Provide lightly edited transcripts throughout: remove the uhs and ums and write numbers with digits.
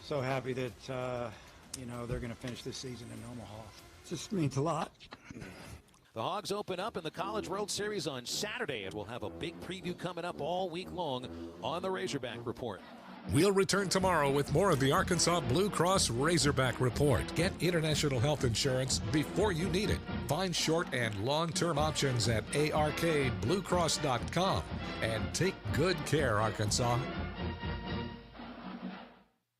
So happy that, they're going to finish this season in Omaha. It just means a lot. The Hogs open up in the College World Series on Saturday, and we'll have a big preview coming up all week long on the Razorback Report. We'll return tomorrow with more of the Arkansas Blue Cross Razorback Report. Get international health insurance before you need it. Find short and long-term options at arkbluecross.com. And take good care, Arkansas.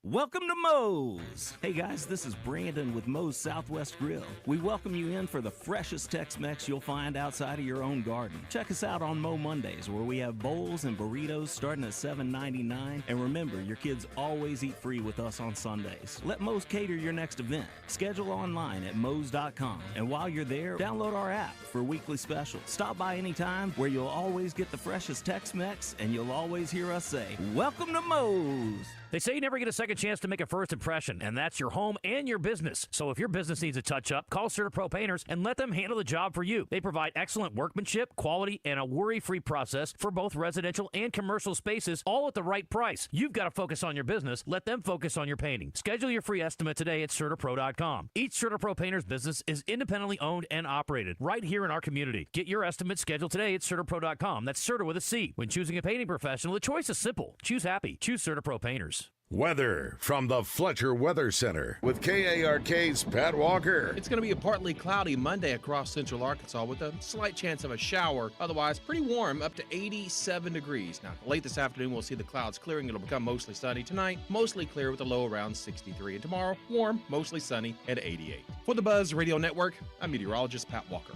Welcome to Moe's. Hey guys, this is Brandon with Moe's Southwest Grill. We welcome you in for the freshest Tex-Mex you'll find outside of your own garden. Check us out on Moe Mondays, where we have bowls and burritos starting at $7.99. And remember, your kids always eat free with us on Sundays. Let Moe's cater your next event. Schedule online at moes.com. And while you're there, download our app for weekly specials. Stop by anytime, where you'll always get the freshest Tex-Mex, and you'll always hear us say, welcome to Moe's. They say you never get a second chance to make a first impression, and that's your home and your business. So if your business needs a touch-up, call CertaPro Painters and let them handle the job for you. They provide excellent workmanship, quality, and a worry-free process for both residential and commercial spaces, all at the right price. You've got to focus on your business. Let them focus on your painting. Schedule your free estimate today at CertaPro.com. Each CertaPro Painters business is independently owned and operated right here in our community. Get your estimate scheduled today at CertaPro.com. That's Certa with a C. When choosing a painting professional, the choice is simple. Choose happy. Choose CertaPro Painters. Weather from the Fletcher Weather Center with KARK's Pat Walker. It's going to be a partly cloudy Monday across central Arkansas with a slight chance of a shower. Otherwise, pretty warm, up to 87 degrees. Now, late this afternoon, we'll see the clouds clearing. It'll become mostly sunny. Tonight, mostly clear with a low around 63. And tomorrow, warm, mostly sunny at 88. For the Buzz Radio Network, I'm meteorologist Pat Walker.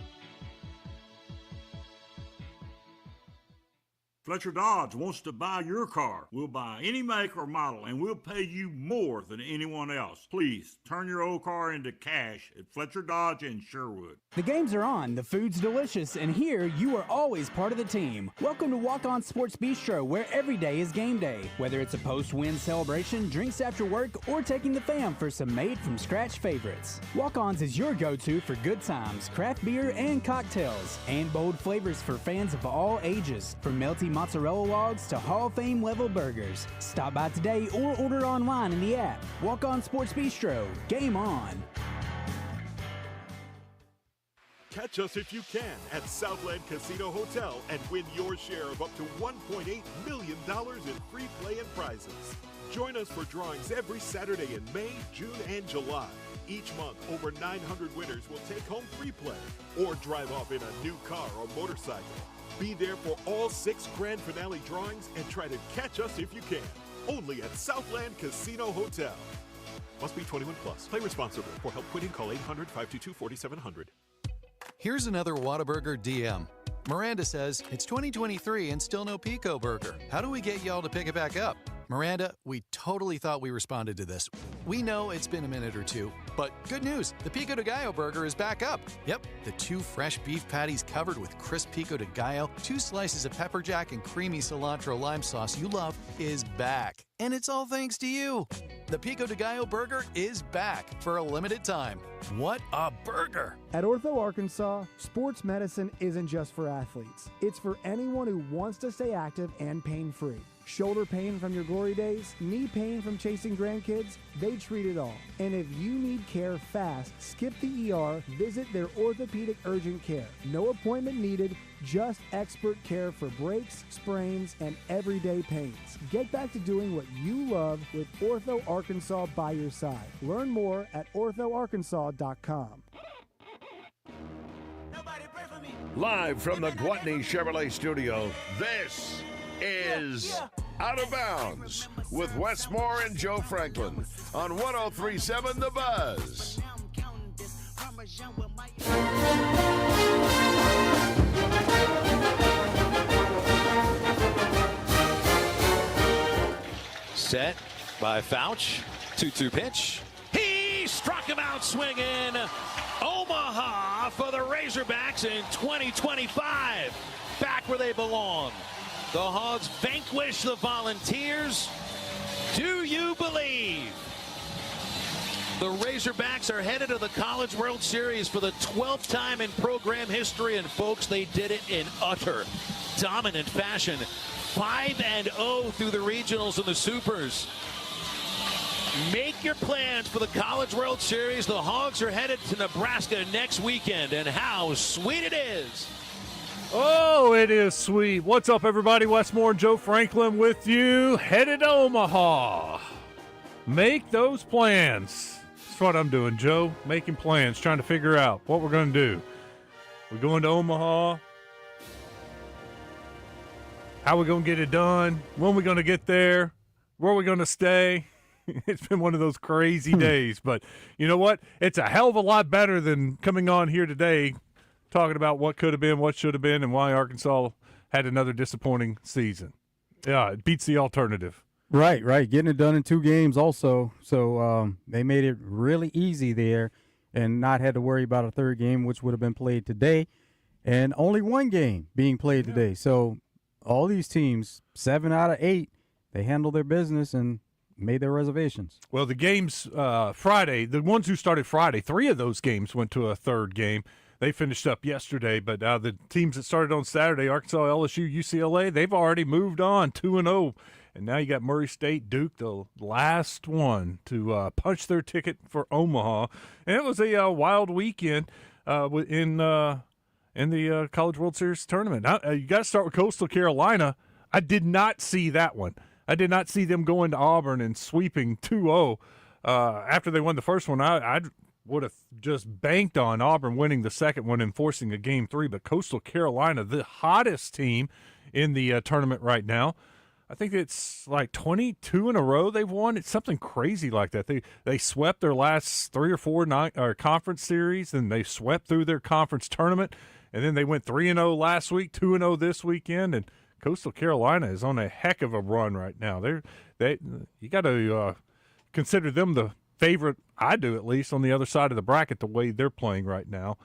Fletcher Dodge wants to buy your car. We'll buy any make or model, and we'll pay you more than anyone else. Please, turn your old car into cash at Fletcher Dodge in Sherwood. The games are on, the food's delicious, and here you are always part of the team. Welcome to Walk On Sports Bistro, where every day is game day. Whether it's a post-win celebration, drinks after work, or taking the fam for some made-from-scratch favorites. Walk-Ons is your go-to for good times, craft beer, and cocktails, and bold flavors for fans of all ages, from melty mozzarella logs to Hall of Fame level burgers. Stop by today or order online in the app. Walk On Sports Bistro. Game on. Catch us if you can at Southland Casino Hotel and win your share of up to $1.8 million in free play and prizes. Join us for drawings every Saturday in May, June, and July. Each month, over 900 winners will take home free play or drive off in a new car or motorcycle. Be there for all 6 grand finale drawings and try to catch us if you can. Only at Southland Casino Hotel. Must be 21 plus. Play responsibly. For help quitting, call 800-522-4700. Here's another Whataburger DM. Miranda says, it's 2023 and still no Pico Burger. How do we get y'all to pick it back up? Miranda, we totally thought we responded to this. We know it's been a minute or two, but good news, the Pico de Gallo burger is back up. Yep, the 2 fresh beef patties covered with crisp Pico de Gallo, 2 slices of pepper jack and creamy cilantro lime sauce you love is back. And it's all thanks to you. The Pico de Gallo burger is back for a limited time. What a burger! At Ortho Arkansas, sports medicine isn't just for athletes. It's for anyone who wants to stay active and pain-free. Shoulder pain from your glory days, knee pain from chasing grandkids, they treat it all. And if you need care fast, skip the ER, visit their orthopedic urgent care. No appointment needed, just expert care for breaks, sprains, and everyday pains. Get back to doing what you love with Ortho Arkansas by your side. Learn more at orthoarkansas.com. Live from the Gwatney Chevrolet studio, this is Out of Bounds with Wes Moore and Joe Franklin on 103.7 The Buzz. Set by Fouch. 2-2 pitch. He struck him out swinging. Omaha for the Razorbacks in 2025. Back where they belong. The Hogs vanquish the Volunteers. Do you believe? The Razorbacks are headed to the College World Series for the 12th time in program history, and folks, they did it in utter dominant fashion. 5-0 through the regionals and the supers. Make your plans for the College World Series. The Hogs are headed to Nebraska next weekend, and how sweet it is. Oh, it is sweet. What's up, everybody? Westmore and Joe Franklin with you, headed to Omaha. Make those plans. That's what I'm doing, Joe. Making plans, trying to figure out what we're going to do. We're going to Omaha. How are we going to get it done? When are we going to get there? Where are we going to stay? It's been one of those crazy days. But you know what? It's a hell of a lot better than coming on here today talking about what could have been, what should have been, and why Arkansas had another disappointing season. Yeah, it beats the alternative. Right. Getting it done in 2 games also. So they made it really easy there and not had to worry about a third game, which would have been played today, and only 1 game being played today. So all these teams, 7 out of 8, they handled their business and made their reservations. Well, the games Friday, the ones who started Friday, 3 of those games went to a third game. They finished up yesterday, but the teams that started on Saturday, Arkansas, LSU, UCLA, they've already moved on 2-0. And now you got Murray State, Duke, the last one to punch their ticket for Omaha. And it was a wild weekend in the College World Series tournament. Now, you got to start with Coastal Carolina. I did not see that one. I did not see them going to Auburn and sweeping 2-0 after they won the first one. I would have just banked on Auburn winning the second one and forcing a Game 3. But Coastal Carolina, the hottest team in the tournament right now, I think it's like 22 in a row they've won. It's something crazy like that. They swept their last 3 or 4 conference series, and they swept through their conference tournament, and then they went 3-0 last week, 2-0 this weekend, and Coastal Carolina is on a heck of a run right now. You got to consider them the favorite, I do at least, on the other side of the bracket the way they're playing right now.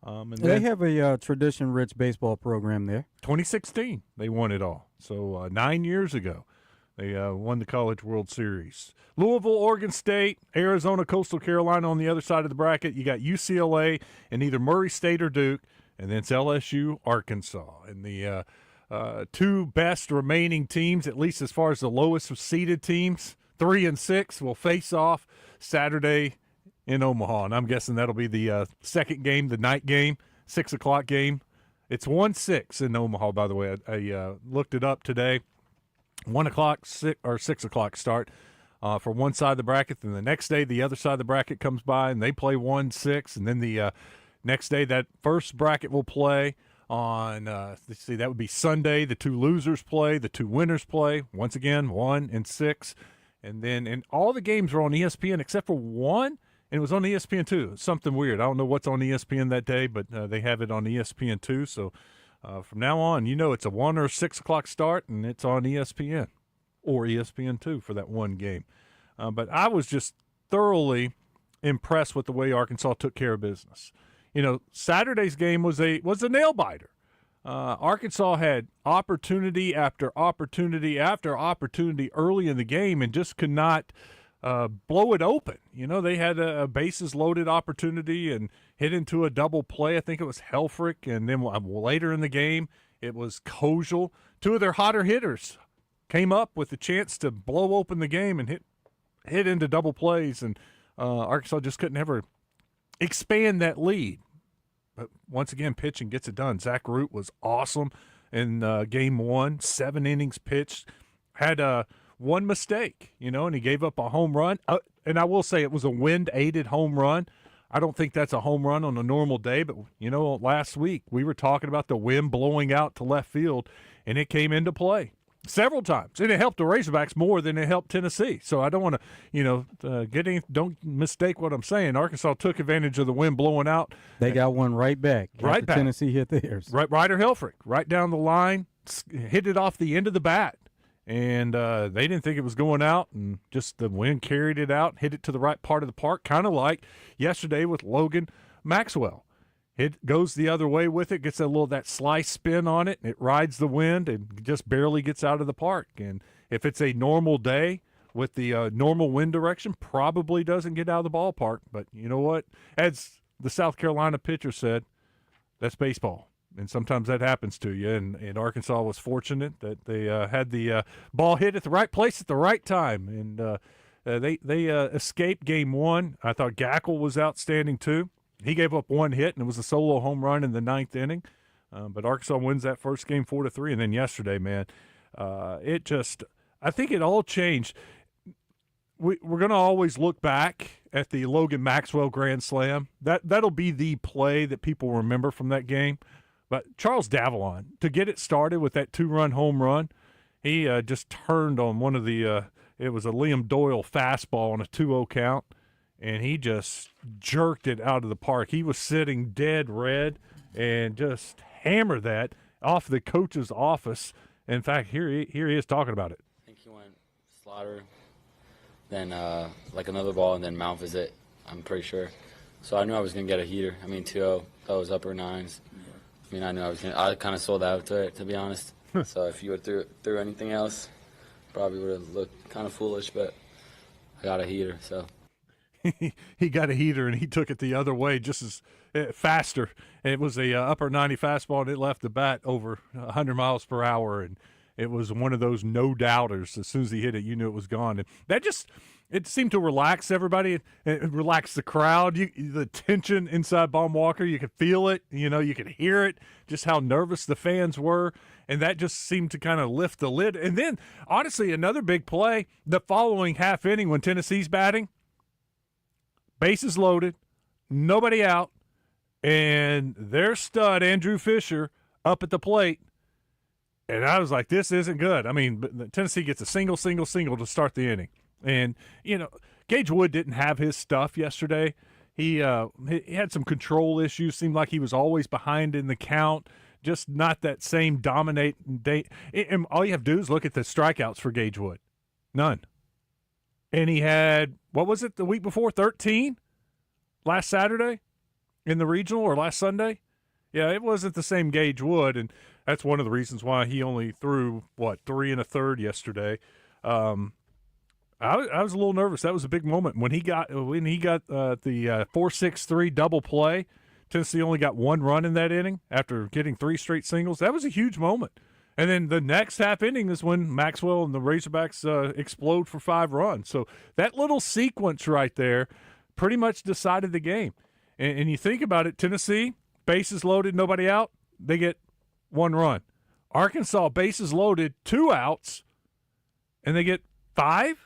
And they have a tradition-rich baseball program there. 2016, they won it all. So 9 years ago, they won the College World Series. Louisville, Oregon State, Arizona, Coastal Carolina on the other side of the bracket. You got UCLA and either Murray State or Duke, and then it's LSU, Arkansas. And the 2 best remaining teams, at least as far as the lowest seeded teams, 3 and 6, will face off Saturday in Omaha. And I'm guessing that'll be the second game, the night game, 6 o'clock game. It's 1-6 in Omaha, by the way. I looked it up today. 1 o'clock or 6 o'clock start for one side of the bracket. Then the next day, the other side of the bracket comes by, and they play 1-6. And then the next day, that first bracket will play on, let's see, that would be Sunday. The 2 losers play. The 2 winners play. Once again, 1 and 6. And then and all the games are on ESPN except for one, and it was on ESPN2. It's something weird. I don't know what's on ESPN that day, but they have it on ESPN2. So from now on, it's a 1 or 6 o'clock start, and it's on ESPN or ESPN2 for that one game. But I was just thoroughly impressed with the way Arkansas took care of business. Saturday's game was a nail-biter. Arkansas had opportunity after opportunity after opportunity early in the game and just could not blow it open. They had a bases-loaded opportunity and hit into a double play. I think it was Helfrich, and then later in the game it was Kojal. 2 of their hotter hitters came up with the chance to blow open the game and hit into double plays, and Arkansas just couldn't ever expand that lead. But once again, pitching gets it done. Zach Root was awesome in game 1, 7 innings pitched, had 1 mistake, and he gave up a home run. And I will say it was a wind-aided home run. I don't think that's a home run on a normal day, but, last week we were talking about the wind blowing out to left field, and it came into play several times. And it helped the Razorbacks more than it helped Tennessee. So I don't want to, don't mistake what I'm saying. Arkansas took advantage of the wind blowing out. They got one right back. Right back. Tennessee hit theirs. Ryder Helfrich, right down the line, hit it off the end of the bat. And they didn't think it was going out, and just the wind carried it out, hit it to the right part of the park, kind of like yesterday with Logan Maxwell. It goes the other way with it, gets that slice spin on it, and it rides the wind and just barely gets out of the park. And if it's a normal day with the normal wind direction, probably doesn't get out of the ballpark. But you know what? As the South Carolina pitcher said, that's baseball. And sometimes that happens to you. And Arkansas was fortunate that they had the ball hit at the right place at the right time. And They escaped game one. I thought Gackle was outstanding too. He gave up one hit, and it was a solo home run in the ninth inning. But Arkansas wins that first game 4-3. And then yesterday, man, I think it all changed. We're going to always look back at the Logan Maxwell Grand Slam. That'll be the play that people remember from that game. But Charles Davalon, to get it started with that 2-run home run, he just turned on one of the it was a Liam Doyle fastball on a 2-0 count, and he just jerked it out of the park. He was sitting dead red and just hammered that off the coach's office. In fact, here he is talking about it. I think he went slaughter, then like another ball, and then mount visit, I'm pretty sure. So I knew I was going to get a heater. I mean, 2-0, that was upper nines. I mean, I knew I kind of sold out to it, to be honest. So if you would threw anything else, probably would have looked kind of foolish, but I got a heater, so. He got a heater, and he took it the other way just as faster. It was a upper 90 fastball, and it left the bat over 100 miles per hour, and it was one of those no-doubters. As soon as he hit it, you knew it was gone. And that just – it seemed to relax everybody. It relaxed the crowd. The tension inside Baum-Walker, you could feel it. You could hear it, just how nervous the fans were. And that just seemed to kind of lift the lid. And then, honestly, another big play, the following half inning when Tennessee's batting, bases loaded, nobody out, and their stud, Andrew Fisher, up at the plate. And I was like, this isn't good. I mean, Tennessee gets a single to start the inning. And, Gage Wood didn't have his stuff yesterday. He had some control issues. Seemed like he was always behind in the count, just not that same dominating day. And all you have to do is look at the strikeouts for Gage Wood. None. And he had, what was it, the week before, 13 last Saturday in the regional, or last Sunday? Yeah, it wasn't the same Gage Wood, and that's one of the reasons why he only threw, 3 1/3 yesterday. I was a little nervous. That was a big moment when he got the 4-6-3 double play. Tennessee only got 1 run in that inning after getting 3 straight singles. That was a huge moment. And then the next half inning is when Maxwell and the Razorbacks explode for 5 runs. So that little sequence right there pretty much decided the game. And you think about it, Tennessee, bases loaded, nobody out, they get 1 run. Arkansas, bases loaded, 2 outs, and they get 5.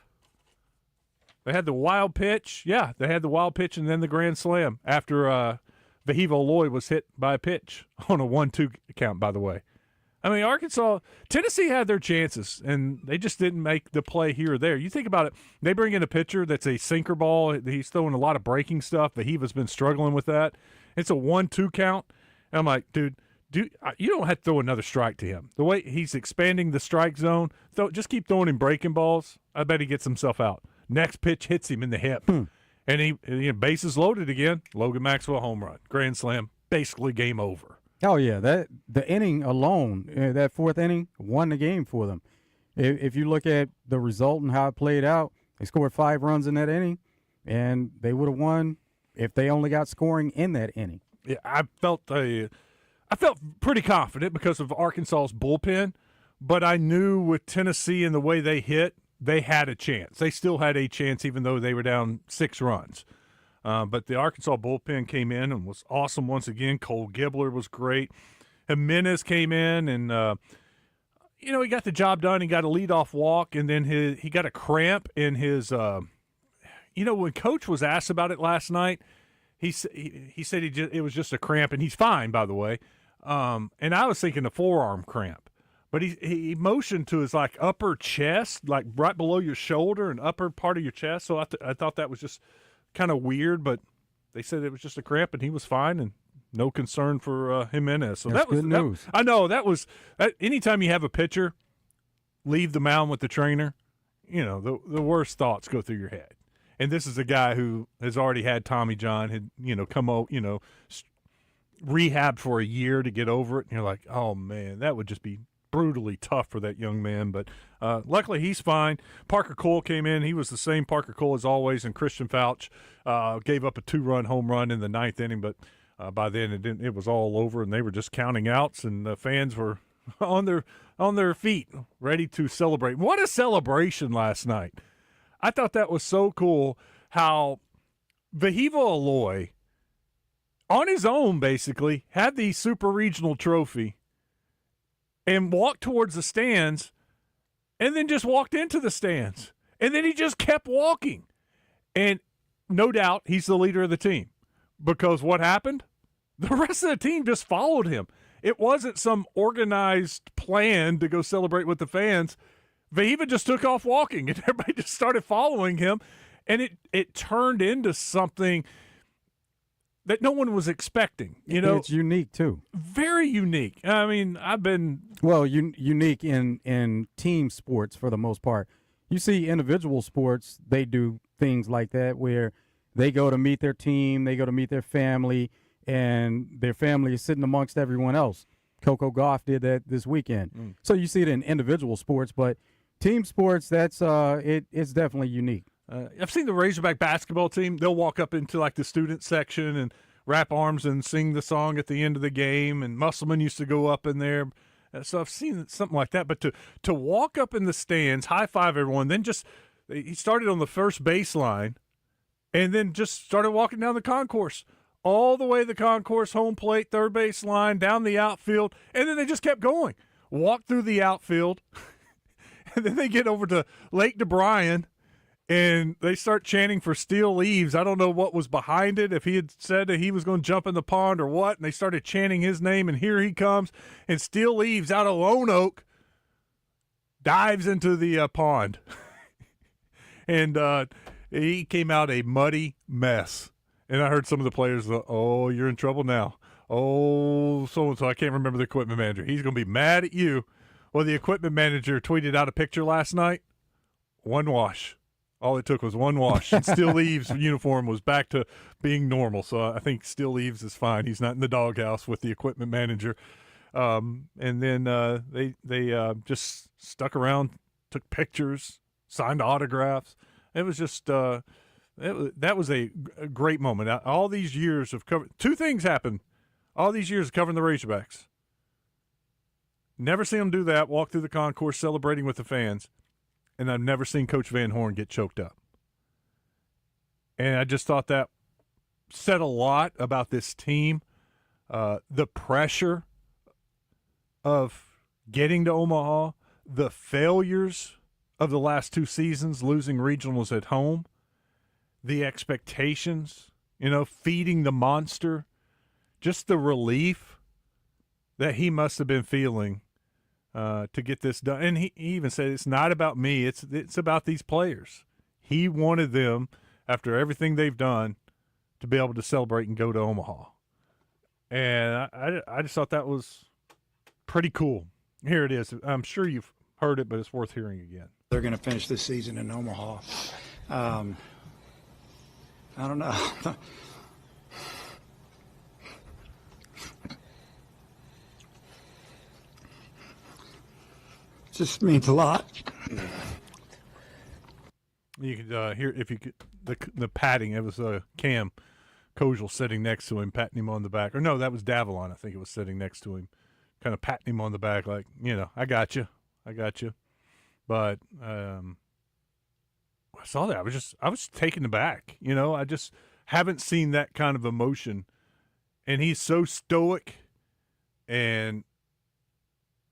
They had the wild pitch. Yeah, they had the wild pitch and then the grand slam after Vahivo Loy was hit by a pitch on a 1-2 count, by the way. I mean, Tennessee had their chances, and they just didn't make the play here or there. You think about it, they bring in a pitcher that's a sinker ball. He's throwing a lot of breaking stuff. Vahiva's been struggling with that. It's a 1-2 count. And I'm like, dude, you don't have to throw another strike to him. The way he's expanding the strike zone, just keep throwing him breaking balls. I bet he gets himself out. Next pitch hits him in the hip. And he bases loaded again. Logan Maxwell home run. Grand slam. Basically game over. Oh, yeah. The inning alone, that 4th inning, won the game for them. If you look at the result and how it played out, they scored 5 runs in that inning, and they would have won if they only got scoring in that inning. Yeah, I felt pretty confident because of Arkansas's bullpen, but I knew with Tennessee and the way they hit, they had a chance. They still had a chance even though they were down 6 runs. But the Arkansas bullpen came in and was awesome once again. Cole Gibbler was great. Jimenez came in and, he got the job done. He got a leadoff walk, and then he got a cramp in his when Coach was asked about it last night, he said it was just a cramp, and he's fine, by the way. And I was thinking a forearm cramp. But he motioned to his upper chest, like right below your shoulder and upper part of your chest. So I thought that was just kind of weird, but they said it was just a cramp and he was fine and no concern for Jimenez. So That's good news. I know that was anytime you have a pitcher leave the mound with the trainer, the worst thoughts go through your head. And this is a guy who has already had Tommy John, had come out, rehabbed for a year to get over it. And you're like, oh man, that would just be brutally tough for that young man, but luckily he's fine. Parker Cole came in. He was the same Parker Cole as always, and Christian Fouch gave up a 2-run home run in the 9th inning, but by then it was all over, and they were just counting outs, and the fans were on their feet, ready to celebrate. What a celebration last night. I thought that was so cool how Vahiva Aloy, on his own basically, had the super regional trophy and walked towards the stands and then just walked into the stands. And then he just kept walking. And no doubt he's the leader of the team, because what happened? The rest of the team just followed him. It wasn't some organized plan to go celebrate with the fans. Vahiva just took off walking, and everybody just started following him. And it turned into something that no one was expecting. It's unique, too. Very unique. I mean, unique in team sports for the most part. You see individual sports, they do things like that where they go to meet their team, they go to meet their family, and their family is sitting amongst everyone else. Coco Gauff did that this weekend. So you see it in individual sports, but team sports, it's definitely unique. I've seen the Razorback basketball team. They'll walk up into like the student section and wrap arms and sing the song at the end of the game, and Musselman used to go up in there. So I've seen something like that. But to walk up in the stands, high-five everyone, then he started on the first baseline and then just started walking down the concourse, all the way to the concourse, home plate, third base line, down the outfield, and then they just kept going. Walked through the outfield, and then they get over to Lake DeBryan, and they start chanting for Steel Leaves. I don't know what was behind it, if he had said that he was going to jump in the pond or what, and they started chanting his name, and here he comes, and Steel Leaves out of Lone Oak dives into the pond. And he came out a muddy mess. And I heard some of the players, oh, you're in trouble now. Oh, so-and-so, I can't remember the equipment manager. He's going to be mad at you. Well, the equipment manager tweeted out a picture last night. One wash. All it took was one wash. And Steel Leaves' uniform was back to being normal. So I think Steel Leaves is fine. He's not in the doghouse with the equipment manager. And then they just stuck around, took pictures, signed autographs. It was just that was a great moment. All these years of covering, two things happened. All these years of covering the Razorbacks. Never seen them do that, walk through the concourse celebrating with the fans. And I've never seen Coach Van Horn get choked up. And I just thought that said a lot about this team. The pressure of getting to Omaha, the failures of the last two seasons, losing regionals at home, the expectations, feeding the monster, just the relief that he must have been feeling to get this done. And he even said, it's not about me, it's about these players. He wanted them, after everything they've done, to be able to celebrate and go to Omaha. And I just thought that was pretty cool. Here it is. I'm sure you've heard it, but it's worth hearing again. They're going to finish this season in Omaha. I don't know. It just means a lot. You could hear, if you could, the patting. It was Cam Kojal sitting next to him, patting him on the back. Or no, that was Davalon. I think it was sitting next to him, kind of patting him on the back, like, I got you. But I saw that. I was taken aback. I just haven't seen that kind of emotion. And he's so stoic and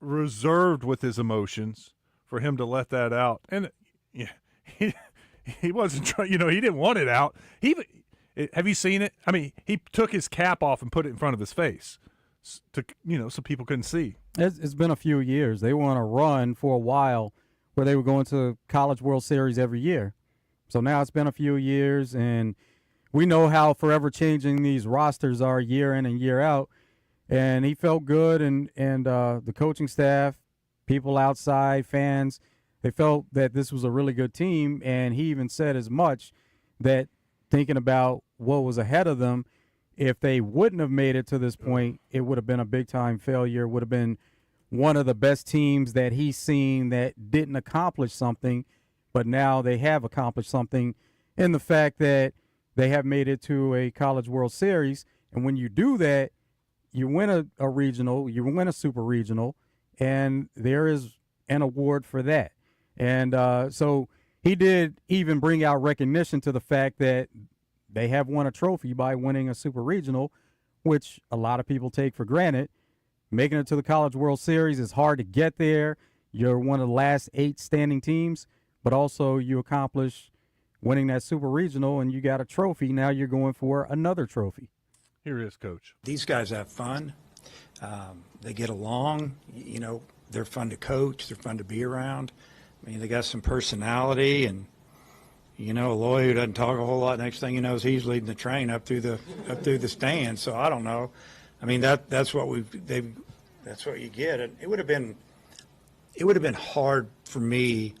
reserved with his emotions for him to let that out. And he wasn't trying, he didn't want it out. Have you seen it? I mean, he took his cap off and put it in front of his face to, so people couldn't see. It's been a few years. They were on a run for a while where they were going to College World Series every year. So now it's been a few years, and we know how forever changing these rosters are year in and year out. And he felt good, and the coaching staff, people outside, fans, they felt that this was a really good team. And he even said as much, that thinking about what was ahead of them, if they wouldn't have made it to this point, it would have been a big-time failure, would have been one of the best teams that he's seen that didn't accomplish something, but now they have accomplished something in the fact that they have made it to a College World Series. And when you do that, you win a regional, you win a super regional, and there is an award for that. And so he did even bring out recognition to the fact that they have won a trophy by winning a super regional, which a lot of people take for granted. Making it to the College World Series is hard to get there. You're one of the last 8 standing teams, but also you accomplish winning that super regional and you got a trophy. Now you're going for another trophy. Here is Coach. These guys have fun. They get along. You know, they're fun to coach. They're fun to be around. I mean, they got some personality, and you know, Aloy, who doesn't talk a whole lot, next thing you know is he's leading the train up through the stands. So I don't know. I mean, that's what that's what you get. And it would have been hard for me.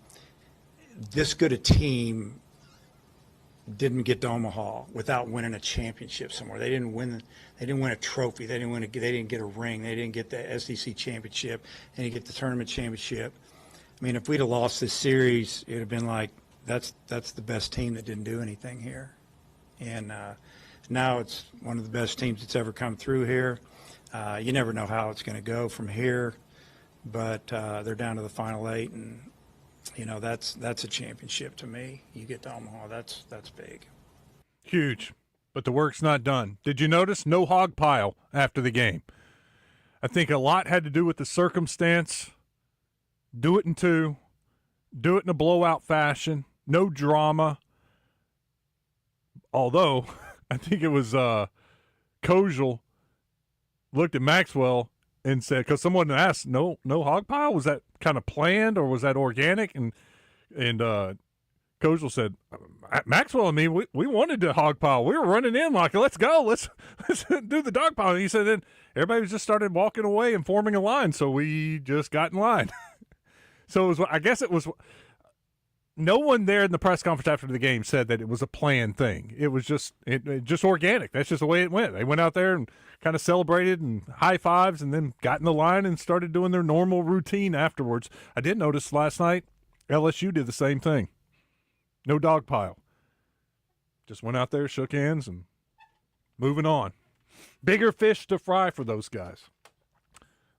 This good a team didn't get to Omaha without winning a championship somewhere. They didn't win a trophy. They didn't get a ring. They didn't get the SEC championship. They didn't get the tournament championship. I mean, if we'd have lost this series, it would have been like, that's the best team that didn't do anything here. And now it's one of the best teams that's ever come through here. You never know how it's going to go from here, but they're down to the final 8, and you know, that's a championship to me. You get to Omaha, that's big. Huge. But the work's not done. Did you notice no hog pile after the game? I think a lot had to do with the circumstance. Do it in 2. Do it in a blowout fashion. No drama. Although, I think it was Kojal looked at Maxwell and said, because someone asked, no hog pile? Was that kind of planned or was that organic? And Kojal said, Maxwell and me, we wanted to hog pile. We were running in like, let's go. Let's do the dog pile. And he said, then everybody just started walking away and forming a line. So we just got in line. So I guess it was no one there in the press conference after the game said that it was a planned thing. It was just just organic. That's just the way it went. They went out there and kind of celebrated and high fives and then got in the line and started doing their normal routine afterwards. I did notice last night LSU did the same thing. No dog pile. Just went out there, shook hands, and moving on. Bigger fish to fry for those guys.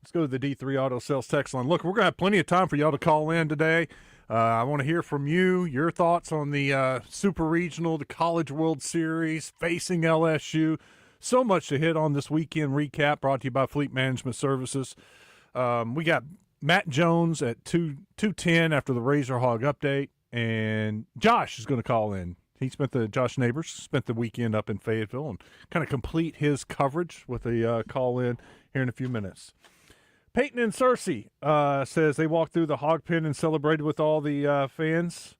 Let's go to the D3 Auto Sales text line. Look, we're going to have plenty of time for y'all to call in today. I want to hear from you, your thoughts on the Super Regional, the College World Series, facing LSU. So much to hit on this weekend recap brought to you by Fleet Management Services. We got Matt Jones at 2:10 after the Razor Hog update, and Josh is going to call in. Josh Neighbors spent the weekend up in Fayetteville and kind of complete his coverage with a call in here in a few minutes. Peyton and Cersei says they walked through the hog pen and celebrated with all the fans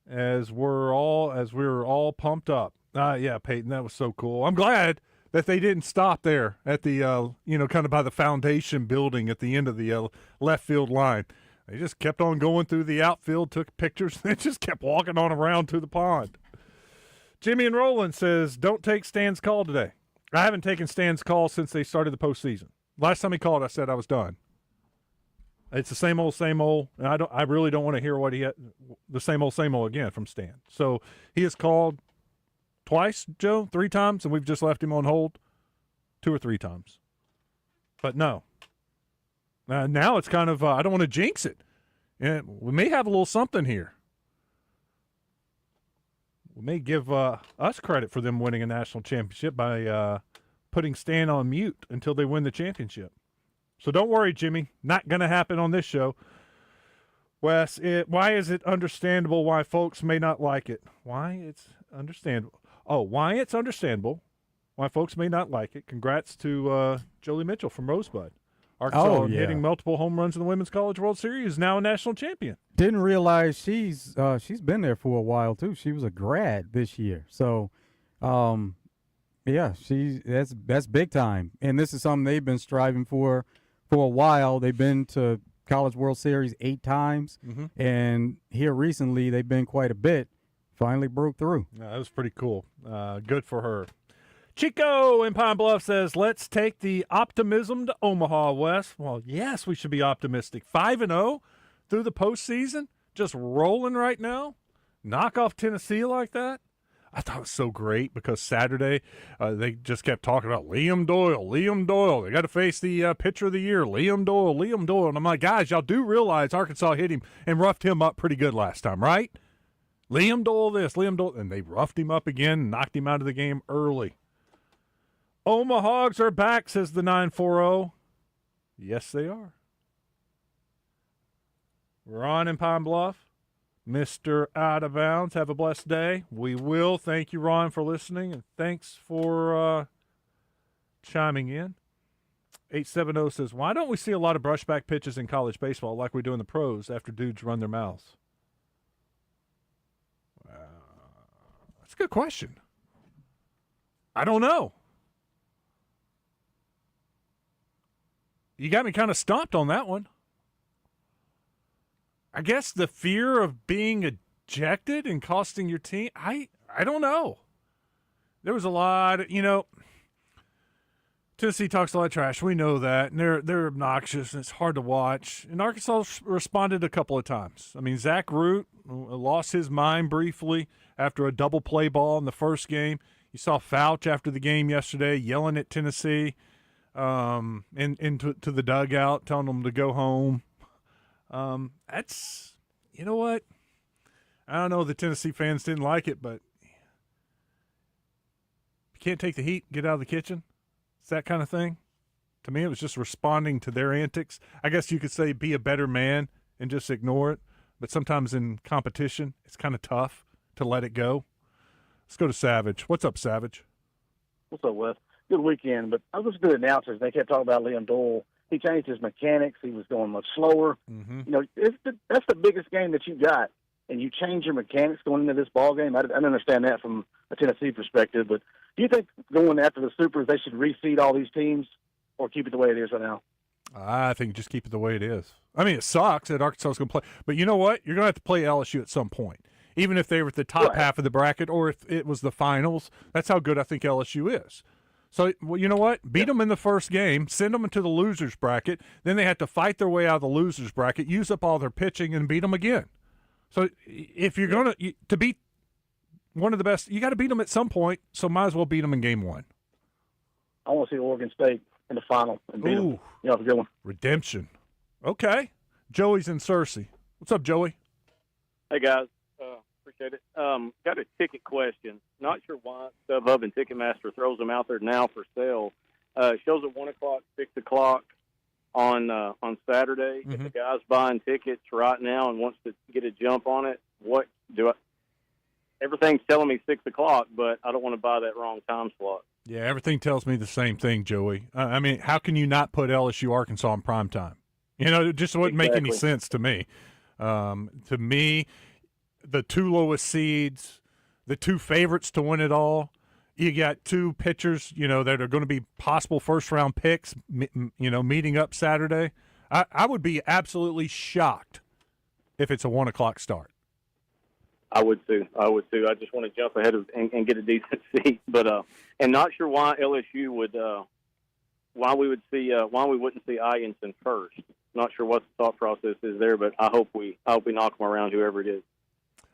as we were all pumped up. Yeah, Peyton, that was so cool. I'm glad that they didn't stop there at the kind of by the foundation building at the end of the left field line. They just kept on going through the outfield, took pictures, and just kept walking on around to the pond. Jimmy and Roland says, don't take Stan's call today. I haven't taken Stan's call since they started the postseason. Last time he called, I said I was done. It's the same old, and I really don't want to hear the same old again from Stan. So he has called twice, Joe, 3 times, and we've just left him on hold 2 or 3 times. But no. Now it's kind of, I don't want to jinx it. And we may have a little something here. We may give us credit for them winning a national championship by putting Stan on mute until they win the championship. So don't worry, Jimmy. Not going to happen on this show. Wes, why is it understandable why folks may not like it? Why it's understandable. Oh, why it's understandable why folks may not like it. Congrats to Jolie Mitchell from Rosebud. Arkansas hitting multiple home runs in the Women's College World Series, is now a national champion. Didn't realize she's been there for a while, too. She was a grad this year. So, yeah, that's big time. And this is something they've been striving for a while. They've been to College World Series 8 times, and here recently they've been quite a bit. Finally broke through. Yeah, that was pretty cool. Good for her. Chico in Pine Bluff says, let's take the optimism to Omaha, Wes. Well, yes, we should be optimistic. 5-0 through the postseason, just rolling right now. Knock off Tennessee like that. I thought it was so great because Saturday they just kept talking about Liam Doyle. They got to face the pitcher of the year, Liam Doyle. And I'm like, guys, y'all do realize Arkansas hit him and roughed him up pretty good last time, right? Liam Doyle this, Liam Doyle, and they roughed him up again and knocked him out of the game early. Hogs are back, says the 940. Yes, they are. Ron in Pine Bluff. Mr. Out of Bounds, have a blessed day. We will. Thank you, Ron, for listening, and thanks for chiming in. 870 says, why don't we see a lot of brushback pitches in college baseball like we do in the pros after dudes run their mouths? That's a good question. I don't know. You got me kind of stumped on that one. I guess the fear of being ejected and costing your team, I don't know. There was a lot, Tennessee talks a lot of trash. We know that, and they're obnoxious, and it's hard to watch. And Arkansas responded a couple of times. I mean, Zach Root lost his mind briefly after a double play ball in the first game. You saw Fouch after the game yesterday yelling at Tennessee into the dugout, telling them to go home. That's, you know what? I don't know, the Tennessee fans didn't like it, but you can't take the heat, get out of the kitchen. It's that kind of thing. To me, it was just responding to their antics. I guess you could say be a better man and just ignore it. But sometimes in competition, it's kind of tough to let it go. Let's go to Savage. What's up, Savage? What's up, Wes? Good weekend, but I was listening to the announcers. They kept talking about Liam Doyle. He changed his mechanics. He was going much slower. Mm-hmm. That's the biggest game that you got, and you change your mechanics going into this ball game. I don't understand that from a Tennessee perspective, but do you think going after the Supers, they should reseed all these teams or keep it the way it is right now? I think just keep it the way it is. I mean, it sucks that Arkansas is going to play, but you know what? You're going to have to play LSU at some point, even if they were at the top half of the bracket or if it was the finals. That's how good I think LSU is. So, well, you know what? Beat them in the first game, send them into the losers bracket. Then they have to fight their way out of the losers bracket, use up all their pitching, and beat them again. So if you're going to beat one of the best, you got to beat them at some point, so might as well beat them in game one. I want to see Oregon State in the final and beat them. You know, a good one. Redemption. Okay. Joey's in Searcy. What's up, Joey? Hey, guys. Appreciate it. Got a ticket question. Not sure why StubHub and Ticketmaster throws them out there now for sale. Shows at 1 o'clock, 6 o'clock on Saturday. Mm-hmm. If the guy's buying tickets right now and wants to get a jump on it, what do I? Everything's telling me 6 o'clock, but I don't want to buy that wrong time slot. Yeah, everything tells me the same thing, Joey. I mean, how can you not put LSU Arkansas in prime time? You know, it just wouldn't make any sense to me. To me, the two lowest seeds, the two favorites to win it all, you got two pitchers, that are going to be possible first-round picks, meeting up Saturday. I would be absolutely shocked if it's a 1 o'clock start. I would too. I just want to jump ahead and get a decent seat, but and not sure why LSU would, why we wouldn't see Ianson first. Not sure what the thought process is there, but I hope we knock them around, whoever it is.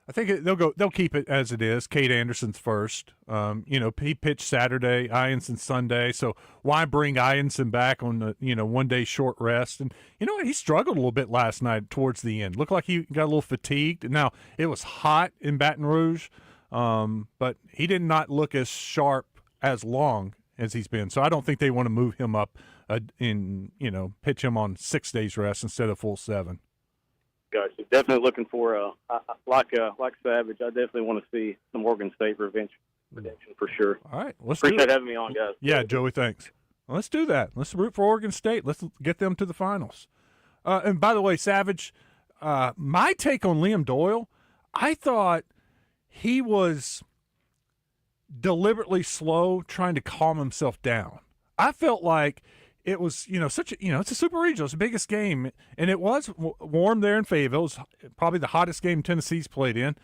I think they'll keep it as it is. Cade Anderson's first. He pitched Saturday, Ianson Sunday. So why bring Ianson back on the 1 day short rest? And you know what? He struggled a little bit last night towards the end. Looked like he got a little fatigued. Now it was hot in Baton Rouge, but he did not look as sharp as long as he's been. So I don't think they want to move him up pitch him on 6 days rest instead of full 7. Gotcha. Definitely looking for like Savage. I definitely want to see some Oregon State redemption for sure. All right, let's appreciate having me on, guys. Yeah, Joey, thanks. Well, let's do that. Let's root for Oregon State. Let's get them to the finals. And by the way, Savage, my take on Liam Doyle, I thought he was deliberately slow, trying to calm himself down. I felt like it was, it's a super regional. It's the biggest game, and it was warm there in Fayetteville. It was probably the hottest game Tennessee's played in.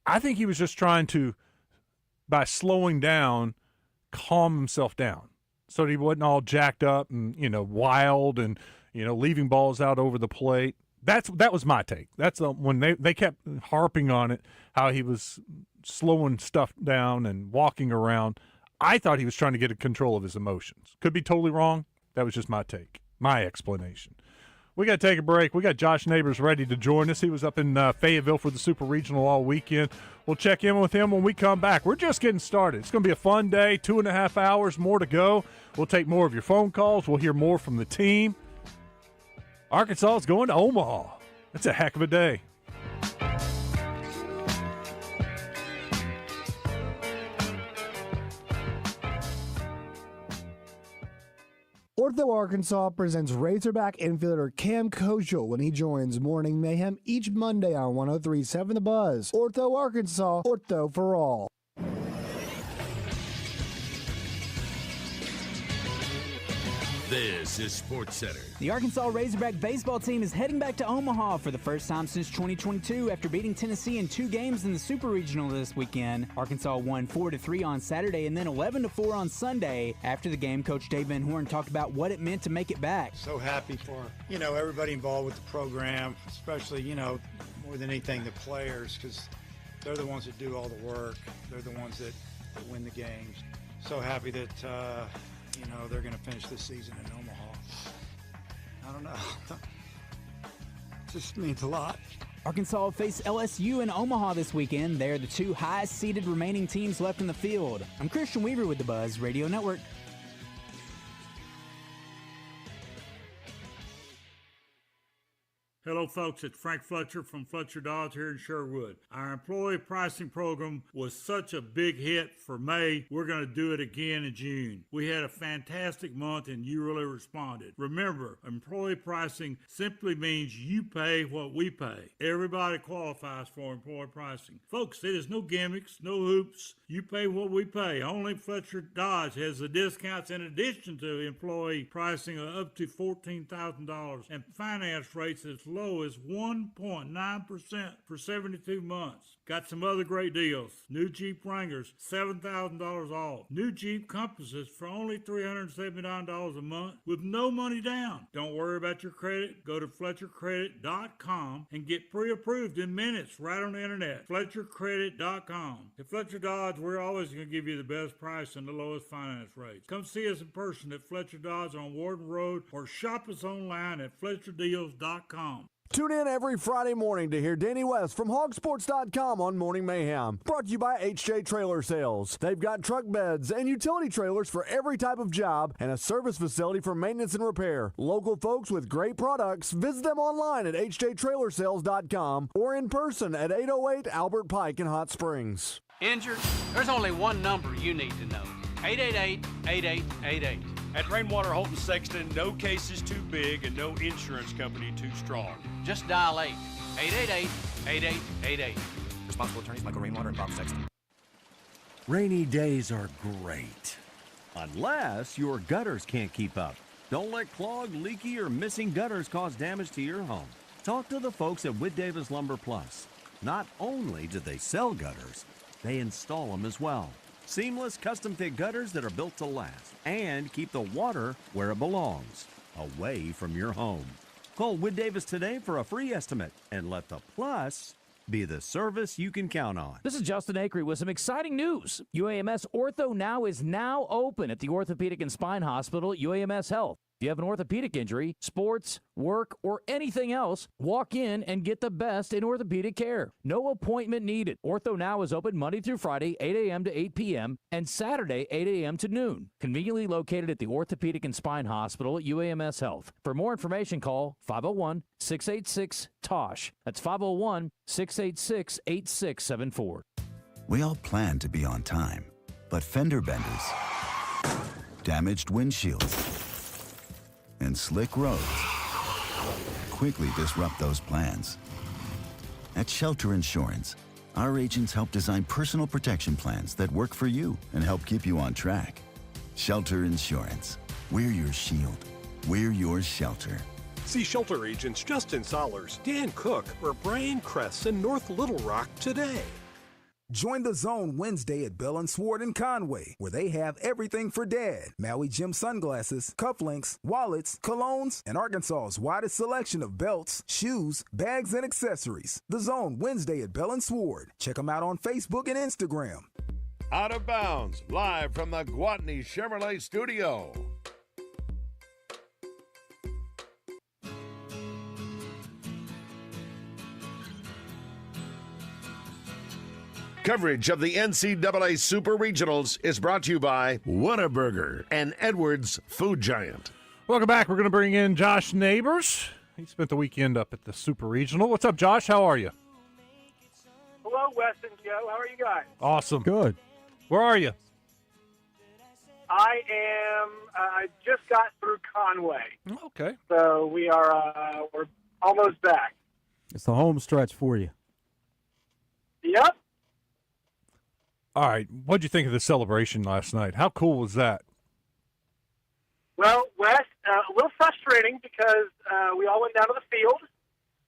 I think he was just trying to, by slowing down, calm himself down so that he wasn't all jacked up and, wild and, leaving balls out over the plate. That was my take. That's when they kept harping on it, how he was slowing stuff down and walking around. I thought he was trying to get control of his emotions. Could be totally wrong. That was just my take, my explanation. We got to take a break. We got Josh Neighbors ready to join us. He was up in Fayetteville for the Super Regional all weekend. We'll check in with him when we come back. We're just getting started. It's going to be a fun day, 2.5 hours more to go. We'll take more of your phone calls. We'll hear more from the team. Arkansas is going to Omaha. That's a heck of a day. Ortho Arkansas presents Razorback infielder Cam Koschel when he joins Morning Mayhem each Monday on 103.7 The Buzz. Ortho Arkansas, Ortho for all. This is Sports Center. The Arkansas Razorback baseball team is heading back to Omaha for the first time since 2022 after beating Tennessee in 2 games in the Super Regional this weekend. Arkansas won 4-3 on Saturday and then 11-4 on Sunday. After the game, Coach Dave Van Horn talked about what it meant to make it back. So happy for, everybody involved with the program, especially, more than anything, the players, because they're the ones that do all the work. They're the ones that win the games. So happy that, they're going to finish this season in Omaha. I don't know. Just means a lot. Arkansas will face LSU in Omaha this weekend. They're the 2 highest-seeded remaining teams left in the field. I'm Christian Weaver with the Buzz Radio Network. Hello, folks. It's Frank Fletcher from Fletcher Dodge here in Sherwood. Our employee pricing program was such a big hit for May. We're going to do it again in June. We had a fantastic month, and you really responded. Remember, employee pricing simply means you pay what we pay. Everybody qualifies for employee pricing. Folks, there is no gimmicks, no hoops. You pay what we pay. Only Fletcher Dodge has the discounts in addition to employee pricing of up to $14,000 and finance rates as low as 1.9% for 72 months. Got some other great deals. New Jeep Wranglers, $7,000 off. New Jeep Compasses for only $379 a month with no money down. Don't worry about your credit. Go to FletcherCredit.com and get pre-approved in minutes right on the internet. FletcherCredit.com. At Fletcher Dodge, we're always going to give you the best price and the lowest finance rates. Come see us in person at Fletcher Dodge on Warden Road or shop us online at FletcherDeals.com. Tune in every Friday morning to hear Danny West from Hogsports.com on Morning Mayhem. Brought to you by HJ Trailer Sales. They've got truck beds and utility trailers for every type of job and a service facility for maintenance and repair. Local folks with great products. Visit them online at hjtrailersales.com or in person at 808 Albert Pike in Hot Springs. Injured? There's only one number you need to know. 888-8888. At Rainwater Holton Sexton, no case is too big and no insurance company too strong. Just dial 888-8888. Responsible attorneys Michael Rainwater and Bob Sexton. Rainy days are great, unless your gutters can't keep up. Don't let clogged, leaky, or missing gutters cause damage to your home. Talk to the folks at Whit Davis Lumber Plus. Not only do they sell gutters, they install them as well. Seamless, custom-fit gutters that are built to last and keep the water where it belongs, away from your home. Call Whit Davis today for a free estimate and let the Plus be the service you can count on. This is Justin Acree with some exciting news. UAMS Ortho Now is now open at the Orthopedic and Spine Hospital at UAMS Health. If you have an orthopedic injury, sports, work, or anything else, walk in and get the best in orthopedic care. No appointment needed. Ortho Now is open Monday through Friday, 8 a.m. to 8 p.m., and Saturday, 8 a.m. to noon. Conveniently located at the Orthopedic and Spine Hospital at UAMS Health. For more information, call 501-686-TOSH. That's 501-686-8674. We all plan to be on time, but fender benders, damaged windshields, and slick roads quickly disrupt those plans. At Shelter Insurance, our agents help design personal protection plans that work for you and help keep you on track. Shelter Insurance. We're your shield. We're your shelter. See Shelter agents Justin Sollers, Dan Cook, or Brian Kress in North Little Rock today. Join the Zone Wednesday at Bell & Sword in Conway, where they have everything for dad. Maui Jim sunglasses, cufflinks, wallets, colognes, and Arkansas's widest selection of belts, shoes, bags, and accessories. The Zone Wednesday at Bell & Sword. Check them out on Facebook and Instagram. Out of Bounds, live from the Gwatney Chevrolet studio. Coverage of the NCAA Super Regionals is brought to you by Whataburger and Edwards Food Giant. Welcome back. We're going to bring in Josh Neighbors. He spent the weekend up at the Super Regional. What's up, Josh? How are you? Hello, Wes and Joe. How are you guys? Awesome. Good. Where are you? I am. I just got through Conway. Okay. So we're almost back. It's the home stretch for you. Yep. All right. What'd you think of the celebration last night? How cool was that? Well, Wes, a little frustrating because we all went down to the field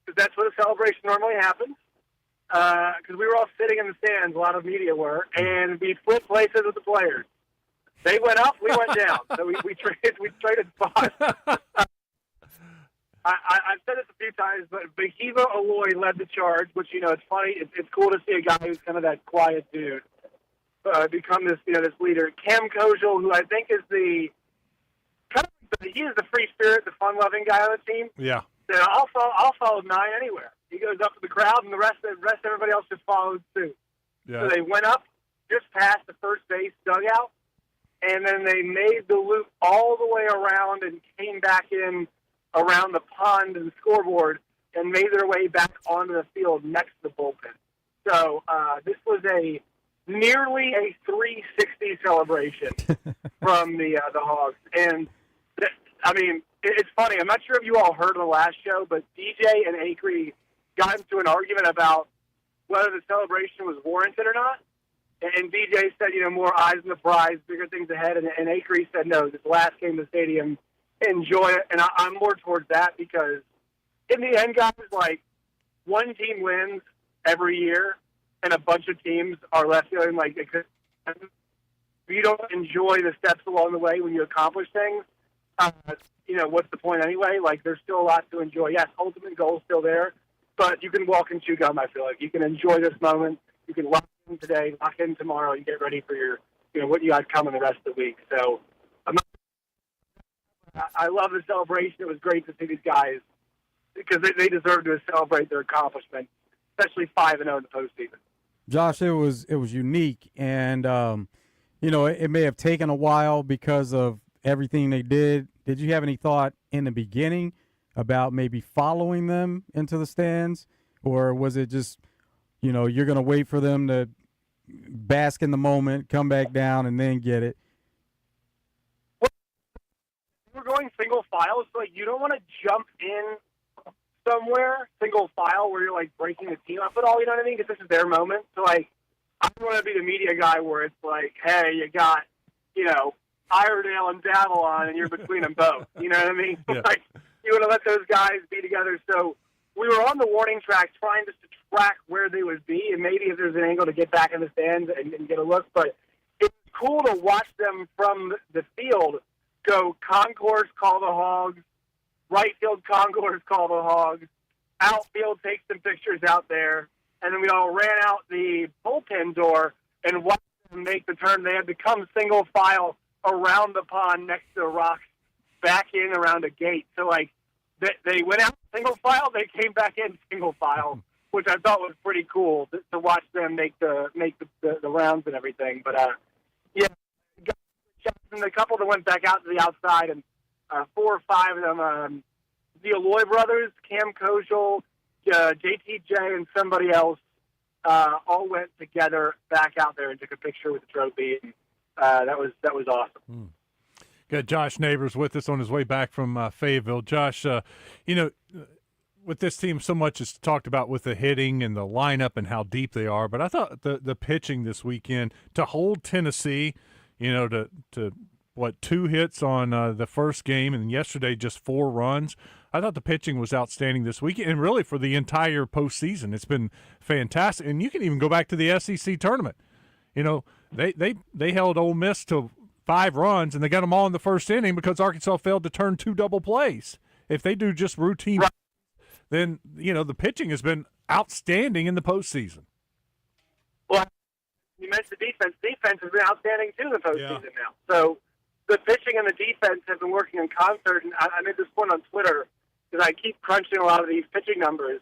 because that's where the celebration normally happens. Because we were all sitting in the stands, a lot of media were, and we flipped places with the players. They went up, we went down. So we traded spots. I've said this a few times, but Bahiva Aloy led the charge, which, it's funny. It's cool to see a guy who's kind of that quiet dude become this, this leader. Cam Kojal, who I think is he is the free spirit, the fun-loving guy on the team. Yeah. So I'll follow 9 anywhere. He goes up to the crowd, and the rest everybody else just followed suit. Yeah. So they went up just past the first base dugout, and then they made the loop all the way around and came back in around the pond and scoreboard and made their way back onto the field next to the bullpen. So this was nearly a 360 celebration from the Hogs. And, it's funny. I'm not sure if you all heard on the last show, but DJ and Acree got into an argument about whether the celebration was warranted or not. And DJ said, more eyes on the prize, bigger things ahead. And Acree said, no, this last game of the stadium, enjoy it. And I'm more towards that because in the end, guys, one team wins every year and a bunch of teams are left feeling like they could. If you don't enjoy the steps along the way when you accomplish things, what's the point anyway? There's still a lot to enjoy. Yes, ultimate goal is still there, but you can walk and chew gum, I feel like. You can enjoy this moment. You can lock in today, lock in tomorrow, and get ready for your, what you got coming the rest of the week. So I love the celebration. It was great to see these guys because they deserve to celebrate their accomplishment, especially 5-0 in the postseason. Josh, it was unique, and it may have taken a while because of everything they did. Did you have any thought in the beginning about maybe following them into the stands, or was it just, you're going to wait for them to bask in the moment, come back down, and then get it? We're going single file, so you don't want to jump in somewhere single file where you're breaking the team up at all. You know what I mean? Because this is their moment. So I don't want to be the media guy where it's hey, you got Iredale and Davalon, and you're between them both. You know what I mean? Yeah. You want to let those guys be together. So we were on the warning track trying just to track where they would be, and maybe if there's an angle to get back in the stands and get a look. But it's cool to watch them from the field go concourse, call the Hogs, right field concourse, call the Hogs, outfield, take some pictures out there, and then we all ran out the bullpen door and watched them make the turn. They had to come single file around the pond next to the rocks, back in around a gate. So, they went out single file, they came back in single file, which I thought was pretty cool to watch them make the rounds and everything. But, yeah, the couple that went back out to the outside, and 4 or 5 of them, the Aloy brothers, Cam Kojal, JTJ, and somebody else, all went together back out there and took a picture with the trophy. And, that was awesome. Got Josh Neighbors with us on his way back from Fayetteville. Josh, with this team, so much is talked about with the hitting and the lineup and how deep they are, but I thought the pitching this weekend to hold Tennessee, to 2 hits on the first game, and yesterday just 4 runs. I thought the pitching was outstanding this weekend, and really for the entire postseason. It's been fantastic, and you can even go back to the SEC tournament. They held Ole Miss to 5 runs, and they got them all in the first inning because Arkansas failed to turn 2 double plays. If they do just routine, then the pitching has been outstanding in the postseason. Well, you mentioned the defense. Defense has been outstanding too in the postseason now. So the pitching and the defense have been working in concert. And I made this point on Twitter because I keep crunching a lot of these pitching numbers.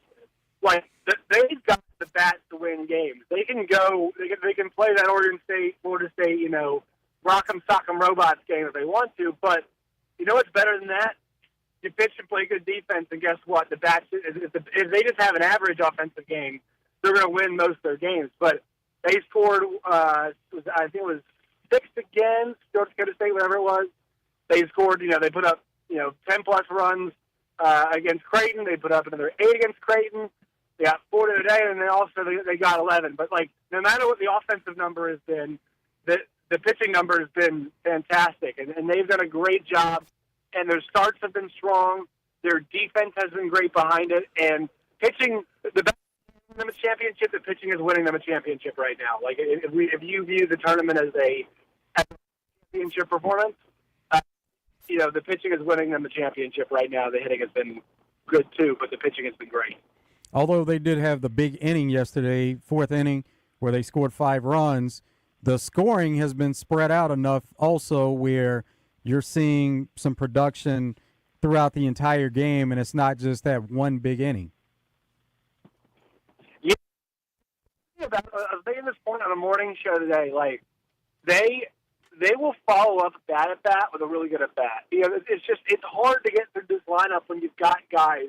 They've got the bats to win games. They can go. They can play that Oregon State, Florida State, rock'em sock'em robots game if they want to. But you know what's better than that? You pitch and play good defense, and guess what? The bats, if they just have an average offensive game, they're going to win most of their games. But they scored, I think it was 6 against North Dakota State, whatever it was. They scored, they put up, 10-plus runs against Creighton. They put up another 8 against Creighton. They got 4 today, and then also they got 11. But, no matter what the offensive number has been, the pitching number has been fantastic. And they've done a great job. And their starts have been strong. Their defense has been great behind it. And pitching, the best winning them a championship, the pitching is winning them a championship right now. If you view the tournament as a championship performance, the pitching is winning them the championship right now. The hitting has been good too, but the pitching has been great. Although they did have the big inning yesterday, 4th inning, where they scored 5 runs, the scoring has been spread out enough also where you're seeing some production throughout the entire game, and it's not just that one big inning. Yeah, I was making this point on a morning show today. They will follow up bat at bat with a really good at bat. It's hard to get through this lineup when you've got guys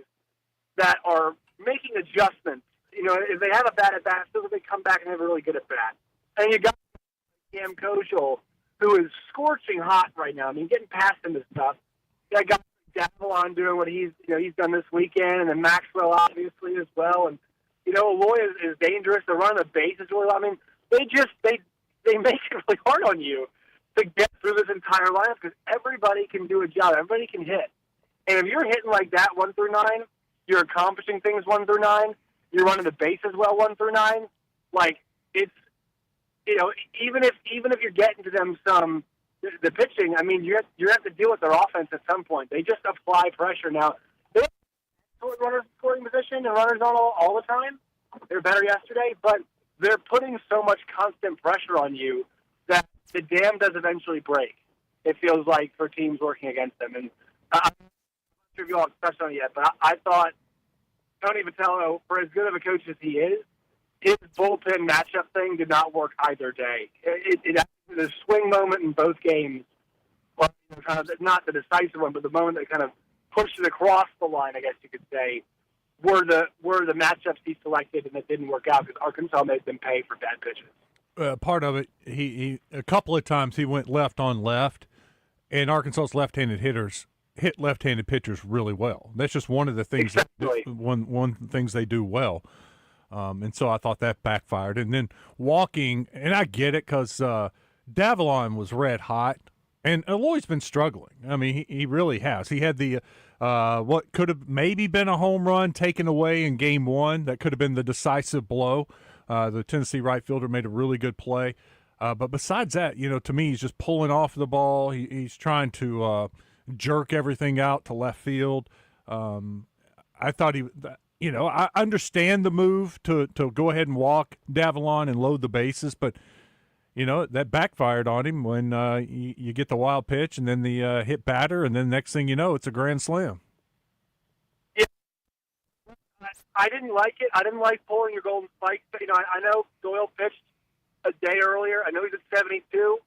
that are making adjustments. If they have a bat at bat, so they come back and have a really good at bat. And you got Cam Koschel, who is scorching hot right now. I mean, getting past him is tough. You got Davalon doing what he's done this weekend, and then Maxwell obviously as well. And Aloy is dangerous. They're running the bases really well. I mean, they make it really hard on you to get through this entire lineup because everybody can do a job. Everybody can hit. And if you're hitting like that 1 through 9, you're accomplishing things 1 through 9. You're running the bases well 1 through 9. It's even if you're getting to them the pitching, I mean, you have to deal with their offense at some point. They just apply pressure now. They have runners in scoring position and runners on all the time. They're better yesterday, but they're putting so much constant pressure on you that the dam does eventually break. It feels like for teams working against them. And I'm not sure if you all have touched on it yet, but I thought Tony Vitello, for as good of a coach as he is, his bullpen matchup thing did not work either day. The swing moment in both games, well, kind of not the decisive one, but the moment that kind of pushed it across the line, I guess you could say, were the matchups he selected, and it didn't work out because Arkansas made them pay for bad pitches. Part of it, he a couple of times he went left on left, and Arkansas's left-handed hitters hit left-handed pitchers really well. That's just one of the things one things they do well. And so I thought that backfired. And then walking, and I get it because Davalon was red hot, and Aloy's been struggling. I mean, he really has. He had the what could have maybe been a home run taken away in Game 1. That could have been the decisive blow. The Tennessee right fielder made a really good play. But besides that, to me, he's just pulling off the ball. He's trying to jerk everything out to left field. I thought I understand the move to go ahead and walk Davalon and load the bases, but that backfired on him when you get the wild pitch and then the hit batter, and then next thing you know, it's a grand slam. Yeah, I didn't like it. I didn't like pulling your golden spike. I know Doyle pitched a day earlier. I know he's at 72,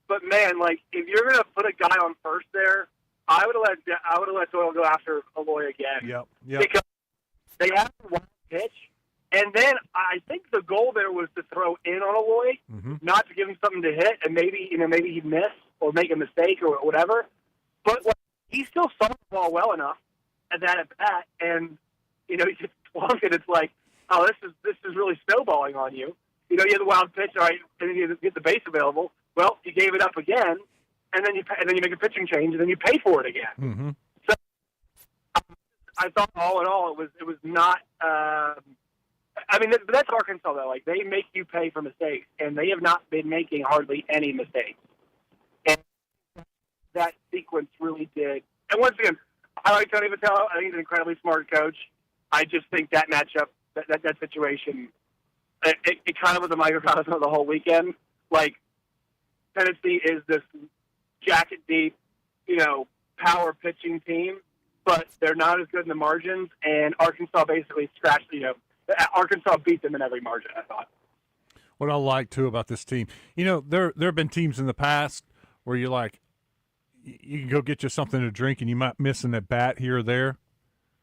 but man, if you're gonna put a guy on first there, I would have let Doyle go after Aloy again. Yep. Because they had one pitch, and then I think the goal there was to throw in on Aloy, not to give him something to hit, and maybe he'd miss or make a mistake or whatever. But he still saw the ball well enough at that at bat, and he just flunked it. It's like, oh, this is really snowballing on you. You had the wild pitch, all right, and then you get the base available. Well, you gave it up again, and then you make a pitching change, and then you pay for it again. Mm-hmm. So I thought, all in all, it was not. But that's Arkansas though. They make you pay for mistakes, and they have not been making hardly any mistakes. And that sequence really did. And once again, I like Tony Vitello. I think he's an incredibly smart coach. I just think that matchup, that situation, it kind of was a microcosm of the whole weekend. Tennessee is this jacket deep, power pitching team, but they're not as good in the margins. And Arkansas basically scratched, Arkansas beat them in every margin, I thought. What I like too about this team, there have been teams in the past where you can go get you something to drink and you might miss an at bat here or there.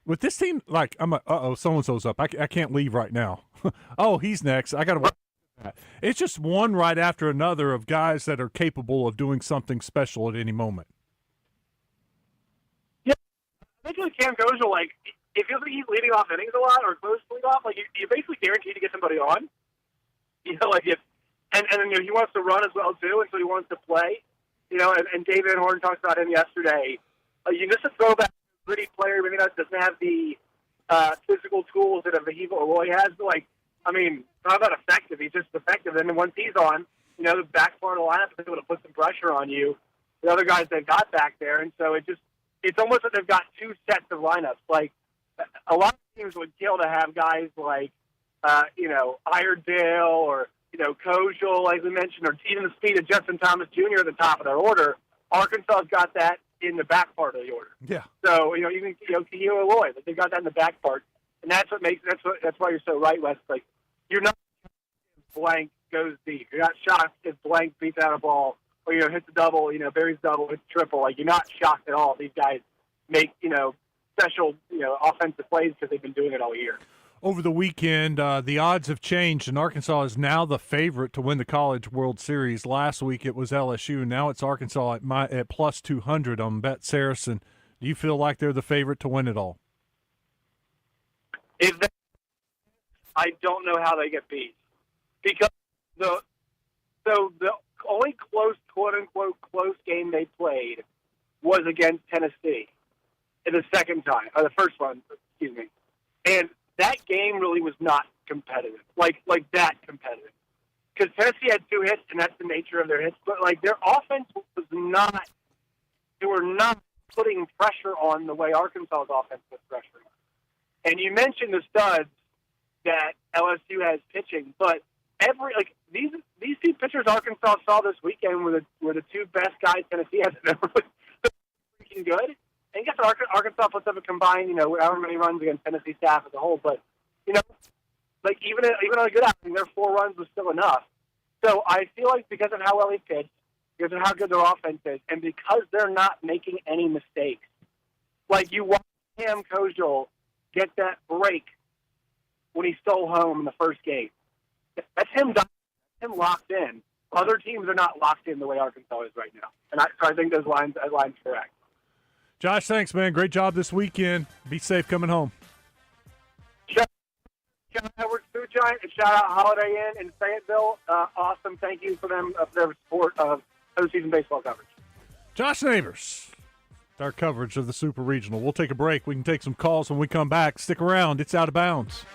With this team, so and so's up. I can't leave right now. Oh, he's next. I got to. It's just one right after another of guys that are capable of doing something special at any moment. Yeah, I think with Cam Kojal, it feels like he's leading off innings a lot or close to lead off. You're basically guaranteed to get somebody on. And then he wants to run as well too, and so he wants to play. And David Van Horn talks about him yesterday. Just a throwback, gritty player, maybe not doesn't have the physical tools that a Vahiva Aloy has, but how about effective? He's just effective. And then once he's on, the back part of the lineup is able to put some pressure on you. The other guys they've got back there, and so it's almost like they've got two sets of lineups. Like a lot of teams would kill to have guys like Iredale or Kojal, like we mentioned, or even the speed of Justin Thomas Jr. at the top of their order. Arkansas's got that in the back part of the order. Yeah. So even Kahio Aloy, they've got that in the back part, and that's why you're so right, Wes. Like you're not blank goes deep. You're not shocked if blank beats out a ball or hits a double. Buries double, hits triple. Like you're not shocked at all. These guys make special offensive plays because they've been doing it all year. Over the weekend, the odds have changed, and Arkansas is now the favorite to win the College World Series. Last week it was LSU. Now it's Arkansas at plus 200 on Bet Saracen. Do you feel like they're the favorite to win it all? I don't know how they get beat because the only close, quote unquote, close game they played was against Tennessee in the second time, or the first one, excuse me, and that game really was not competitive, like that competitive, because Tennessee had 2 hits, and that's the nature of their hits. But their offense was not; they were not putting pressure on the way Arkansas's offense was pressuring. And you mentioned the studs that LSU has pitching, but these two pitchers Arkansas saw this weekend were the two best guys Tennessee has ever freaking good. And guess what? Arkansas puts up a combined, however many runs against Tennessee staff as a whole. But, even on a good outing, their 4 runs was still enough. So I feel like because of how well he pitched, because of how good their offense is, and because they're not making any mistakes, you watch Cam Kojal get that break when he stole home in the first game. That's him locked in. Other teams are not locked in the way Arkansas is right now. And I think that line's correct. Josh, thanks, man. Great job this weekend. Be safe coming home. Shout out Edwards Food Giant and shout out Holiday Inn in Fayetteville. Awesome. Thank you for their support of postseason baseball coverage. Josh Neighbors, our coverage of the Super Regional. We'll take a break. We can take some calls when we come back. Stick around. It's Out of Bounds.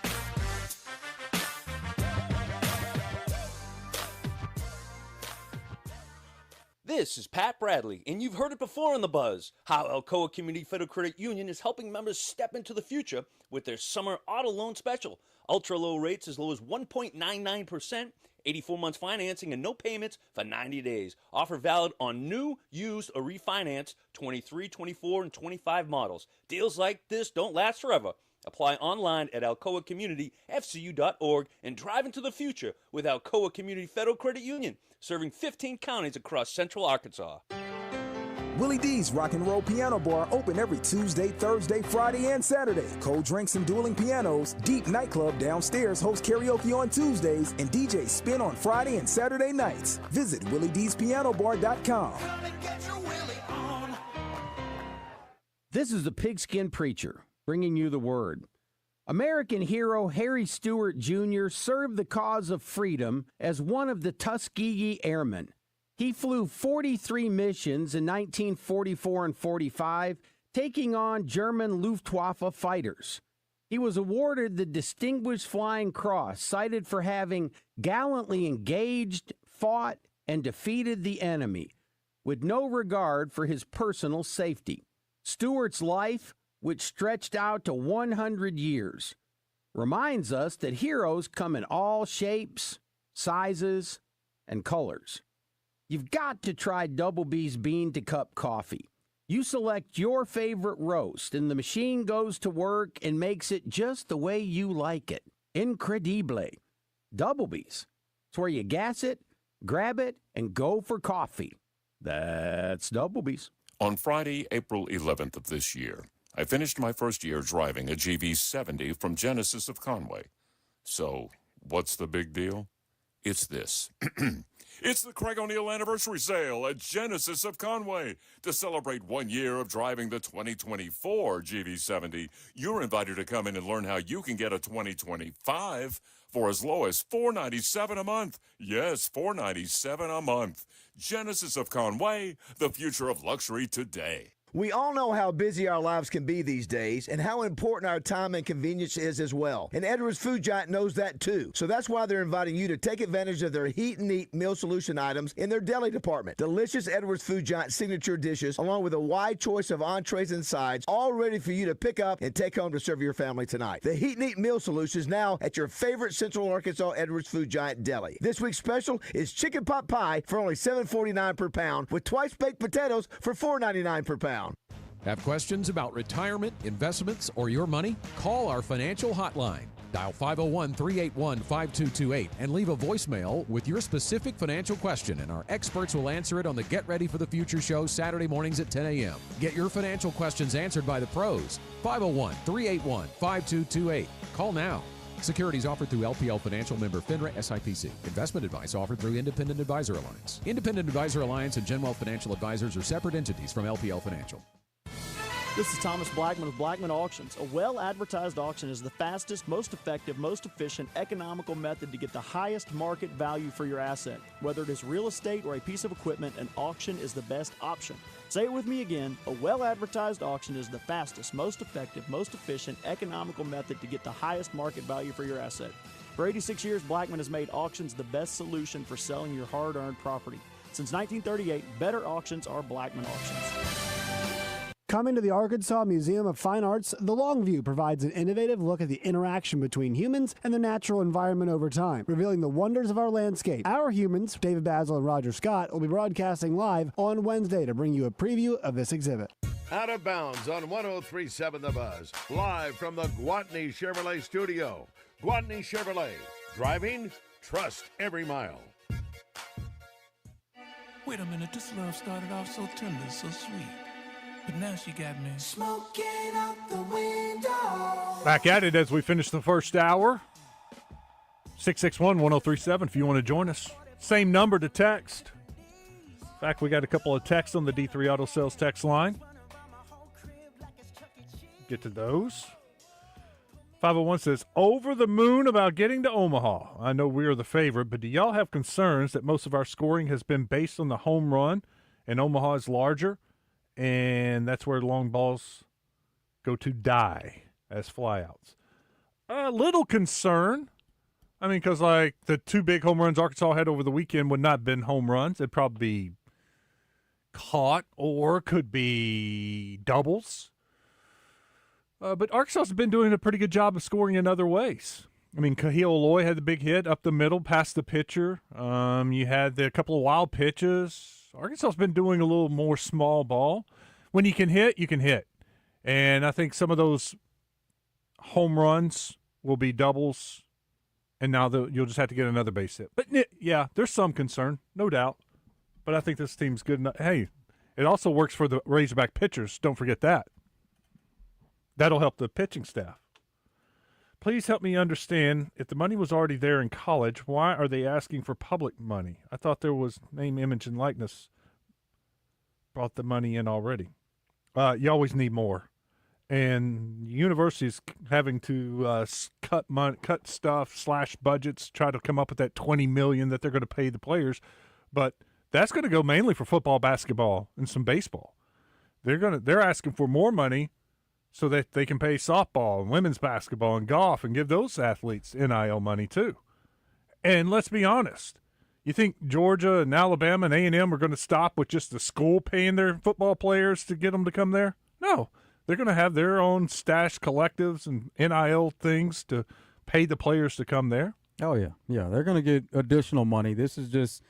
This is Pat Bradley, and you've heard it before on The Buzz, how Alcoa Community Federal Credit Union is helping members step into the future with their summer auto loan special. Ultra low rates as low as 1.99%, 84 months financing and no payments for 90 days. Offer valid on new, used, or refinance 23, 24, and 25 models. Deals like this don't last forever. Apply online at alcoacommunityfcu.org and drive into the future with Alcoa Community Federal Credit Union, serving 15 counties across central Arkansas. Willie D's Rock and Roll Piano Bar open every Tuesday, Thursday, Friday, and Saturday. Cold drinks and dueling pianos. Deep Nightclub downstairs hosts karaoke on Tuesdays and DJ spin on Friday and Saturday nights. Visit WillieD'sPianoBar.com. This is the Pigskin Preacher, bringing you the word. American hero Harry Stewart Jr. served the cause of freedom as one of the Tuskegee Airmen. He flew 43 missions in 1944 and 45, taking on German Luftwaffe fighters. He was awarded the Distinguished Flying Cross, cited for having gallantly engaged, fought, and defeated the enemy, with no regard for his personal safety. Stewart's life, which stretched out to 100 years, reminds us that heroes come in all shapes, sizes, and colors. You've got to try Double B's Bean to Cup coffee. You select your favorite roast, and the machine goes to work and makes it just the way you like it. Incredible. Doublebees. It's where you gas it, grab it, and go for coffee. That's Doublebees. On Friday, April 11th of this year, I finished my first year driving a GV70 from Genesis of Conway. So, what's the big deal? It's this. It's the Craig O'Neill Anniversary Sale at Genesis of Conway. To celebrate 1 year of driving the 2024 GV70, you're invited to come in and learn how you can get a 2025 for as low as $497 a month. Yes, $497 a month. Genesis of Conway, the future of luxury today. We all know how busy our lives can be these days and how important our time and convenience is as well. And Edwards Food Giant knows that too. So that's why they're inviting you to take advantage of their Heat and Eat meal solution items in their deli department. Delicious Edwards Food Giant signature dishes along with a wide choice of entrees and sides, all ready for you to pick up and take home to serve your family tonight. The Heat and Eat meal solution is now at your favorite Central Arkansas Edwards Food Giant deli. This week's special is chicken pot pie for only $7.49 per pound with twice baked potatoes for $4.99 per pound. Have questions about retirement, investments, or your money? Call our financial hotline. Dial 501-381-5228 and leave a voicemail with your specific financial question, and our experts will answer it on the Get Ready for the Future show Saturday mornings at 10 a.m. Get your financial questions answered by the pros. 501-381-5228. Call now. Securities offered through LPL Financial, member FINRA SIPC. Investment advice offered through Independent Advisor Alliance. Independent Advisor Alliance and Genwealth Financial Advisors are separate entities from LPL Financial. This is Thomas Blackman of Blackman Auctions. A well-advertised auction is the fastest, most effective, most efficient, economical method to get the highest market value for your asset. Whether it is real estate or a piece of equipment, an auction is the best option. Say it with me again. A well-advertised auction is the fastest, most effective, most efficient, economical method to get the highest market value for your asset. For 86 years, Blackman has made auctions the best solution for selling your hard-earned property. Since 1938, better auctions are Blackman Auctions. Coming to the Arkansas Museum of Fine Arts, the Long View provides an innovative look at the interaction between humans and the natural environment over time, revealing the wonders of our landscape. Our humans, David Basil and Roger Scott, will be broadcasting live on Wednesday to bring you a preview of this exhibit. Out of Bounds on 103.7 The Buzz, live from the Gwatney Chevrolet studio. Gwatney Chevrolet, driving, trust every mile. Wait a minute, this love started off so tender, so sweet. But now she got me smoking out the window. Back at it as we finish the first hour. 661-1037 if you want to join us. Same number to text. In fact, we got a couple of texts on the D3 Auto Sales text line. Get to those. 501 says, over the moon about getting to Omaha. I know we are the favorite, but do y'all have concerns that most of our scoring has been based on the home run and Omaha is larger? And that's where long balls go to die as flyouts. A little concern. I mean, because like the two big home runs Arkansas had over the weekend would not have been home runs. It'd probably be caught or could be doubles. But Arkansas has been doing a pretty good job of scoring in other ways. I mean, Kahil Aloy had the big hit up the middle past the pitcher. You had a couple of wild pitches. Arkansas has been doing a little more small ball. When you can hit, you can hit. And I think some of those home runs will be doubles, and now you'll just have to get another base hit. But, yeah, there's some concern, no doubt. But I think this team's good enough. Hey, it also works for the Razorback pitchers. Don't forget that. That'll help the pitching staff. Please help me understand, if the money was already there in college, why are they asking for public money? I thought there was name, image, and likeness brought the money in already. You always need more. And universities having to cut stuff, slash budgets, try to come up with that $20 million that they're going to pay the players. But that's going to go mainly for football, basketball, and some baseball. They're asking for more money so that they can pay softball and women's basketball and golf and give those athletes NIL money too. And let's be honest, you think Georgia and Alabama and A&M are going to stop with just the school paying their football players to get them to come there? No. They're going to have their own stash collectives and NIL things to pay the players to come there. Oh, yeah. Yeah, they're going to get additional money. This is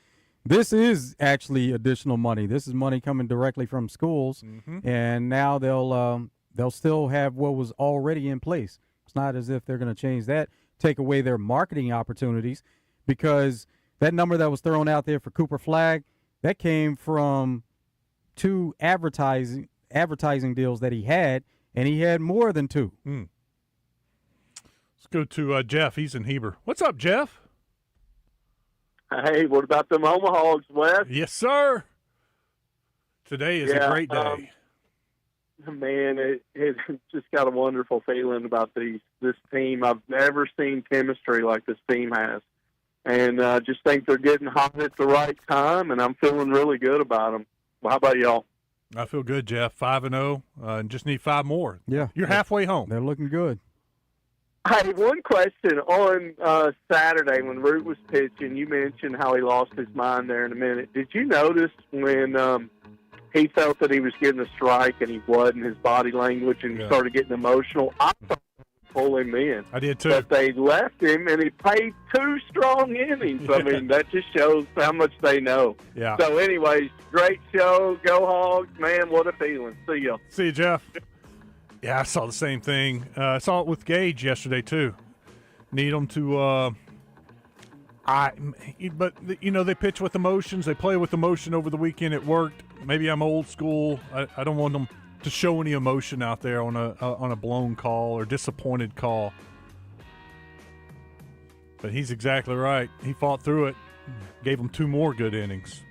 actually additional money. This is money coming directly from schools, and now they'll still have what was already in place. It's not as if they're going to change that. take away their marketing opportunities, because that number that was thrown out there for Cooper Flagg, that came from 2 advertising deals that he had, and he had more than 2. Let's go to Jeff. He's in Heber. What's up, Jeff? Hey, what about them Omahaws, Wes? Yes, sir. Today is a great day. Man, it just got a wonderful feeling about this team. I've never seen chemistry like this team has. And just think they're getting hot at the right time, and I'm feeling really good about them. Well, how about y'all? I feel good, Jeff. 5-0, and just need 5 more. Yeah. You're halfway home. They're looking good. Hey, one question. On Saturday when Root was pitching, you mentioned how he lost his mind there in a minute. Did you notice when he felt that he was getting a strike and he wasn't, his body language, and he started getting emotional? I thought they would pull him in. I did too. But they left him, and he played 2 strong innings. I mean, that just shows how much they know. Yeah. So, anyways, great show. Go Hogs. Man, what a feeling. See ya. See you, Jeff. Yeah, I saw the same thing. I saw it with Gage yesterday too. Need them to. But you know, they pitch with emotions. They play with emotion over the weekend. It worked. Maybe I'm old school. I don't want them to show any emotion out there on a blown call or disappointed call. But he's exactly right. He fought through it. Gave them 2 more good innings.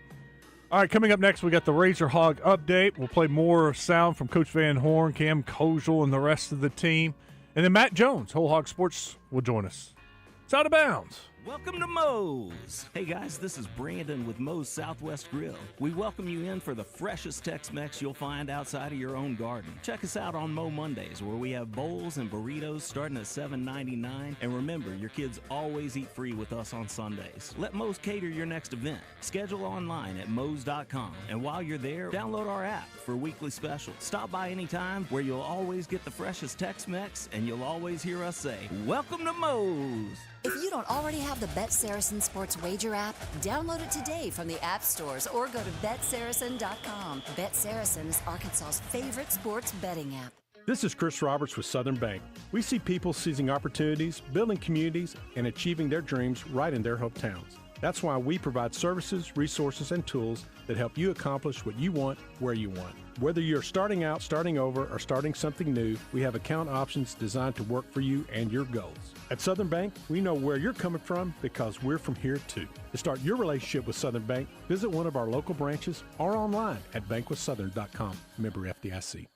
All right, coming up next, we got the Razor Hog update. We'll play more sound from Coach Van Horn, Cam Kojal, and the rest of the team. And then Matt Jones, Whole Hog Sports, will join us. It's Out of Bounds. Welcome to Moe's. Hey guys, this is Brandon with Moe's Southwest Grill. We welcome you in for the freshest Tex-Mex you'll find outside of your own garden. Check us out on Moe Mondays, where we have bowls and burritos starting at $7.99. And remember, your kids always eat free with us on Sundays. Let Moe's cater your next event. Schedule online at Moe's.com. And while you're there, download our app for weekly specials. Stop by anytime, where you'll always get the freshest Tex-Mex, and you'll always hear us say, "Welcome to Moe's." If you don't already have the Bet Saracen Sports Wager app, download it today from the app stores or go to BetSaracen.com. Bet Saracen is Arkansas's favorite sports betting app. This is Chris Roberts with Southern Bank. We see people seizing opportunities, building communities, and achieving their dreams right in their hometowns. That's why we provide services, resources, and tools that help you accomplish what you want, where you want. Whether you're starting out, starting over, or starting something new, we have account options designed to work for you and your goals. At Southern Bank, we know where you're coming from because we're from here too. To start your relationship with Southern Bank, visit one of our local branches or online at bankwithsouthern.com. Member FDIC.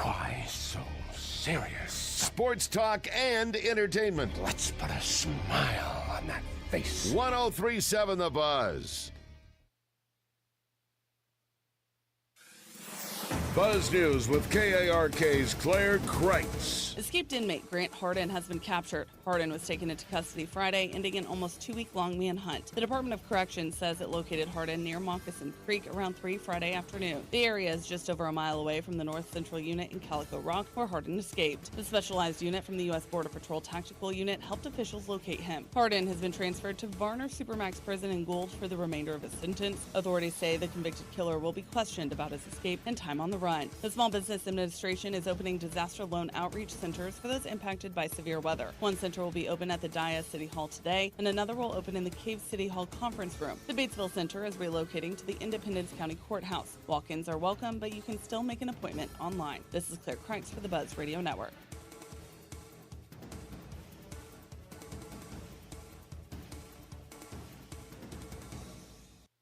Why so serious? Sports talk and entertainment. Let's put a smile on that face. 1037 The Buzz. Buzz News with KARK's Claire Kreitz. Escaped inmate Grant Harden has been captured. Harden was taken into custody Friday, ending an almost 2-week-long manhunt. The Department of Corrections says it located Harden near Moccasin Creek around 3 Friday afternoon. The area is just over a mile away from the North Central Unit in Calico Rock, where Harden escaped. The specialized unit from the U.S. Border Patrol Tactical Unit helped officials locate him. Harden has been transferred to Varner Supermax Prison in Gould for the remainder of his sentence. Authorities say the convicted killer will be questioned about his escape and time on the run. The Small Business Administration is opening disaster loan outreach centers for those impacted by severe weather. One center will be open at the Dia City Hall today, and another will open in the Cave City Hall Conference Room. The Batesville Center is relocating to the Independence County Courthouse. Walk-ins are welcome, but you can still make an appointment online. This is Claire Kreitz for the Buzz Radio Network.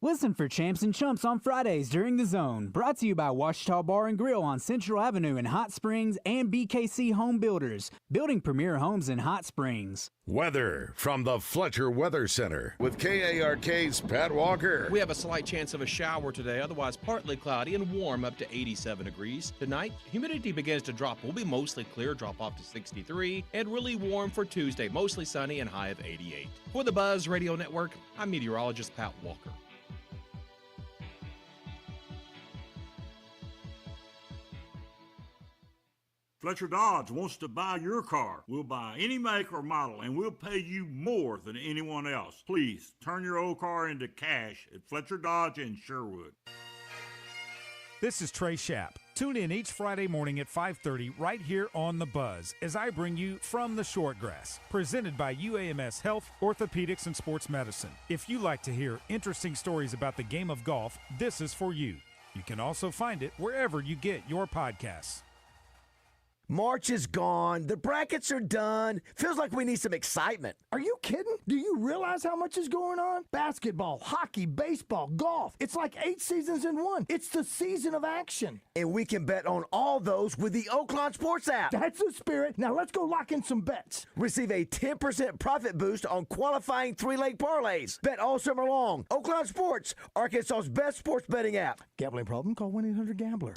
Listen for Champs and Chumps on Fridays during The Zone. Brought to you by Washita Bar and Grill on Central Avenue in Hot Springs and BKC Home Builders, building premier homes in Hot Springs. Weather from the Fletcher Weather Center with KARK's Pat Walker. We have a slight chance of a shower today, otherwise partly cloudy and warm up to 87 degrees. Tonight, humidity begins to drop. We'll be mostly clear, drop off to 63, and really warm for Tuesday, mostly sunny and high of 88. For the Buzz Radio Network, I'm meteorologist Pat Walker. Fletcher Dodge wants to buy your car. We'll buy any make or model, and we'll pay you more than anyone else. Please turn your old car into cash at Fletcher Dodge in Sherwood. This is Trey Schapp. Tune in each Friday morning at 5:30 right here on The Buzz as I bring you From the Shortgrass, presented by UAMS Health, Orthopedics, and Sports Medicine. If you like to hear interesting stories about the game of golf, this is for you. You can also find it wherever you get your podcasts. March is gone. The brackets are done. Feels like we need some excitement. Are you kidding? Do you realize how much is going on? Basketball, hockey, baseball, golf. It's like 8 seasons in one. It's the season of action. And we can bet on all those with the Oaklawn Sports app. That's the spirit. Now let's go lock in some bets. Receive a 10% profit boost on qualifying 3-leg parlays. Bet all summer long. Oaklawn Sports, Arkansas's best sports betting app. Gambling problem? Call 1-800-GAMBLER.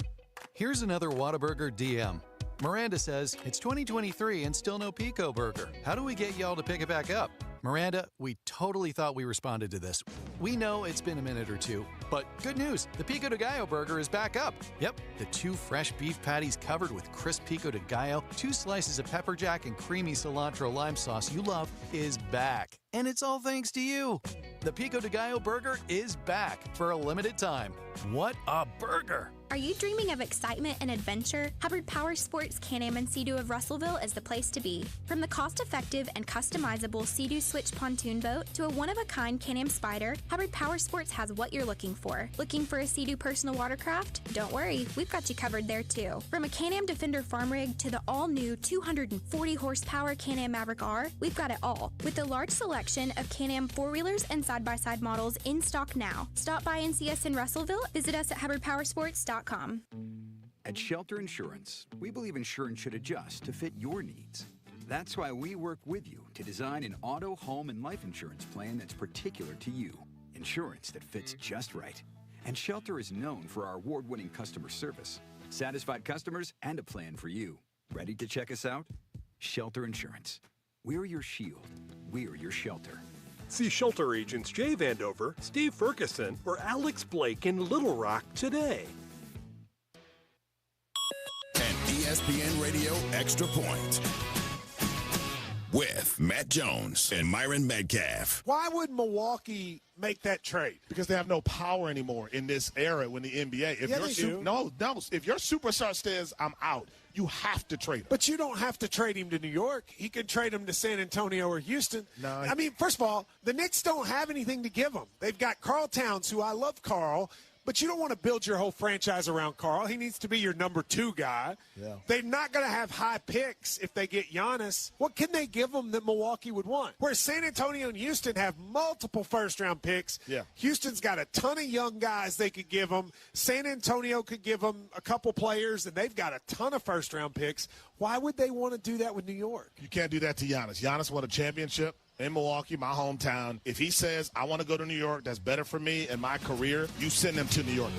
Here's another Whataburger DM. Miranda says, it's 2023 and still no Pico Burger. How do we get y'all to pick it back up? Miranda, we totally thought we responded to this. We know it's been a minute or two, but good news, the Pico de Gallo burger is back up. Yep, the 2 fresh beef patties covered with crisp Pico de Gallo, 2 slices of pepper jack, and creamy cilantro lime sauce you love is back. And it's all thanks to you. The Pico de Gallo burger is back for a limited time. What a burger! Are you dreaming of excitement and adventure? Hubbard Power Sports Can-Am and Sea-Doo of Russellville is the place to be. From the cost-effective and customizable Sea-Doo Switch pontoon boat to a one-of-a-kind Can-Am Spider, Hubbard Power Sports has what you're looking for. Looking for a Sea-Doo personal watercraft? Don't worry, we've got you covered there too. From a Can-Am Defender farm rig to the all-new 240-horsepower Can-Am Maverick R, we've got it all. With a large selection of Can-Am four-wheelers and side-by-side models in stock now. Stop by and see us in Russellville. Visit us at hubbardpowersports.com. At Shelter Insurance, we believe insurance should adjust to fit your needs. That's why we work with you to design an auto, home, and life insurance plan that's particular to you. Insurance that fits just right. And Shelter is known for our award-winning customer service, satisfied customers, and a plan for you. Ready to check us out? Shelter Insurance. We're your shield. We're your shelter. See Shelter agents Jay Vandover, Steve Ferguson, or Alex Blake in Little Rock today. An ESPN Radio Extra Point with Matt Jones and Myron Metcalf. Why would Milwaukee make that trade? Because they have no power anymore in this era when the NBA. If if your superstar says I'm out, you have to trade him. But you don't have to trade him to New York. He could trade him to San Antonio or Houston. No, I mean, first of all, the Knicks don't have anything to give him. They've got Karl Towns, who I love Karl, but you don't want to build your whole franchise around Karl. He needs to be your number 2 guy. Yeah. They're not going to have high picks if they get Giannis. What can they give him that Milwaukee would want? Whereas San Antonio and Houston have multiple first-round picks. Yeah. Houston's got a ton of young guys they could give him. San Antonio could give them a couple players, and they've got a ton of first-round picks. Why would they want to do that with New York? You can't do that to Giannis. Giannis won a championship in Milwaukee, my hometown. If he says, I want to go to New York, that's better for me and my career, you send him to New York.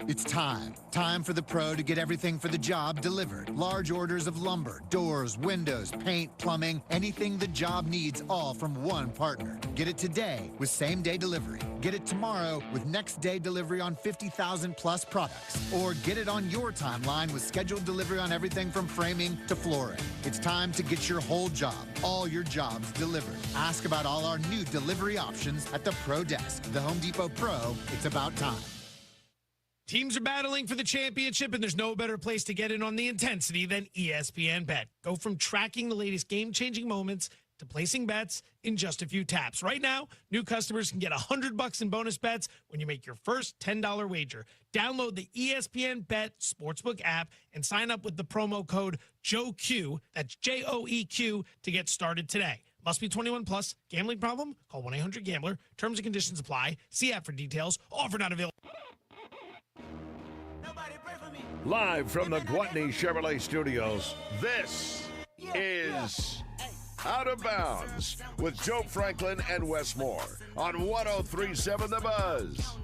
It's time. Time for the pro to get everything for the job delivered. Large orders of lumber, doors, windows, paint, plumbing, anything the job needs, all from one partner. Get it today with same-day delivery. Get it tomorrow with next-day delivery on 50,000 plus products. Or get it on your timeline with scheduled delivery on everything from framing to flooring. It's time to get your whole job, all your jobs delivered. Ask about all our new delivery options at the Pro Desk. The Home Depot Pro, it's about time. Teams are battling for the championship, and there's no better place to get in on the intensity than ESPN Bet. Go from tracking the latest game-changing moments to placing bets in just a few taps. Right now, new customers can get $100 in bonus bets when you make your first $10 wager. Download the ESPN Bet Sportsbook app and sign up with the promo code JOEQ, that's JOEQ, to get started today. Must be 21 plus. Gambling problem? Call 1-800-GAMBLER. Terms and conditions apply. See app for details. Offer not available. Live from the Gwatney Chevrolet Studios, this is Out of Bounds with Joe Franklin and Wes Moore on 103.7 The Buzz.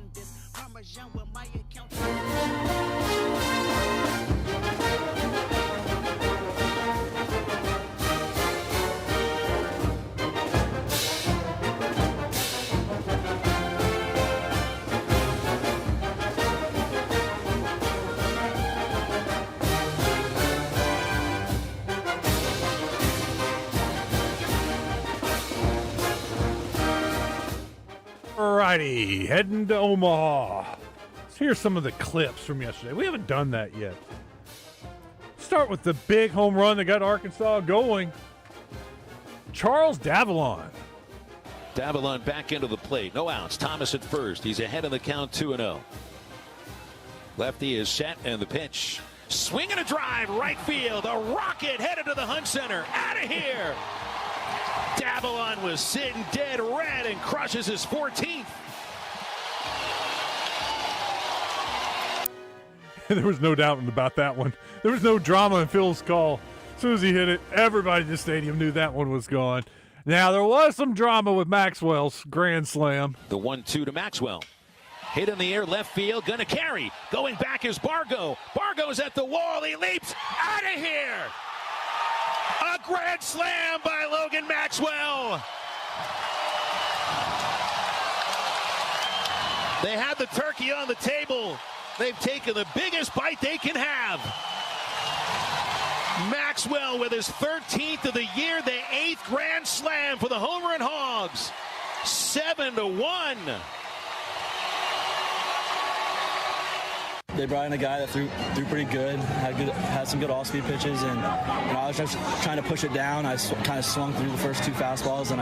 All righty, heading to Omaha. Let's hear some of the clips from yesterday. We haven't done that yet. Start with the big home run that got Arkansas going. Charles Davalon. Davalon back into the plate. No outs. Thomas at first. He's ahead in the count 2-0. Lefty is set and the pitch. Swing and a drive. Right field. A rocket headed to the Hunt Center. Out of here. Davalon was sitting dead red and crushes his 14th. There was no doubt about that one. There was no drama in Phil's call. As soon as he hit it, everybody in the stadium knew that one was gone. Now, there was some drama with Maxwell's grand slam. The 1-2 to Maxwell. Hit in the air, left field, gonna carry. Going back is Bargo. Bargo's at the wall, he leaps out of here. A grand slam by Logan Maxwell. They had the turkey on the table. They've taken the biggest bite they can have. Maxwell with his 13th of the year, the 8th grand slam for the Home Run Hogs. 7-1. They brought in a guy that threw pretty good, had some good off-speed pitches, and I was just trying to push it down. I kind of swung through the first 2 fastballs, and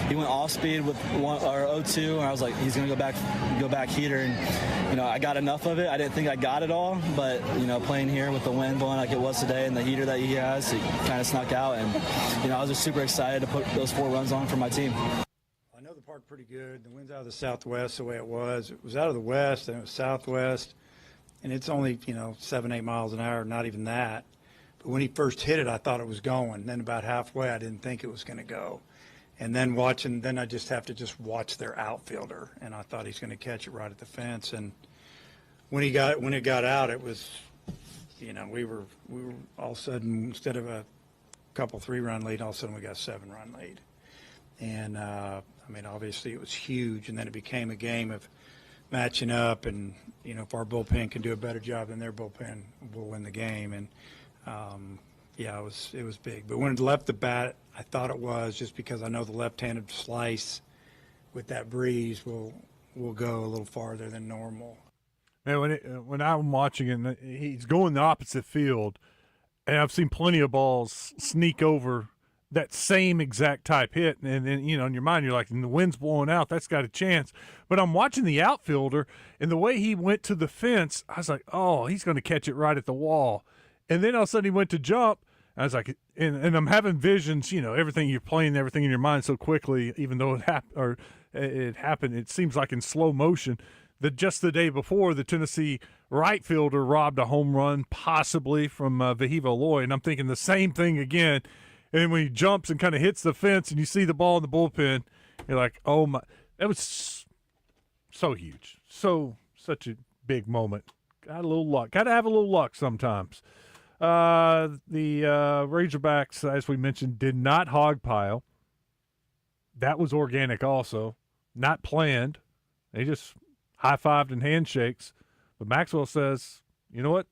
he went off-speed with 0-2, and I was like, he's going to go back heater, and I got enough of it. I didn't think I got it all, but playing here with the wind blowing like it was today and the heater that he has, it kind of snuck out, and I was just super excited to put those 4 runs on for my team. I know the park pretty good. The wind's out of the southwest the way it was. It was out of the west, and it was southwest. And it's only, 7-8 miles an hour, not even that. But when he first hit it, I thought it was going. Then about halfway, I didn't think it was going to go. And then I just have to watch their outfielder. And I thought he's going to catch it right at the fence. And when it got out, it was, we were all of a sudden, instead of a couple 3-run lead, all of a sudden we got a 7-run lead. And, obviously it was huge. And then it became a game of matching up, and if our bullpen can do a better job than their bullpen, we'll win the game. And it was big. But when it left the bat, I thought it was, just because I know the left-handed slice with that breeze will go a little farther than normal. Man, when I'm watching it, he's going the opposite field, and I've seen plenty of balls sneak over that same exact type hit, and then in your mind you're like, the wind's blowing out, that's got a chance. But I'm watching the outfielder, and the way he went to the fence, I was like, oh, he's going to catch it right at the wall. And then all of a sudden he went to jump, and I was like, and I'm having visions, everything you're playing, everything in your mind so quickly, even though it happened, it seems like in slow motion. That just the day before, the Tennessee right fielder robbed a home run, possibly from Vahiva Loy, and I'm thinking the same thing again. And when he jumps and kind of hits the fence and you see the ball in the bullpen, you're like, oh my, that was so huge. Such a big moment. Got a little luck. Got to have a little luck sometimes. The Razorbacks, as we mentioned, did not hog pile. That was organic also. Not planned. They just high-fived and handshakes. But Maxwell says, you know what?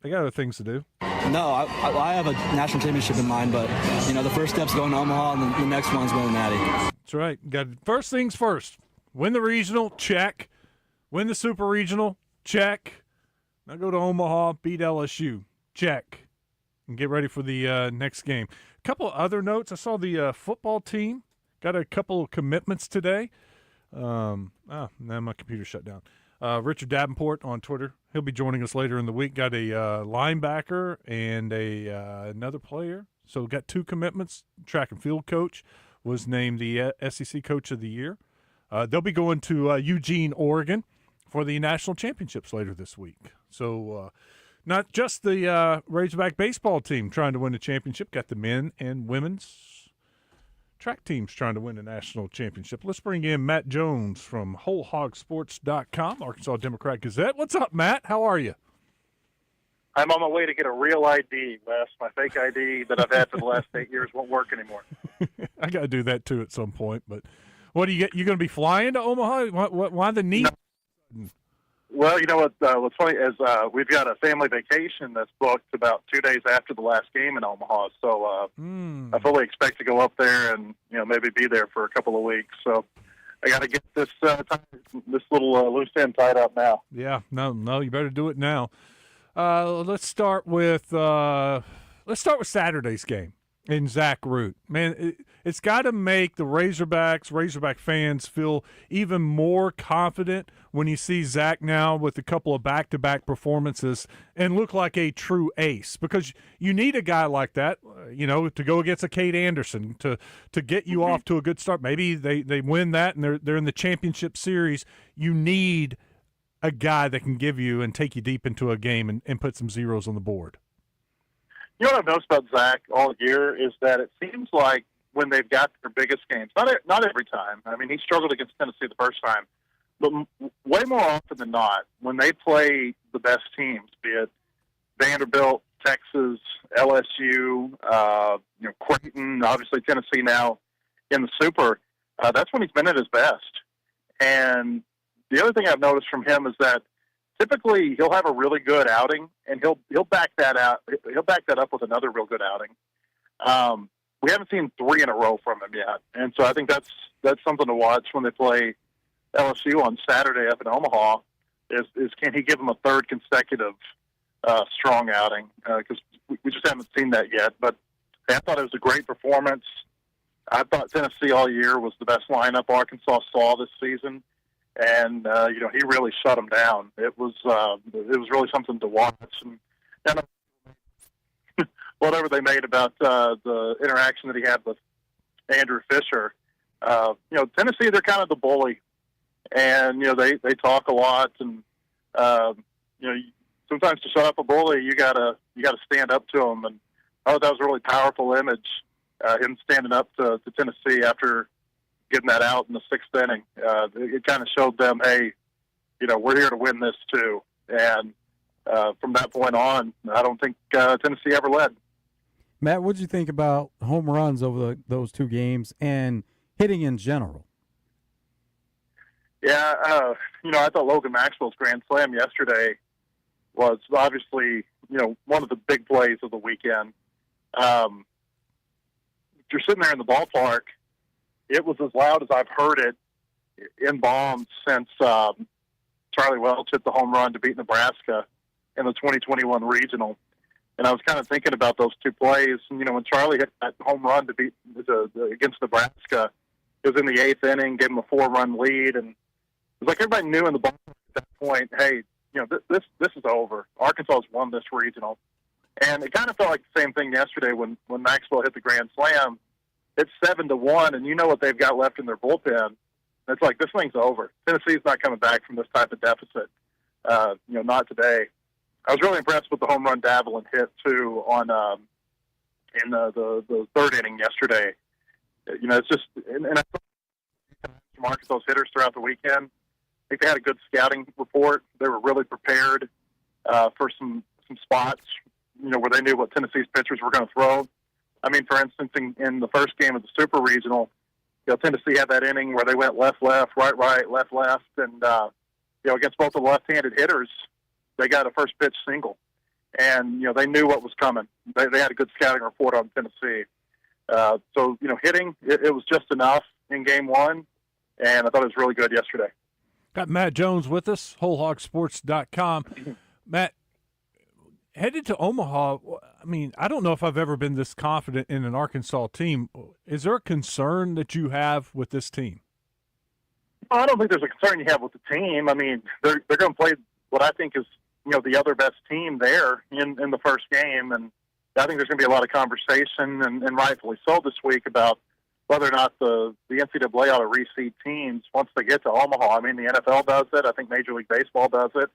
They got other things to do. No, I have a national championship in mind, but, the first step's going to Omaha, and the next one's winning Natty. That's right. Got first things first. Win the regional, check. Win the super regional, check. Now go to Omaha, beat LSU, check. And get ready for the next game. A couple other notes. I saw the football team got a couple of commitments today. Now my computer shut down. Richard Davenport on Twitter. He'll be joining us later in the week. Got a linebacker and another player. So got 2 commitments. Track and field coach was named the SEC Coach of the Year. They'll be going to Eugene, Oregon for the national championships later this week. So not just the Razorback baseball team trying to win the championship. Got the men and women's track teams trying to win a national championship. Let's bring in Matt Jones from WholeHogSports.com, Arkansas Democrat Gazette. What's up, Matt? How are you? I'm on my way to get a real ID, Wes. My fake ID that I've had for the last 8 years won't work anymore. I got to do that, too, at some point. But what do you get? You going to be flying to Omaha? Why the need? No. Well, what's funny is we've got a family vacation that's booked about 2 days after the last game in Omaha. So I fully expect to go up there and maybe be there for a couple of weeks. So I got to get this little loose end tied up now. Yeah, no, you better do it now. Let's start with Saturday's game in Zach Root. Man, it's got to make the Razorback fans feel even more confident when you see Zach now with a couple of back-to-back performances and look like a true ace, because you need a guy like that, to go against a Cade Anderson to get you off to a good start. Maybe they win that and they're in the championship series. You need a guy that can give you and take you deep into a game and put some zeros on the board. You know what I've noticed about Zach all year is that it seems like when they've got their biggest games, not every time. I mean, he struggled against Tennessee the first time, but way more often than not, when they play the best teams, be it Vanderbilt, Texas, LSU, Creighton, obviously Tennessee now in the Super, that's when he's been at his best. And the other thing I've noticed from him is that typically he'll have a really good outing, and he'll back that out. He'll back that up with another real good outing. We haven't seen 3 in a row from him yet, and so I think that's something to watch when they play LSU on Saturday up in Omaha. Is can he give them a third consecutive strong outing? Because we just haven't seen that yet. But I thought it was a great performance. I thought Tennessee all year was the best lineup Arkansas saw this season. And he really shut him down. It was really something to watch. And whatever they made about the interaction that he had with Andrew Fisher, Tennessee, they're kind of the bully, and they talk a lot, and sometimes to shut up a bully, you gotta stand up to him. And I thought that was a really powerful image, him standing up to Tennessee after getting that out in the 6th inning. It kind of showed them, hey, we're here to win this too. And from that point on, I don't think Tennessee ever led. Matt, what did you think about home runs over those 2 games and hitting in general? Yeah, I thought Logan Maxwell's grand slam yesterday was obviously, one of the big plays of the weekend. You're sitting there in the ballpark. It was as loud as I've heard it in bombs since Charlie Welch hit the home run to beat Nebraska in the 2021 regional. And I was kind of thinking about those 2 plays. And, when Charlie hit that home run to beat against Nebraska, it was in the 8th inning, gave him a 4-run lead. And it was like everybody knew in the ballpark at that point, hey, this is over. Arkansas's won this regional. And it kind of felt like the same thing yesterday when Maxwell hit the grand slam. It's 7-1, and you know what they've got left in their bullpen. It's like, this thing's over. Tennessee's not coming back from this type of deficit. Not today. I was really impressed with the home run Davelin hit too in the 3rd inning yesterday. It's just, and I thought from Arkansas's hitters throughout the weekend, I think they had a good scouting report. They were really prepared for some spots, where they knew what Tennessee's pitchers were going to throw. I mean, for instance, in the first game of the Super Regional, Tennessee had that inning where they went left, right, left, and against both the left-handed hitters, they got a first pitch single, and they knew what was coming. They had a good scouting report on Tennessee. So hitting it was just enough in Game 1, and I thought it was really good yesterday. Got Matt Jones with us, WholeHogSports.com. Matt, headed to Omaha, I mean, I don't know if I've ever been this confident in an Arkansas team. Is there a concern that you have with this team? Well, I don't think there's a concern you have with the team. I mean, they're going to play what I think is, the other best team there in the first game. And I think there's going to be a lot of conversation, and rightfully so this week, about whether or not the NCAA ought to reseed teams once they get to Omaha. I mean, the NFL does it. I think Major League Baseball does it.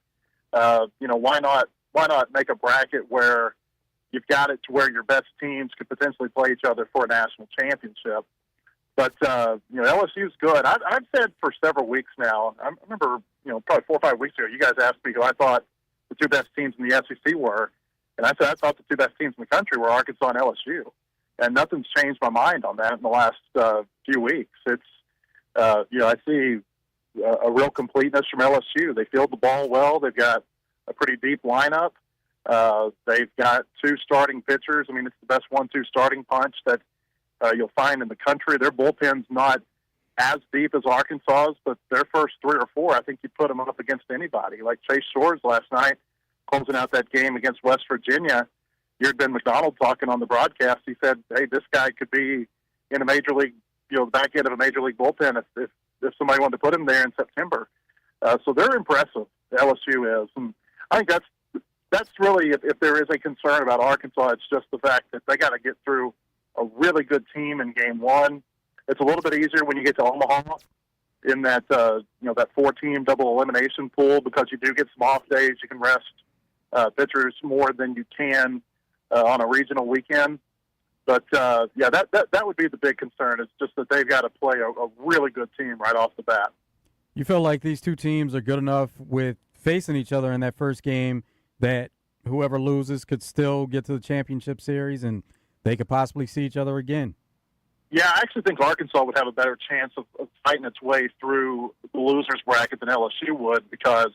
Why not make a bracket where you've got it to where your best teams could potentially play each other for a national championship? But, LSU's good. I've said for several weeks now, I remember, probably 4 or 5 weeks ago, you guys asked me who I thought the 2 best teams in the SEC were. And I said I thought the 2 best teams in the country were Arkansas and LSU. And nothing's changed my mind on that in the last few weeks. It's, I see a real completeness from LSU. They field the ball well. They've got a pretty deep lineup. They've got 2 starting pitchers. I mean, it's the best 1-2 starting punch that you'll find in the country. Their bullpen's not as deep as Arkansas's, but their first 3 or 4, I think you put them up against anybody. Like Chase Shores last night, closing out that game against West Virginia. You heard Ben McDonald talking on the broadcast. He said, "Hey, this guy could be in a major league, the back end of a major league bullpen if somebody wanted to put him there in September." So they're impressive. LSU is, and I think that's really if there is a concern about Arkansas, it's just the fact that they got to get through a really good team in game 1. It's a little bit easier when you get to Omaha in that that 4-team double elimination pool, because you do get some off days. You can rest pitchers more than you can on a regional weekend. But that would be the big concern. It's just that they've got to play a really good team right off the bat. You feel like these two teams are good enough with facing each other in that first game that whoever loses could still get to the championship series and they could possibly see each other again? Yeah, I actually think Arkansas would have a better chance of fighting its way through the losers bracket than LSU would, because,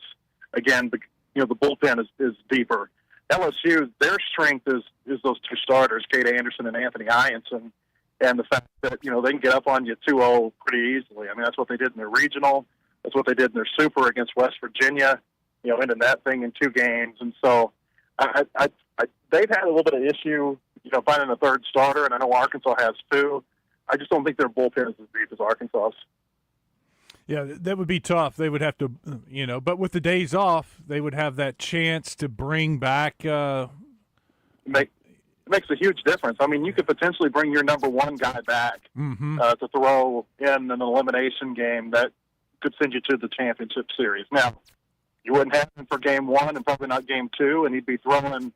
again, the bullpen is deeper. LSU, their strength is those 2 starters, Cade Anderson and Anthony Hyanson, and the fact that, they can get up on you 2-0 pretty easily. I mean, that's what they did in their regional. That's what they did in their super against West Virginia, ending that thing in 2 games. And so they've had a little bit of issue, finding a third starter, and I know Arkansas has too. I just don't think their bullpen is as deep as Arkansas's. Yeah, that would be tough. They would have to, but with the days off, they would have that chance to bring back. It makes a huge difference. I mean, you could potentially bring your number 1 guy back to throw in an elimination game that could send you to the championship series. Now, you wouldn't have him for game 1 and probably not game 2, and he'd be throwing,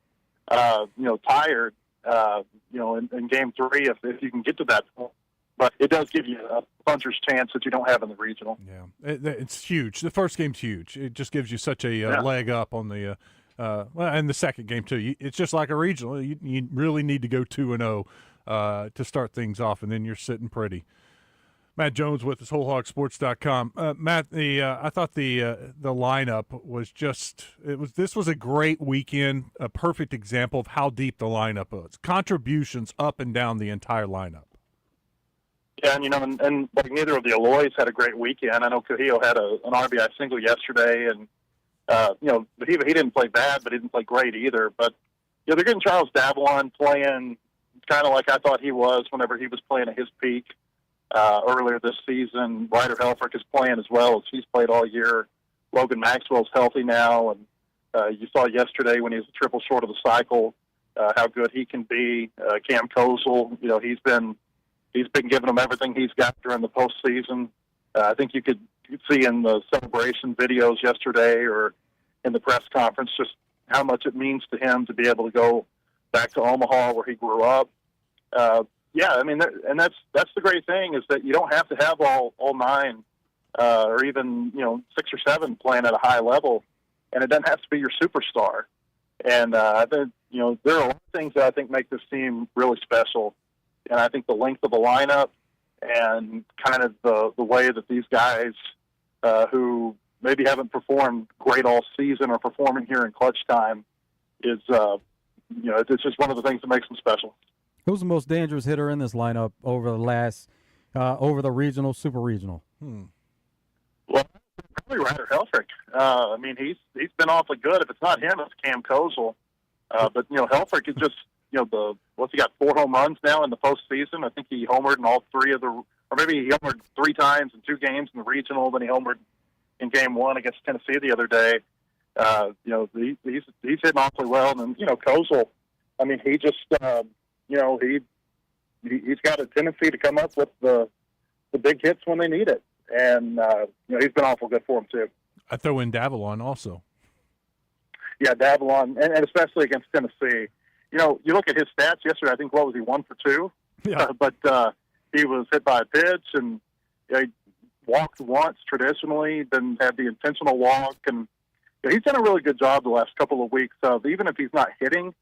tired, in game 3 if you can get to that point. But it does give you a puncher's chance that you don't have in the regional. Yeah, it's huge. The first game's huge. It just gives you such a leg up on the and the second game too. It's just like a regional. You really need to go 2-0 to start things off, and then you're sitting pretty. Matt Jones with us, WholeHogSports.com. Matt, I thought the lineup was this was a great weekend, a perfect example of how deep the lineup was. Contributions up and down the entire lineup. Yeah, and like neither of the Aloys had a great weekend. I know Cahillo had an RBI single yesterday, and but he didn't play bad, but he didn't play great either. But they're getting Charles Davalon playing kind of like I thought he was whenever he was playing at his peak earlier this season. Ryder Helfrich is playing as well as he's played all year. Logan Maxwell's healthy now, and you saw yesterday when he was a triple short of the cycle how good he can be. Cam Kozel, he's been giving them everything he's got during the postseason. I think you could see in the celebration videos yesterday or in the press conference just how much it means to him to be able to go back to Omaha where he grew up. I mean, and that's the great thing is that you don't have to have all 9 or even 6 or 7 playing at a high level, and it doesn't have to be your superstar. And I think there are a lot of things that I think make this team really special. And I think the length of the lineup and kind of the way that these guys who maybe haven't performed great all season are performing here in clutch time is, it's just one of the things that makes them special. Who's the most dangerous hitter in this lineup over the regional, super regional? Well, probably Ryder Helfrich. I mean, he's been awfully good. If it's not him, it's Cam Kozel. But Helfrich is just, what's he got, 4 home runs now in the postseason? I think he homered in all 3 of or maybe he homered 3 times in 2 games in the regional. Then he homered in game 1 against Tennessee the other day. He's hitting awfully well. And then, Kozel, I mean, he just, he's got a tendency to come up with the big hits when they need it. And, he's been awful good for him too. I throw in Davalon also. Yeah, Davalon, and especially against Tennessee. You look at his stats yesterday, I think, what was he, 1 for 2? Yeah. But he was hit by a pitch, and he walked once traditionally, then had the intentional walk. And he's done a really good job the last couple of weeks of, even if he's not hitting,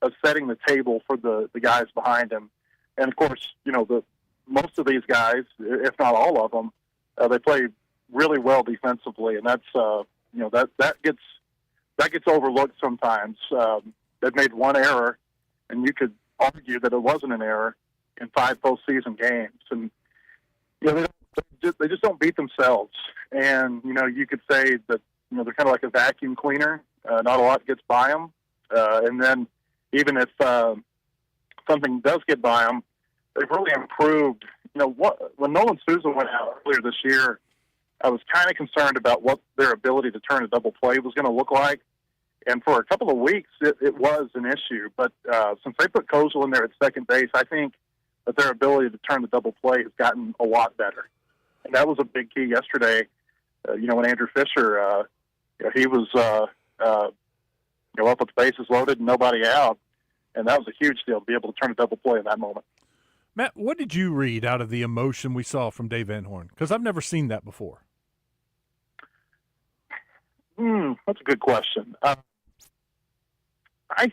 of setting the table for the guys behind him. And, of course, most of these guys, if not all of them, they play really well defensively, and that's that gets overlooked sometimes. They've made one error, and you could argue that it wasn't an error in 5 postseason games. And they they just don't beat themselves. And, you could say that, they're kind of like a vacuum cleaner. Not a lot gets by them. And then even if something does get by them, they've really improved. When Nolan Souza went out earlier this year, I was kind of concerned about what their ability to turn a double play was going to look like. And for a couple of weeks, it was an issue. But since they put Kozel in there at second base, I think that their ability to turn the double play has gotten a lot better. And that was a big key yesterday. When Andrew Fisher, he was up with the bases loaded and nobody out. And that was a huge deal to be able to turn a double play in that moment. Matt, what did you read out of the emotion we saw from Dave Van Horn? Because I've never seen that before. That's a good question. I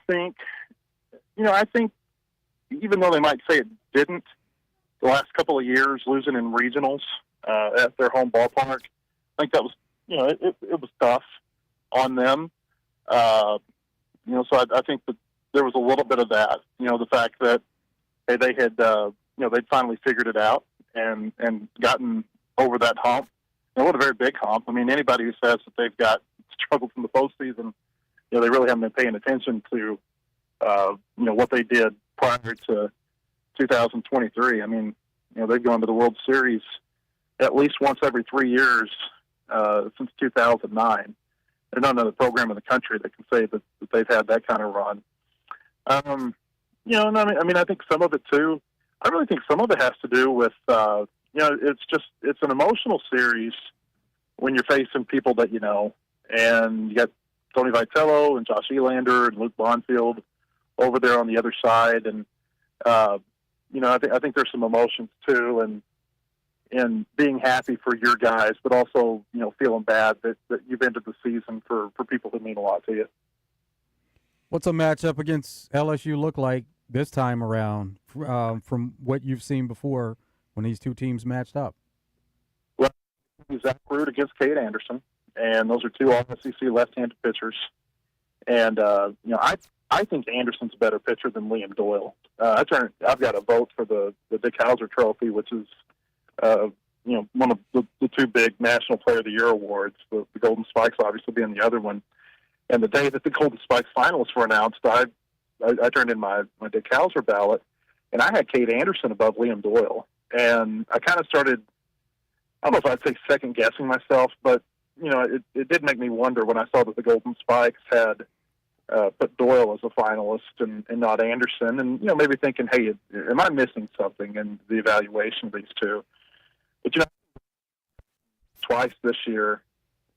think even though they might say it didn't, the last couple of years losing in regionals at their home ballpark, I think that was, it was tough on them. So I think that there was a little bit of that, the fact that they had, they'd finally figured it out and gotten over that hump. And what a very big hump. I mean, anybody who says that they've got struggled from the postseason, they really haven't been paying attention to, what they did prior to 2023. I mean, they've gone to the World Series at least once every 3 years since 2009. There's not another program in the country that can say that they've had that kind of run. I think some of it too. I really think some of it has to do with, it's an emotional series when you're facing people that and you got Tony Vitello and Josh Elander and Luke Bonfield over there on the other side, and I think there's some emotions too, and being happy for your guys, but also feeling bad that you've ended the season for people who mean a lot to you. What's a matchup against LSU look like this time around from what you've seen before when these two teams matched up? Well, Zach Root against Cade Anderson, and those are two all-SEC left-handed pitchers. And, I think Anderson's a better pitcher than Liam Doyle. I've got a vote for the Dick Hauser Trophy, which is, one of the two big National Player of the Year awards, the Golden Spikes obviously being the other one. And the day that the Golden Spikes finalists were announced, I turned in my Dick Hauser ballot, and I had Cade Anderson above Liam Doyle. And I kind of started, I don't know if I'd say second-guessing myself, but, it did make me wonder when I saw that the Golden Spikes had put Doyle as a finalist and not Anderson, and, maybe thinking, hey, am I missing something in the evaluation of these two? But, twice this year,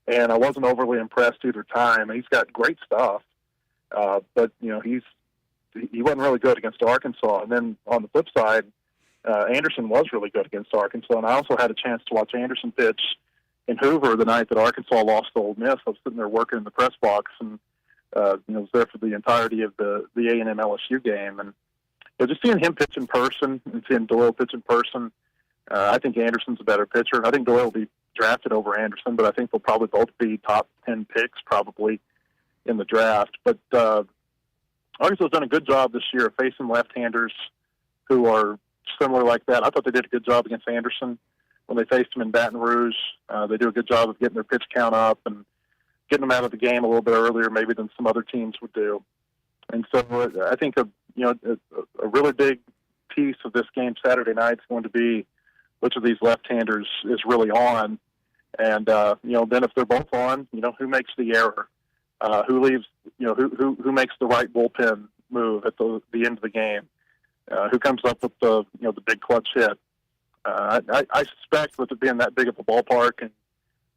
and I wasn't overly impressed either time. He's got great stuff, but he wasn't really good against Arkansas. And then on the flip side, Anderson was really good against Arkansas, and I also had a chance to watch Anderson pitch in Hoover the night that Arkansas lost to Ole Miss. I was sitting there working in the press box, and was there for the entirety of the A&M LSU game, and just seeing him pitch in person and seeing Doyle pitch in person, I think Anderson's a better pitcher. I think Doyle will be drafted over Anderson, but I think they'll probably both be top 10 picks probably in the draft. But Arkansas's done a good job this year of facing left-handers who are similar like that. I thought they did a good job against Anderson when they faced him in Baton Rouge. They do a good job of getting their pitch count up and getting them out of the game a little bit earlier maybe than some other teams would do. And so I think a really big piece of this game Saturday night is going to be which of these left-handers is really on. And, then if they're both on, who makes the error? Who leaves, who makes the right bullpen move at the end of the game? Who comes up with the big clutch hit? I suspect with it being that big of a ballpark and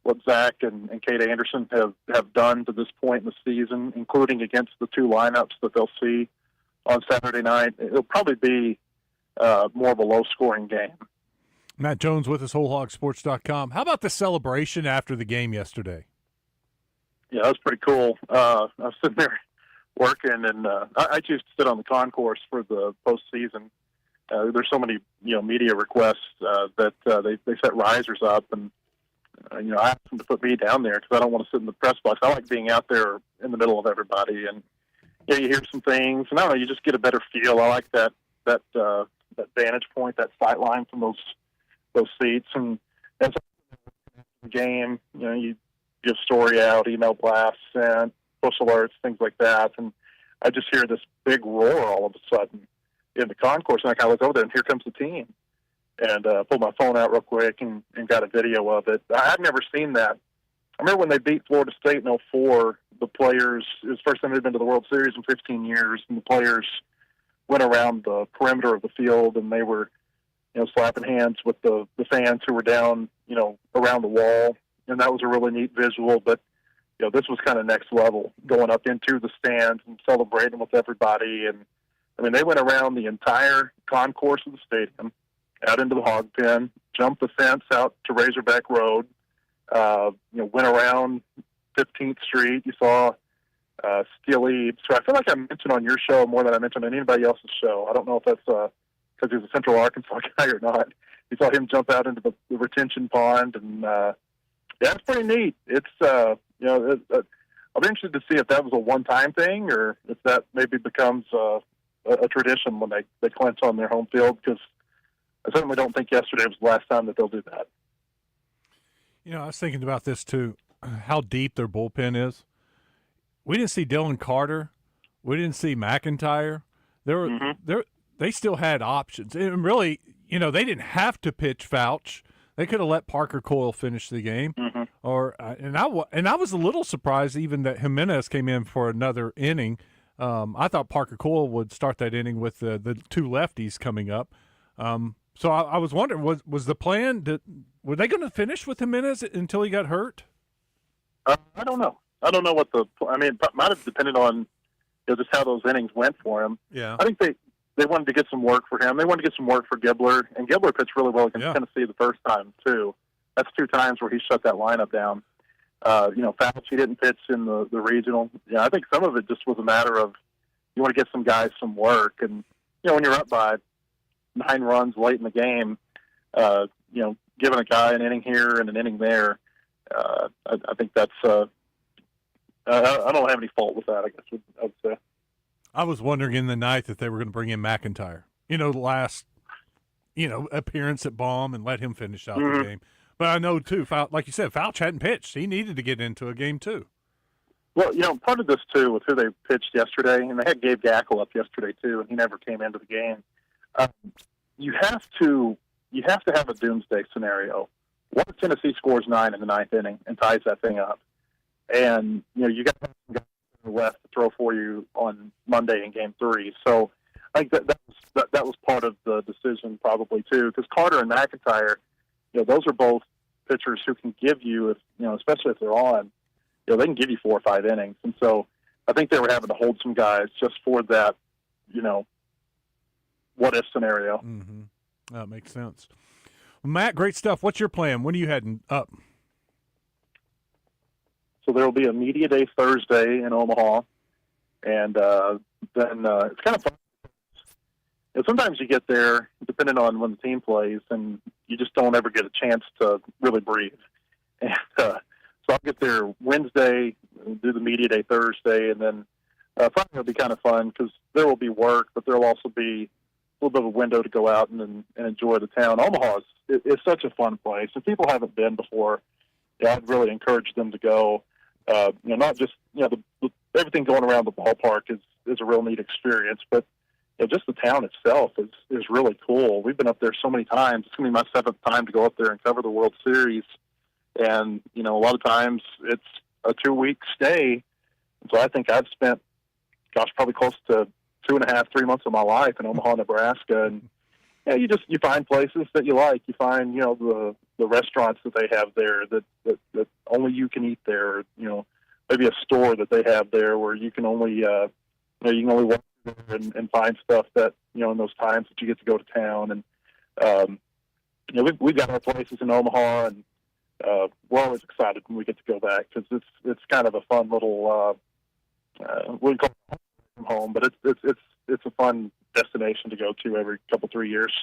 what Zach and Cade Anderson have done to this point in the season, including against the two lineups that they'll see on Saturday night, it'll probably be more of a low-scoring game. Matt Jones with us, WholeHogSports.com. How about the celebration after the game yesterday? Yeah, that was pretty cool. I was sitting there working, and I choose to sit on the concourse for the postseason. There's so many, media requests that they set risers up, and I asked them to put me down there because I don't want to sit in the press box. I like being out there in the middle of everybody, and you hear some things, and I don't know, you just get a better feel. I like that vantage point, that sight line from those seats, and And so the game, you give story out, email blasts, sent, push alerts, things like that, and I just hear this big roar all of a sudden in the concourse, and I kind of look over there, and here comes the team. And pulled my phone out real quick and got a video of it. I've never seen that. I remember when they beat Florida State in 2004, the players, it was the first time they'd been to the World Series in 15 years, and the players went around the perimeter of the field, and they were, slapping hands with the fans who were down, around the wall. And that was a really neat visual, but, this was kind of next level, going up into the stands and celebrating with everybody. And, they went around the entire concourse of the stadium, out into the hog pen, jumped the fence out to Razorback Road, went around 15th Street. You saw Steely. So I feel like I mentioned on your show more than I mentioned on anybody else's show. I don't know if that's because he's a Central Arkansas guy or not. You saw him jump out into the retention pond, and it's pretty neat. It's I'll be interested to see if that was a one-time thing or if that maybe becomes a tradition when they clinch on their home field, because I certainly don't think yesterday was the last time that they'll do that. I was thinking about this too, how deep their bullpen is. We didn't see Dylan Carter. We didn't see McIntyre. They still had options. And really, they didn't have to pitch Fouch. They could have let Parker Coyle finish the game. And I was a little surprised even that Jimenez came in for another inning. I thought Parker Coyle would start that inning with the two lefties coming up. So I was wondering, was the plan were they going to finish with Jimenez until he got hurt? I don't know. I don't know what it might have depended on just how those innings went for him. Yeah. I think they wanted to get some work for him. They wanted to get some work for Gibbler, and Gibbler pitched really well against Tennessee the first time too. That's 2 times where he shut that lineup down. Fouch, he didn't pitch in the regional. I think some of it just was a matter of you want to get some guys some work, and when you're up by 9 runs late in the game, giving a guy an inning here and an inning there, I think that's I don't have any fault with that, I guess I would say. I was wondering in the ninth if they were going to bring in McIntyre. The last, appearance at Baum and let him finish out the game. But I know, too, like you said, Fouch hadn't pitched. He needed to get into a game, too. Well, part of this, too, with who they pitched yesterday, and they had Gabe Gackel up yesterday, too, and he never came into the game. You have to have a doomsday scenario. What if Tennessee scores 9 in the 9th inning and ties that thing up? And, you got some guys left to throw for you on Monday in Game 3. So I think that was part of the decision probably, too, because Carter and McIntyre, those are both pitchers who can give you, especially if they're on, they can give you 4 or 5 innings. And so I think they were having to hold some guys just for that, what-if scenario. Mm-hmm. That makes sense. Well, Matt, great stuff. What's your plan? When are you heading up? So there will be a media day Thursday in Omaha, and then it's kind of fun. Sometimes you get there, depending on when the team plays, and you just don't ever get a chance to really breathe. And so I'll get there Wednesday, do the media day Thursday, and then Friday will be kind of fun because there will be work, but there will also be a little bit of a window to go out and enjoy the town. Omaha is such a fun place. If people haven't been before, I'd really encourage them to go. Not just everything going around the ballpark is a real neat experience, but just the town itself is really cool. We've been up there so many times. It's going to be my 7th time to go up there and cover the World Series, and a lot of times it's a 2-week stay. So I think I've spent, probably close to 2.5, 3 months of my life in Omaha, Nebraska, and you find places that you like. You find the restaurants that they have there that only you can eat there. Maybe a store that they have there where you can only you can only walk there and find stuff that in those times that you get to go to town. And we've got our places in Omaha, and we're always excited when we get to go back because it's kind of a fun little we call it home, but it's a fun destination to go to every 3 years.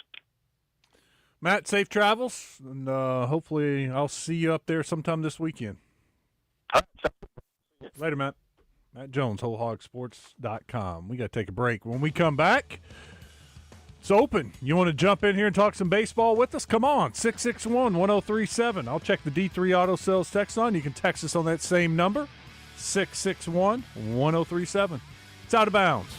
Matt, safe travels, and hopefully I'll see you up there sometime this weekend. Later, Matt. Matt Jones, WholeHogSports.com. We got to take a break. When we come back, It's open. You want to jump in here and talk some baseball with us? Come on, 661-1037. I'll check the D3 Auto Sales text line. You can text us on that same number, 661-1037. It's Out of Bounds.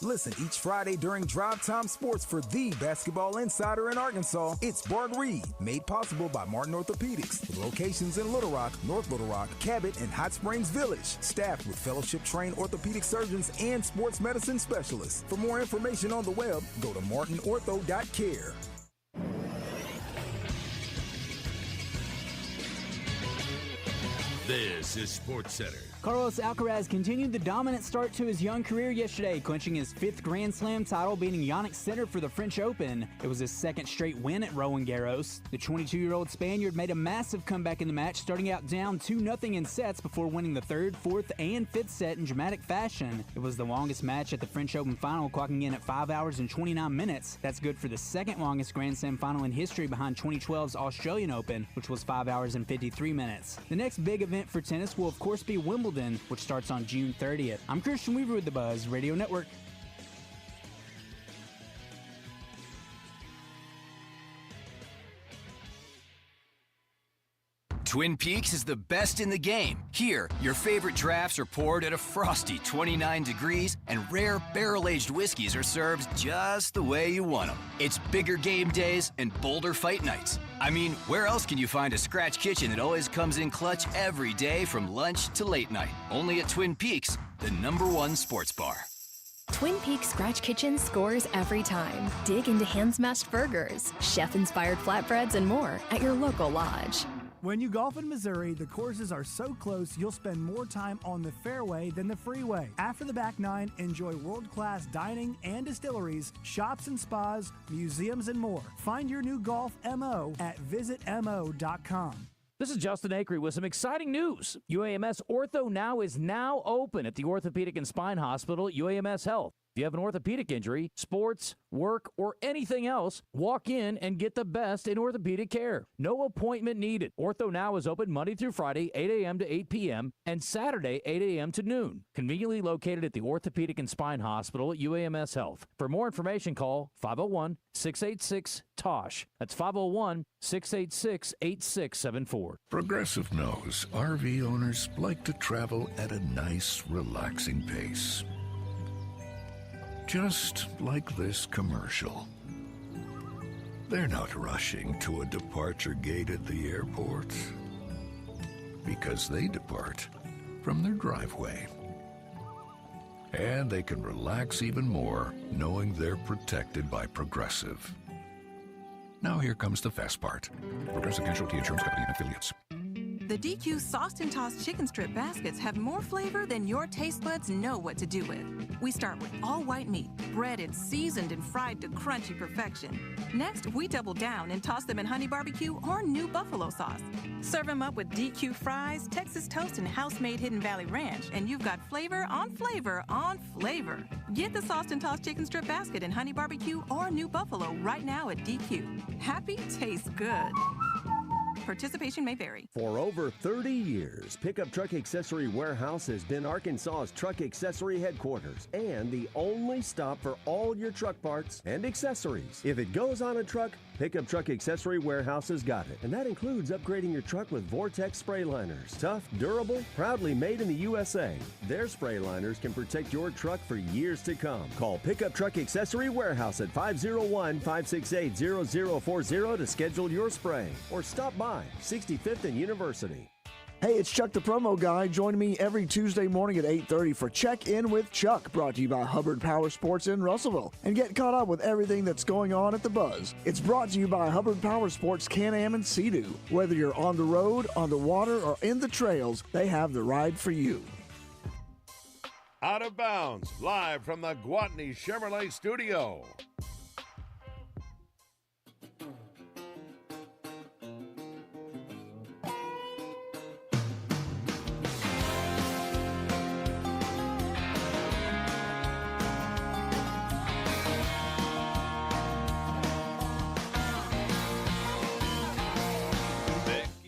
Listen each Friday during Drive Time Sports for the basketball insider in Arkansas. It's Bart Reed, made possible by Martin Orthopedics, with locations in Little Rock, North Little Rock, Cabot, and Hot Springs Village. Staffed with fellowship-trained orthopedic surgeons and sports medicine specialists. For more information on the web, go to martinortho.care. This is SportsCenter. Carlos Alcaraz continued the dominant start to his young career yesterday, clinching his 5th Grand Slam title, beating Yannick Sinner for the French Open. It was his 2nd straight win at Roland Garros. The 22-year-old Spaniard made a massive comeback in the match, starting out down 2-0 in sets before winning the 3rd, 4th, and 5th set in dramatic fashion. It was the longest match at the French Open final, clocking in at 5 hours and 29 minutes. That's good for the 2nd longest Grand Slam final in history, behind 2012's Australian Open, which was 5 hours and 53 minutes. The next big event for tennis will, of course, be Wimbledon, which starts on June 30th. I'm Christian Weaver with the Buzz Radio Network. Twin Peaks is the best in the game. Here, your favorite drafts are poured at a frosty 29 degrees, and rare barrel-aged whiskeys are served just the way you want them. It's bigger game days and bolder fight nights. I mean, where else can you find a scratch kitchen that always comes in clutch every day from lunch to late night? Only at Twin Peaks, the #1 sports bar. Twin Peaks Scratch Kitchen scores every time. Dig into hand-smashed burgers, chef-inspired flatbreads, and more at your local lodge. When you golf in Missouri, the courses are so close you'll spend more time on the fairway than the freeway. After the back nine, enjoy world-class dining and distilleries, shops and spas, museums, and more. Find your new golf MO at visitmo.com. This is Justin Acree with some exciting news. UAMS Ortho Now is now open at the Orthopedic and Spine Hospital at UAMS Health. If you have an orthopedic injury, sports, work, or anything else, walk in and get the best in orthopedic care. No appointment needed. Ortho Now is open Monday through Friday, 8 a.m. to 8 p.m., and Saturday, 8 a.m. to noon. Conveniently located at the Orthopedic and Spine Hospital at UAMS Health. For more information, call 501-686-TOSH. That's 501-686-8674. Progressive knows RV owners like to travel at a nice, relaxing pace. Just like this commercial. They're not rushing to a departure gate at the airport because they depart from their driveway. And they can relax even more knowing they're protected by Progressive. Now here comes the fast part. Progressive Casualty Insurance Company and Affiliates. The DQ Sauced and Tossed Chicken Strip Baskets have more flavor than your taste buds know what to do with. We start with all white meat, breaded, seasoned, and fried to crunchy perfection. Next, we double down and toss them in honey barbecue or new buffalo sauce. Serve them up with DQ fries, Texas toast, and house-made Hidden Valley Ranch, and you've got flavor on flavor on flavor. Get the Sauced and Tossed Chicken Strip Basket in honey barbecue or new buffalo right now at DQ. Happy tastes good. Participation may vary. For over 30 years, Pickup Truck Accessory Warehouse has been Arkansas's truck accessory headquarters and the only stop for all your truck parts and accessories. If it goes on a truck, Pickup Truck Accessory Warehouse has got it. And that includes upgrading your truck with Vortex spray liners. Tough, durable, proudly made in the USA. Their spray liners can protect your truck for years to come. Call Pickup Truck Accessory Warehouse at 501-568-0040 to schedule your spray. Or stop by 65th and University. Hey, it's Chuck the Promo Guy. Join me every Tuesday morning at 8:30 for Check In with Chuck, brought to you by Hubbard Power Sports in Russellville. And get caught up with everything that's going on at the Buzz. It's brought to you by Hubbard Power Sports Can-Am and Sea-Doo. Whether you're on the road, on the water, or in the trails, they have the ride for you. Out of Bounds, live from the Gwatney Chevrolet studio.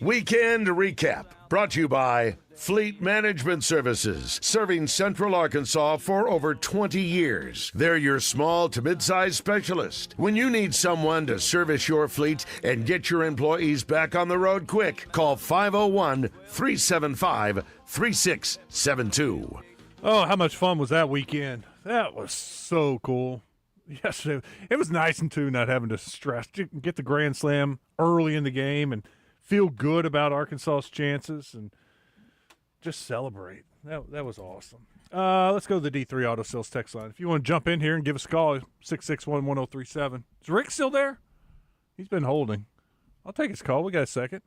Weekend recap. Brought to you by Fleet Management Services, serving Central Arkansas for over 20 years. They're your small to mid-sized specialist. When you need someone to service your fleet and get your employees back on the road quick, call 501-375-3672. Oh, how much fun was that weekend? That was so cool. Yesterday, it was nice and too not having to stress. Get the grand slam early in the game and feel good about Arkansas's chances and just celebrate. That was awesome. Let's go to the D3 Auto Sales text line. If you want to jump in here and give us a call, 661-1037. Is Rick still there? He's been holding. I'll take his call. We got a second.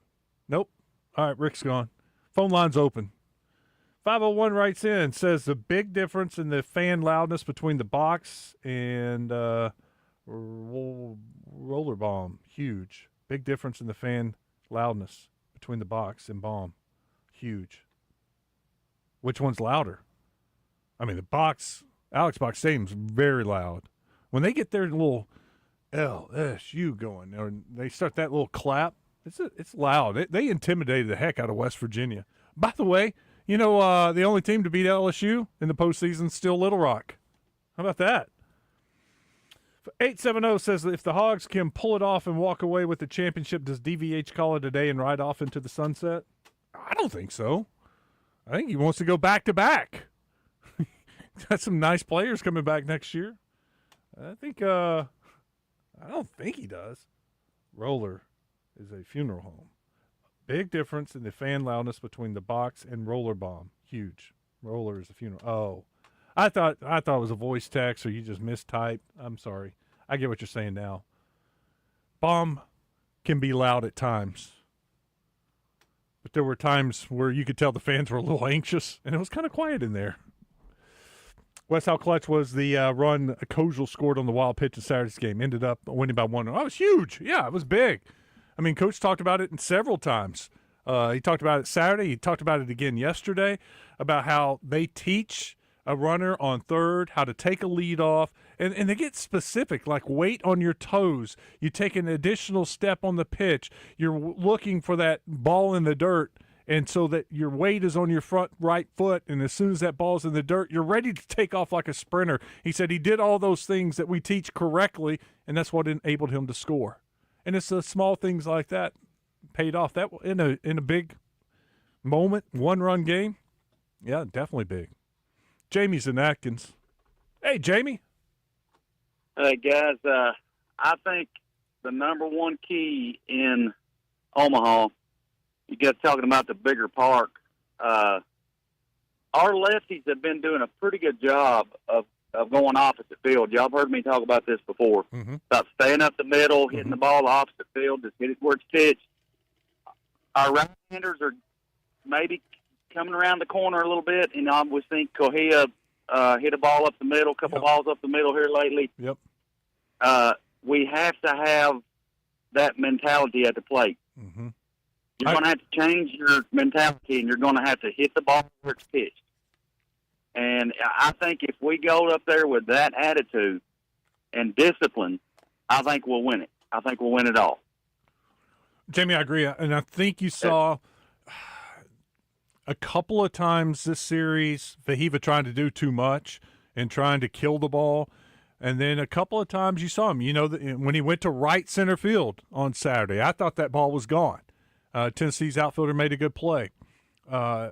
Nope. All right, Rick's gone. Phone line's open. 501 writes in, says the big difference in the fan loudness between the box and roller bomb. Huge. Big difference in the fan loudness between the box and bomb. Huge. Which one's louder? I mean, the box, Alex Box Stadium's very loud. When they get their little LSU going, or they start that little clap, it's loud. They intimidated the heck out of West Virginia. By the way, you know, the only team to beat LSU in the postseason is still Little Rock. How about that? 870 says that if the Hogs can pull it off and walk away with the championship, does DVH call it a day and ride off into the sunset? I don't think so. I think he wants to go back-to-back. Got some nice players coming back next year. I don't think he does. Roller is a funeral home. Big difference in the fan loudness between the box and roller bomb. Huge. Roller is a funeral. Oh, I thought it was a voice text or you just mistyped. I'm sorry. I get what you're saying now. Bomb can be loud at times. But there were times where you could tell the fans were a little anxious, and it was kind of quiet in there. West, how clutch was the run Kozel scored on the wild pitch in Saturday's game? Ended up winning by 1. Oh, it was huge. Yeah, it was big. I mean, Coach talked about it several times. He talked about it Saturday. He talked about it again yesterday, about how they teach a runner on third how to take a lead off. And they get specific, like weight on your toes. You take an additional step on the pitch. You're looking for that ball in the dirt, and so that your weight is on your front right foot, and as soon as that ball's in the dirt, you're ready to take off like a sprinter. He said he did all those things that we teach correctly, and that's what enabled him to score. And it's the small things like that paid off. That in a big moment, one-run game, yeah, definitely big. Jamie's in Atkins. Hey, Jamie. Hey, guys, I think the number one key in Omaha, you guys talking about the bigger park, our lefties have been doing a pretty good job of going opposite field. Y'all have heard me talk about this before, about staying up the middle, hitting the ball opposite field, just hit it where it's pitched. Our right-handers are maybe coming around the corner a little bit, and I was think Kohia hit a ball up the middle, a couple balls up the middle here lately. Yep. We have to have that mentality at the plate. Mm-hmm. You're going to have to change your mentality, and you're going to have to hit the ball where it's pitched. And I think if we go up there with that attitude and discipline, I think we'll win it. I think we'll win it all. Jamie, I agree. And I think you saw a couple of times this series Fahiva trying to do too much and trying to kill the ball. And then a couple of times you saw him, when he went to right center field on Saturday, I thought that ball was gone. Tennessee's outfielder made a good play. Right.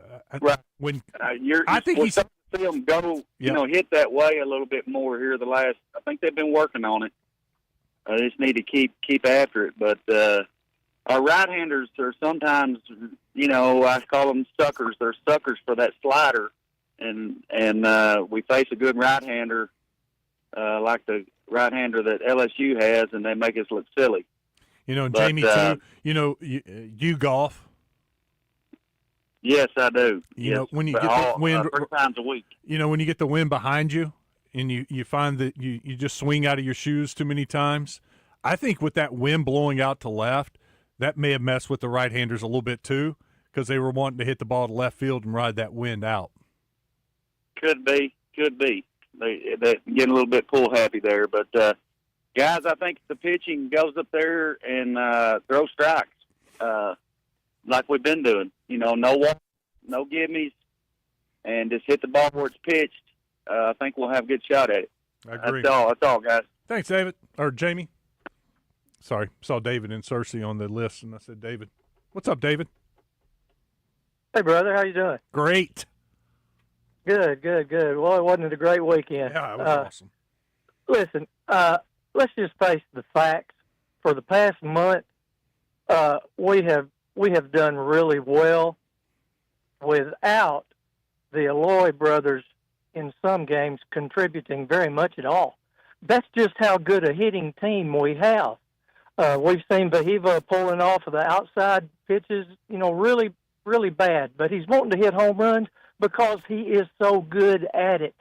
I think he's see them go, hit that way a little bit more here. I think they've been working on it. They just need to keep after it. But our right-handers are sometimes, I call them suckers. They're suckers for that slider, and we face a good right-hander like the right-hander that LSU has, and they make us look silly. Jamie, too, you golf. Yes, I do. When you get the wind 3 times a week. When you get the wind behind you and you find that you just swing out of your shoes too many times, I think with that wind blowing out to left, that may have messed with the right-handers a little bit too, because they were wanting to hit the ball to left field and ride that wind out. Could be. They're getting a little bit pull happy there. But, guys, I think the pitching goes up there and throw strikes like we've been doing. no walk, no gimmies, and just hit the ball where it's pitched. I think we'll have a good shot at it. I agree. That's all, guys. Thanks, David. Or Jamie. Sorry, saw David and Cersei on the list, and I said David. What's up, David? Hey, brother. How you doing? Great. Good. Well, wasn't it a great weekend? Yeah, it was awesome. Listen, let's just face the facts. For the past month, we have done really well without the Alloy brothers in some games contributing very much at all. That's just how good a hitting team we have. We've seen Bahiva pulling off of the outside pitches, really, really bad. But he's wanting to hit home runs because he is so good at it.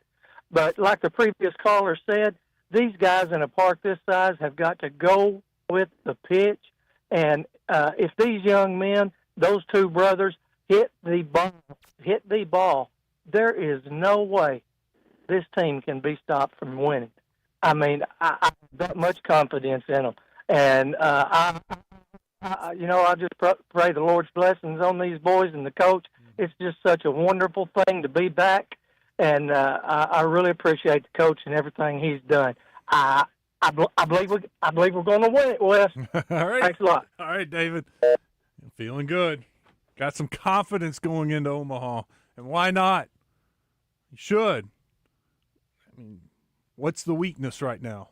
But like the previous caller said, these guys in a park this size have got to go with the pitch. And if these young men, those two brothers, hit the ball, there is no way this team can be stopped from winning. I mean, I have that much confidence in them. And, I just pray the Lord's blessings on these boys and the coach. It's just such a wonderful thing to be back. And I really appreciate the coach and everything he's done. I believe we're going to win it, Wes. All right. Thanks a lot. All right, David. I'm feeling good. Got some confidence going into Omaha. And why not? You should. I mean, what's the weakness right now?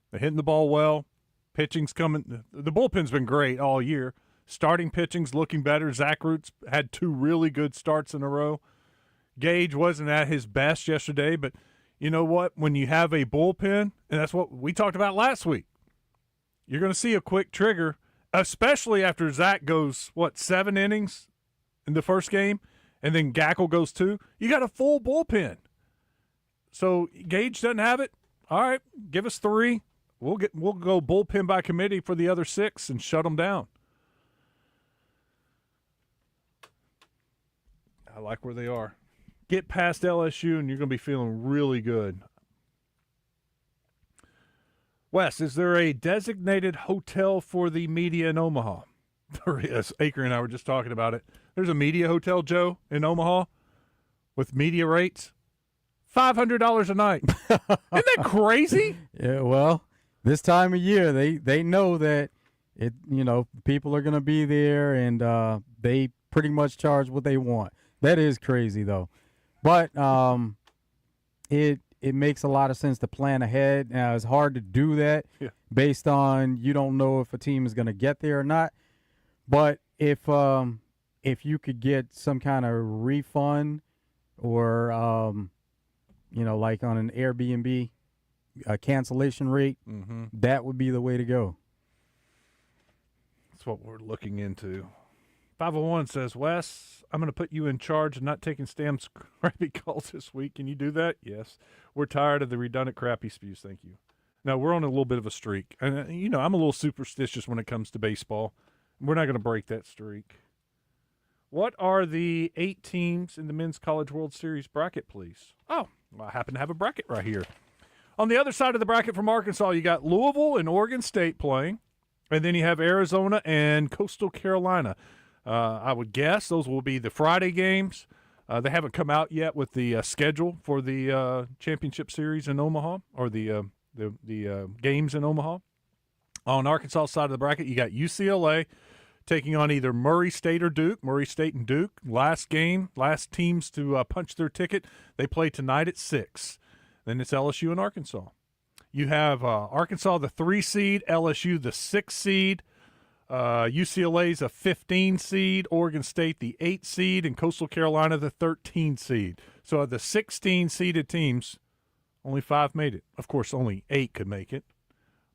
They're hitting the ball well. Pitching's coming. The bullpen's been great all year. Starting pitching's looking better. Zach Roots had 2 really good starts in a row. Gage wasn't at his best yesterday, but you know what? When you have a bullpen, and that's what we talked about last week, you're going to see a quick trigger, especially after Zach goes, 7 innings in the first game, and then Gackle goes 2. You got a full bullpen. So Gage doesn't have it. All right, give us 3. We'll go bullpen by committee for the other 6 and shut them down. I like where they are. Get past LSU, and you're going to be feeling really good. Wes, is there a designated hotel for the media in Omaha? There is. Acre and I were just talking about it. There's a media hotel, Joe, in Omaha with media rates. $500 a night. Isn't that crazy? Yeah, well, this time of year, they know that people are going to be there, and they pretty much charge what they want. That is crazy, though. But it makes a lot of sense to plan ahead. Now, it's hard to do that based on you don't know if a team is going to get there or not. But if you could get some kind of refund or, like on an Airbnb cancellation rate, that would be the way to go. That's what we're looking into. 501 says, Wes, I'm going to put you in charge of not taking Stam's crappy calls this week. Can you do that? Yes. We're tired of the redundant crappy spews. Thank you. Now, we're on a little bit of a streak. And, I'm a little superstitious when it comes to baseball. We're not going to break that streak. What are the 8 teams in the Men's College World Series bracket, please? Oh, I happen to have a bracket right here. On the other side of the bracket from Arkansas, you got Louisville and Oregon State playing. And then you have Arizona and Coastal Carolina. I would guess those will be the Friday games. They haven't come out yet with the schedule for the championship series in Omaha, or the games in Omaha. On Arkansas side of the bracket, you got UCLA taking on either Murray State or Duke. Murray State and Duke, last teams to punch their ticket. They play tonight at 6. Then it's LSU and Arkansas. You have Arkansas, the 3 seed, LSU, the 6 seed. UCLA's a 15 seed, Oregon State the 8 seed, and Coastal Carolina the 13 seed. So of the 16 seeded teams, only 5 made it. Of course, only 8 could make it.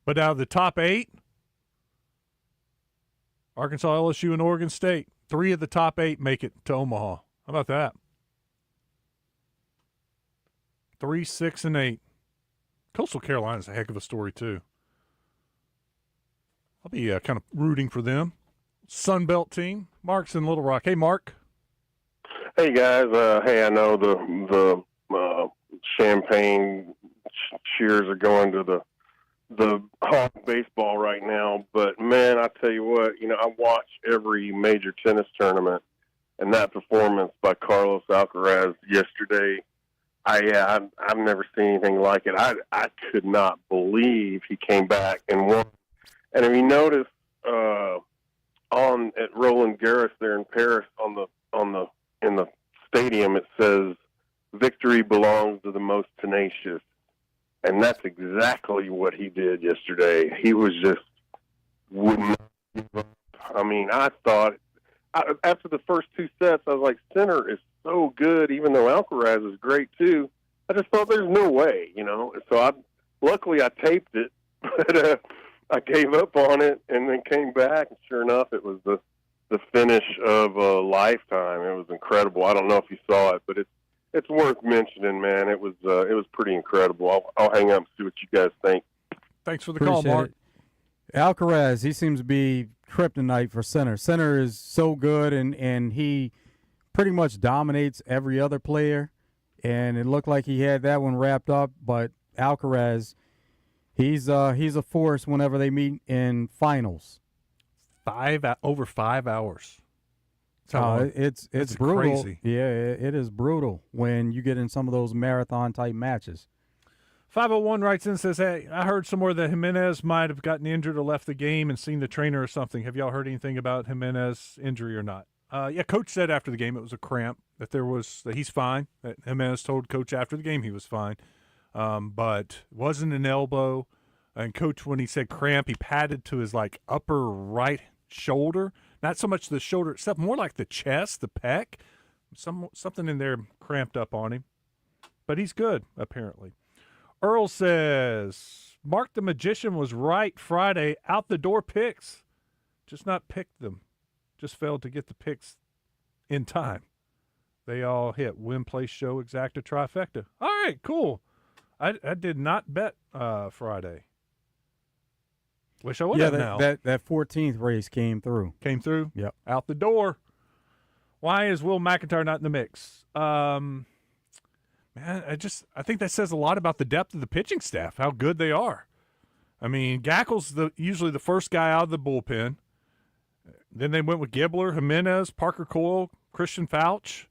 But out of the top 8, Arkansas, LSU, and Oregon State, 3 of the top 8 make it to Omaha. How about that? 3, 6, and 8. Coastal Carolina's a heck of a story, too. I'll be kind of rooting for them. Sunbelt team. Mark's in Little Rock. Hey, Mark. Hey, guys. I know the champagne cheers are going to the Hawk baseball right now, but, man, I tell you what, I watch every major tennis tournament, and that performance by Carlos Alcaraz yesterday, I've never seen anything like it. I could not believe he came back and won. And if you notice on at Roland Garros there in Paris in the stadium, it says victory belongs to the most tenacious. And that's exactly what he did yesterday. He was just would not give up. I mean, I thought after the first two sets, I was like, Sinner is so good, even though Alcaraz is great too. I just thought there's no way, you know. So luckily I taped it, but I gave up on it and then came back, and sure enough, it was the finish of a lifetime. It was incredible. I don't know if you saw it, but it's worth mentioning, man. It was pretty incredible. I'll hang up and see what you guys think. Thanks for the call, Mark. Alcaraz, he seems to be kryptonite for Sinner. Sinner is so good, and he pretty much dominates every other player, and it looked like he had that one wrapped up. But Alcaraz, he's a force whenever they meet in finals. Over 5 hours. It's brutal. Crazy. Yeah, it is brutal when you get in some of those marathon type matches. 501 writes in and says, hey, I heard somewhere that Jimenez might have gotten injured or left the game and seen the trainer or something. Have y'all heard anything about Jimenez's injury or not? Yeah, Coach said after the game it was a cramp, that he's fine. That Jimenez told Coach after the game he was fine. But it wasn't an elbow. And Coach, when he said cramp, he patted to his upper right shoulder. Not so much the shoulder itself, more like the chest, the pec. Something in there cramped up on him. But he's good, apparently. Earl says, Mark the Magician was right Friday. Out the door picks. Just not picked them. Just failed to get the picks in time. They all hit. Win, place, show, exacta, trifecta. All right, cool. I did not bet Friday. Wish I would have now. That 14th race came through. Came through? Yep. Out the door. Why is Will McIntyre not in the mix? Man, I think that says a lot about the depth of the pitching staff, how good they are. I mean, Gackel's usually the first guy out of the bullpen. Then they went with Gibbler, Jimenez, Parker Coyle, Christian Fouch.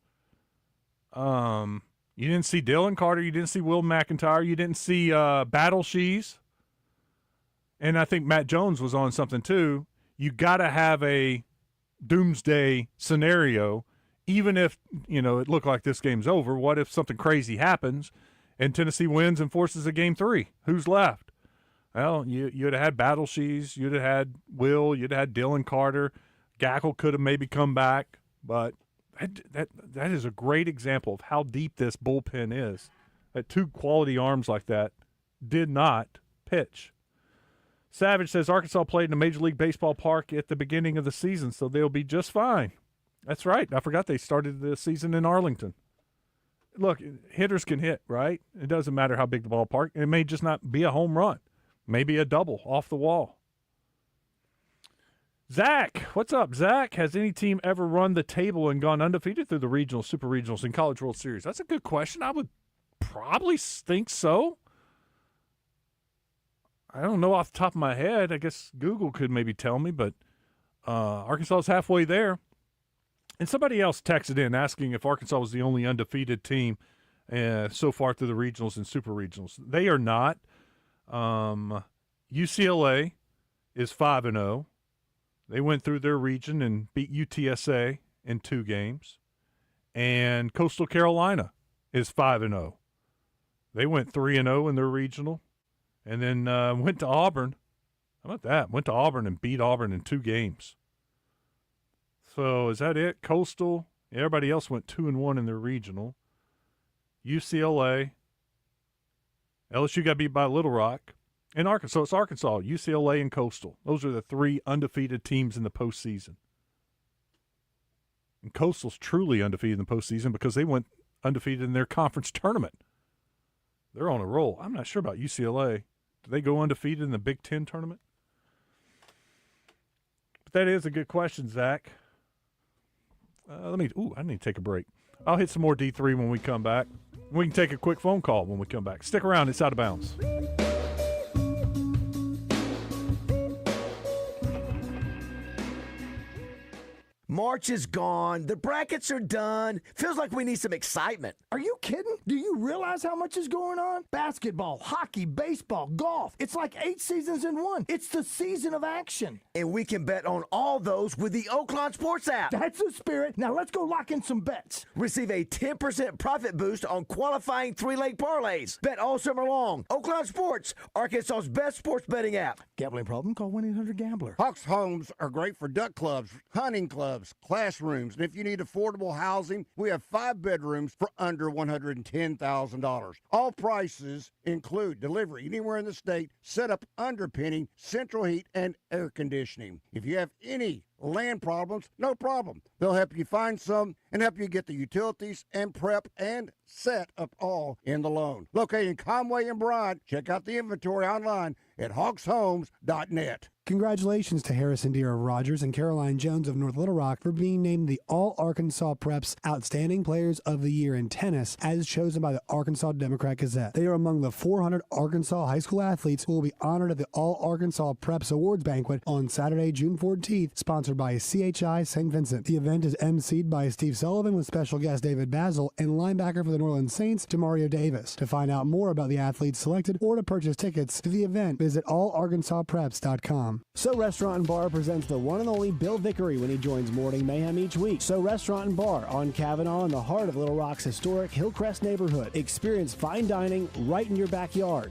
You didn't see Dylan Carter. You didn't see Will McIntyre. You didn't see Battle Shees. And I think Matt Jones was on something too. You got to have a doomsday scenario. Even if, it looked like this game's over, what if something crazy happens and Tennessee wins and forces a game 3? Who's left? Well, you'd have had Battle Shees, you'd have had Will, you'd have had Dylan Carter. Gackel could have maybe come back, but that is a great example of how deep this bullpen is. That two quality arms like that did not pitch. Savage says Arkansas played in a Major League Baseball park at the beginning of the season, so they'll be just fine. That's right. I forgot they started the season in Arlington. Look, hitters can hit, right? It doesn't matter how big the ballpark. It may just not be a home run. Maybe a double off the wall. Zach, what's up, Zach? Has any team ever run the table and gone undefeated through the regionals, super regionals, and College World Series? That's a good question. I would probably think so. I don't know off the top of my head. I guess Google could maybe tell me, but Arkansas is halfway there. And somebody else texted in asking if Arkansas was the only undefeated team so far through the regionals and super regionals. They are not. UCLA is 5-0. They went through their region and beat UTSA in 2 games. And Coastal Carolina is 5-0. They went 3-0 in their regional. And then went to Auburn. How about that? Went to Auburn and beat Auburn in 2 games. So is that it? Coastal. Everybody else went 2-1 in their regional. UCLA. LSU got beat by Little Rock. And Arkansas. So it's Arkansas, UCLA, and Coastal. Those are the 3 undefeated teams in the postseason. And Coastal's truly undefeated in the postseason because they went undefeated in their conference tournament. They're on a roll. I'm not sure about UCLA. Do they go undefeated in the Big Ten tournament? But that is a good question, Zach. I need to take a break. I'll hit some more D3 when we come back. We can take a quick phone call when we come back. Stick around. It's Out of Bounds. March is gone. The brackets are done. Feels like we need some excitement. Are you kidding? Do you realize how much is going on? Basketball, hockey, baseball, golf. It's like 8 seasons in one. It's the season of action. And we can bet on all those with the Oaklawn Sports app. That's the spirit. Now let's go lock in some bets. Receive a 10% profit boost on qualifying 3-leg parlays. Bet all summer long. Oaklawn Sports, Arkansas's best sports betting app. Gambling problem? Call 1-800-GAMBLER. Hawks Homes are great for duck clubs, hunting clubs, classrooms, and if you need affordable housing, we have 5 bedrooms for under $110,000. All prices include delivery anywhere in the state, setup, underpinning, central heat, and air conditioning. If you have any land problems, no problem. They'll help you find some and help you get the utilities and prep and set up all in the loan. Located in Conway and Bryant, check out the inventory online at hawkshomes.net. Congratulations to Harrison Deere of Rogers and Caroline Jones of North Little Rock for being named the All-Arkansas Preps Outstanding Players of the Year in Tennis as chosen by the Arkansas Democrat-Gazette. They are among the 400 Arkansas high school athletes who will be honored at the All-Arkansas Preps Awards Banquet on Saturday, June 14th, sponsored by CHI St. Vincent. The event is emceed by Steve Sullivan with special guest David Basil and linebacker for the New Orleans Saints, Demario Davis. To find out more about the athletes selected or to purchase tickets to the event, visit allarkansaspreps.com. So Restaurant and Bar presents the one and only Bill Vickery when he joins Morning Mayhem each week. So Restaurant and Bar on Kavanaugh in the heart of Little Rock's historic Hillcrest neighborhood. Experience fine dining right in your backyard.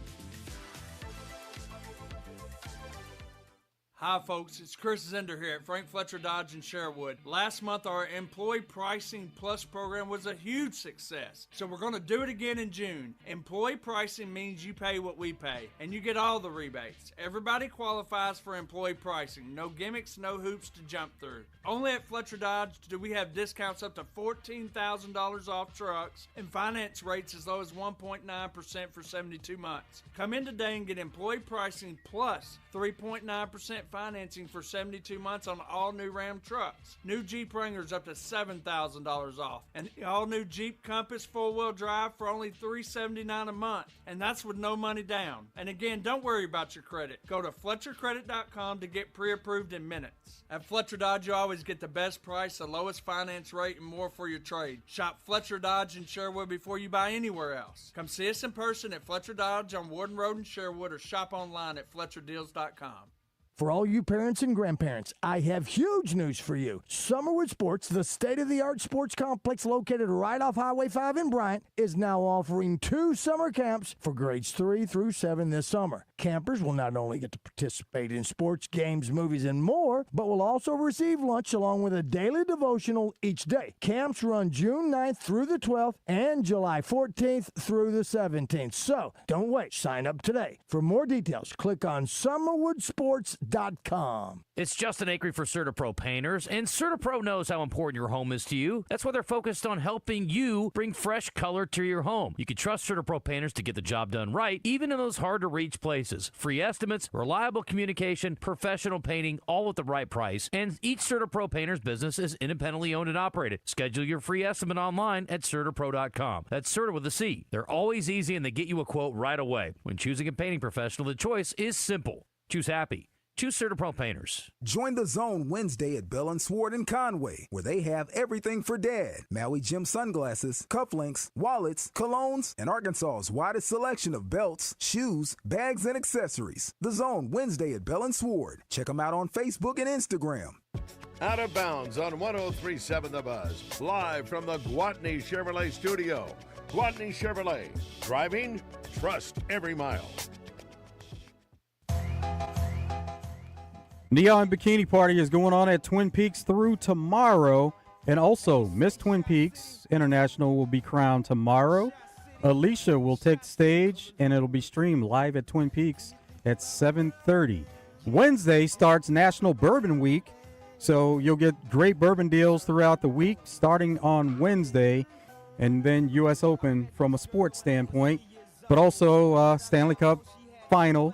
Hi folks, it's Chris Zender here at Frank Fletcher Dodge in Sherwood. Last month our Employee Pricing Plus program was a huge success, so we're going to do it again in June. Employee pricing means you pay what we pay, and you get all the rebates. Everybody qualifies for employee pricing. No gimmicks, no hoops to jump through. Only at Fletcher Dodge do we have discounts up to $14,000 off trucks and finance rates as low as 1.9% for 72 months. Come in today and get employee pricing plus 3.9% financing for 72 months on all new Ram trucks. New Jeep Wranglers up to $7,000 off. And the all new Jeep Compass 4-wheel drive for only $379 a month. And that's with no money down. And again, don't worry about your credit. Go to FletcherCredit.com to get pre-approved in minutes. At Fletcher Dodge, you always get the best price, the lowest finance rate, and more for your trade. Shop Fletcher Dodge in Sherwood before you buy anywhere else. Come see us in person at Fletcher Dodge on Warden Road in Sherwood or shop online at FletcherDeals.com. For all you parents and grandparents, I have huge news for you. Summerwood Sports, the state-of-the-art sports complex located right off Highway 5 in Bryant, is now offering 2 summer camps for grades 3 through 7 this summer. Campers will not only get to participate in sports, games, movies, and more, but will also receive lunch along with a daily devotional each day. Camps run June 9th through the 12th and July 14th through the 17th. So, don't wait. Sign up today. For more details, click on summerwoodsports.com. It's Justin Acree for CertaPro Painters, and CertaPro knows how important your home is to you. That's why they're focused on helping you bring fresh color to your home. You can trust CertaPro Painters to get the job done right, even in those hard-to-reach places. Free estimates, reliable communication, professional painting, all at the right price. And each CertaPro Painters business is independently owned and operated. Schedule your free estimate online at CertaPro.com. That's Certa with a C. They're always easy, and they get you a quote right away. When choosing a painting professional, the choice is simple. Choose happy. Choose CertaPro Painters. Join the Zone Wednesday at Bell & Sword in Conway, where they have everything for dad. Maui Jim sunglasses, cufflinks, wallets, colognes, and Arkansas's widest selection of belts, shoes, bags, and accessories. The Zone Wednesday at Bell & Sword. Check them out on Facebook and Instagram. Out of Bounds on 103.7 The Buzz. Live from the Gwatney Chevrolet studio. Gwatney Chevrolet. Driving, trust every mile. Neon Bikini Party is going on at Twin Peaks through tomorrow. And also, Miss Twin Peaks International will be crowned tomorrow. Alicia will take the stage, and it'll be streamed live at Twin Peaks at 7:30. Wednesday starts National Bourbon Week, so you'll get great bourbon deals throughout the week, starting on Wednesday, and then U.S. Open from a sports standpoint. But also, Stanley Cup Final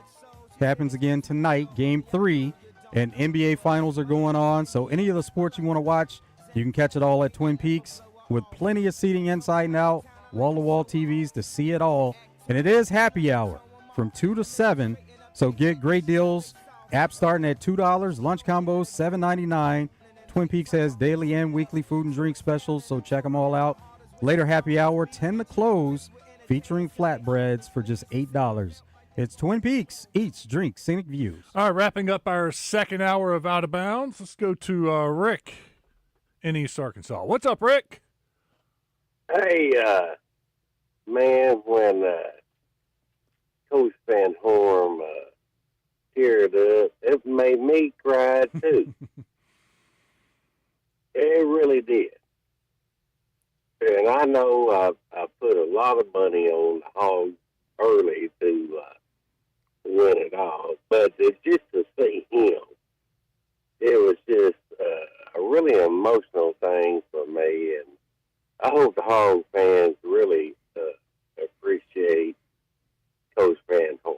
happens again tonight, Game 3. And NBA Finals are going on, so any of the sports you want to watch, you can catch it all at Twin Peaks with plenty of seating inside and out, wall-to-wall TVs to see it all. And it is happy hour from 2 to 7, so get great deals. App starting at $2, lunch combos $7.99, Twin Peaks has daily and weekly food and drink specials, so check them all out. Later happy hour, 10 to close, featuring flatbreads for just $8. It's Twin Peaks. Eats, drinks, scenic views. All right, wrapping up our second hour of Out of Bounds. Let's go to Rick in East Arkansas. What's up, Rick? Hey, man, when Coach Van Horn teared up, it made me cry, too. It really did. And I know I put a lot of money on the Hogs early to win it all, but it's just to see him, it was just a really emotional thing for me, and I hope the Hog fans really appreciate Coach Van Horn.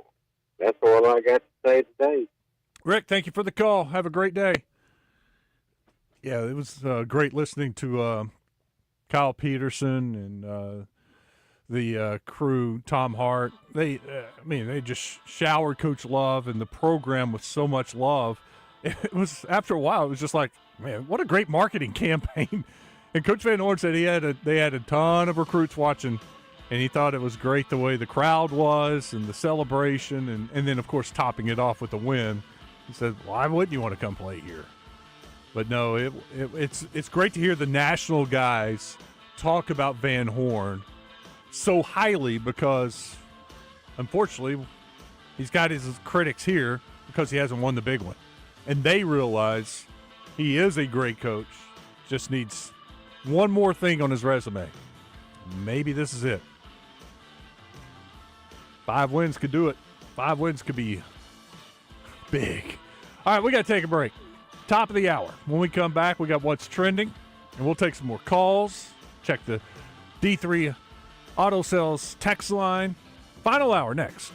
That's all I got to say today. Rick, thank you for the call. Have a great day. Yeah, it was great listening to Kyle Peterson and the crew, Tom Hart. They just showered Coach Love and the program with so much love. It was, after a while, it was just like, man, what a great marketing campaign. And Coach Van Horn said they had a ton of recruits watching, and he thought it was great the way the crowd was and the celebration, and then, of course, topping it off with the win. He said, why wouldn't you want to come play here? But no, it's great to hear the national guys talk about Van Horn so highly, because unfortunately he's got his critics here because he hasn't won the big one. And they realize he is a great coach, just needs one more thing on his resume. Maybe this is it. 5 wins could do it. 5 wins could be big. All right, we got to take a break. Top of the hour. When we come back, we got what's trending, and we'll take some more calls. Check the D3 Auto Sales text line. Final hour next.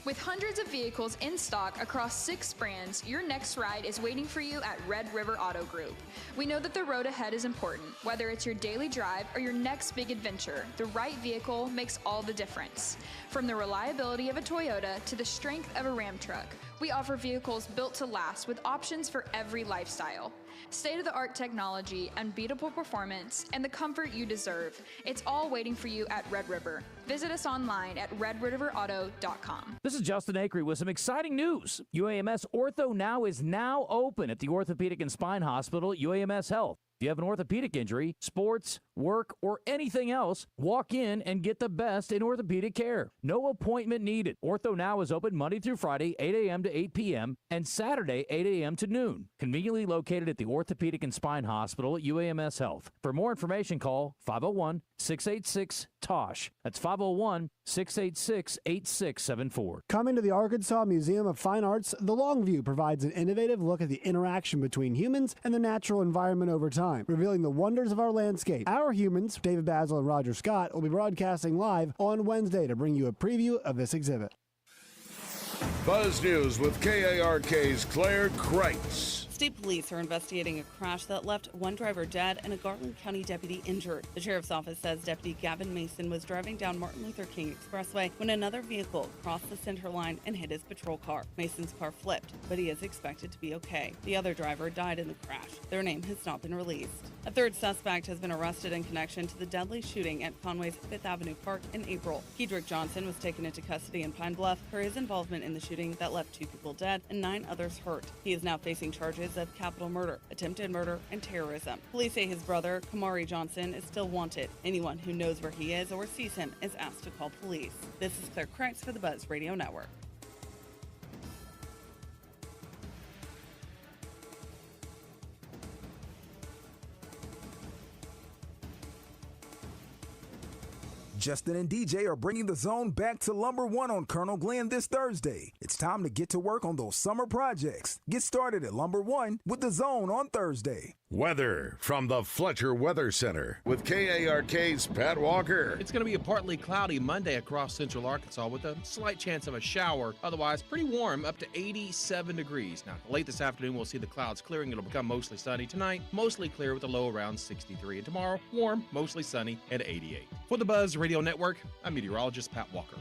With hundreds of vehicles in stock across 6 brands, your next ride is waiting for you at Red River Auto Group. We know that the road ahead is important. Whether it's your daily drive or your next big adventure, the right vehicle makes all the difference. From the reliability of a Toyota to the strength of a Ram truck, we offer vehicles built to last with options for every lifestyle. State-of-the-art technology, unbeatable performance, and the comfort you deserve. It's all waiting for you at Red River. Visit us online at redriverauto.com. This is Justin Acree with some exciting news. UAMS Ortho Now is now open at the Orthopedic and Spine Hospital at UAMS Health. If you have an orthopedic injury, sports, work, or anything else, walk in and get the best in orthopedic care. No appointment needed. Ortho Now is open Monday through Friday, 8 a.m. to 8 p.m., and Saturday, 8 a.m. to noon. Conveniently located at the Orthopedic and Spine Hospital at UAMS Health. For more information, call 501-686-TOSH. That's 501-686-8674. Coming to the Arkansas Museum of Fine Arts, the Longview provides an innovative look at the interaction between humans and the natural environment over time, revealing the wonders of our landscape. Our humans, David Basil and Roger Scott, will be broadcasting live on Wednesday to bring you a preview of this exhibit. Buzz News with KARK's Claire Kreitz. State police are investigating a crash that left one driver dead and a Garland County deputy injured. The sheriff's office says Deputy Gavin Mason was driving down Martin Luther King Expressway when another vehicle crossed the center line and hit his patrol car. Mason's car flipped, but he is expected to be okay. The other driver died in the crash. Their name has not been released. A third suspect has been arrested in connection to the deadly shooting at Conway's Fifth Avenue Park in April. Kedrick Johnson was taken into custody in Pine Bluff for his involvement in the shooting that left 2 people dead and 9 others hurt. He is now facing charges of capital murder, attempted murder, and terrorism. Police say his brother, Kamari Johnson, is still wanted. Anyone who knows where he is or sees him is asked to call police. This is Claire Kreitz for the Buzz Radio Network. Justin and DJ are bringing the zone back to Lumber One on Colonel Glenn this Thursday. It's time to get to work on those summer projects. Get started at Lumber One with the zone on Thursday. Weather from the Fletcher Weather Center with KARK's Pat Walker. It's going to be a partly cloudy Monday across central Arkansas with a slight chance of a shower. Otherwise, pretty warm, up to 87 degrees. Now, late this afternoon, we'll see the clouds clearing. It'll become mostly sunny. Tonight, mostly clear with a low around 63. And tomorrow, warm, mostly sunny at 88. For the Buzz Radio Network, I'm meteorologist Pat Walker.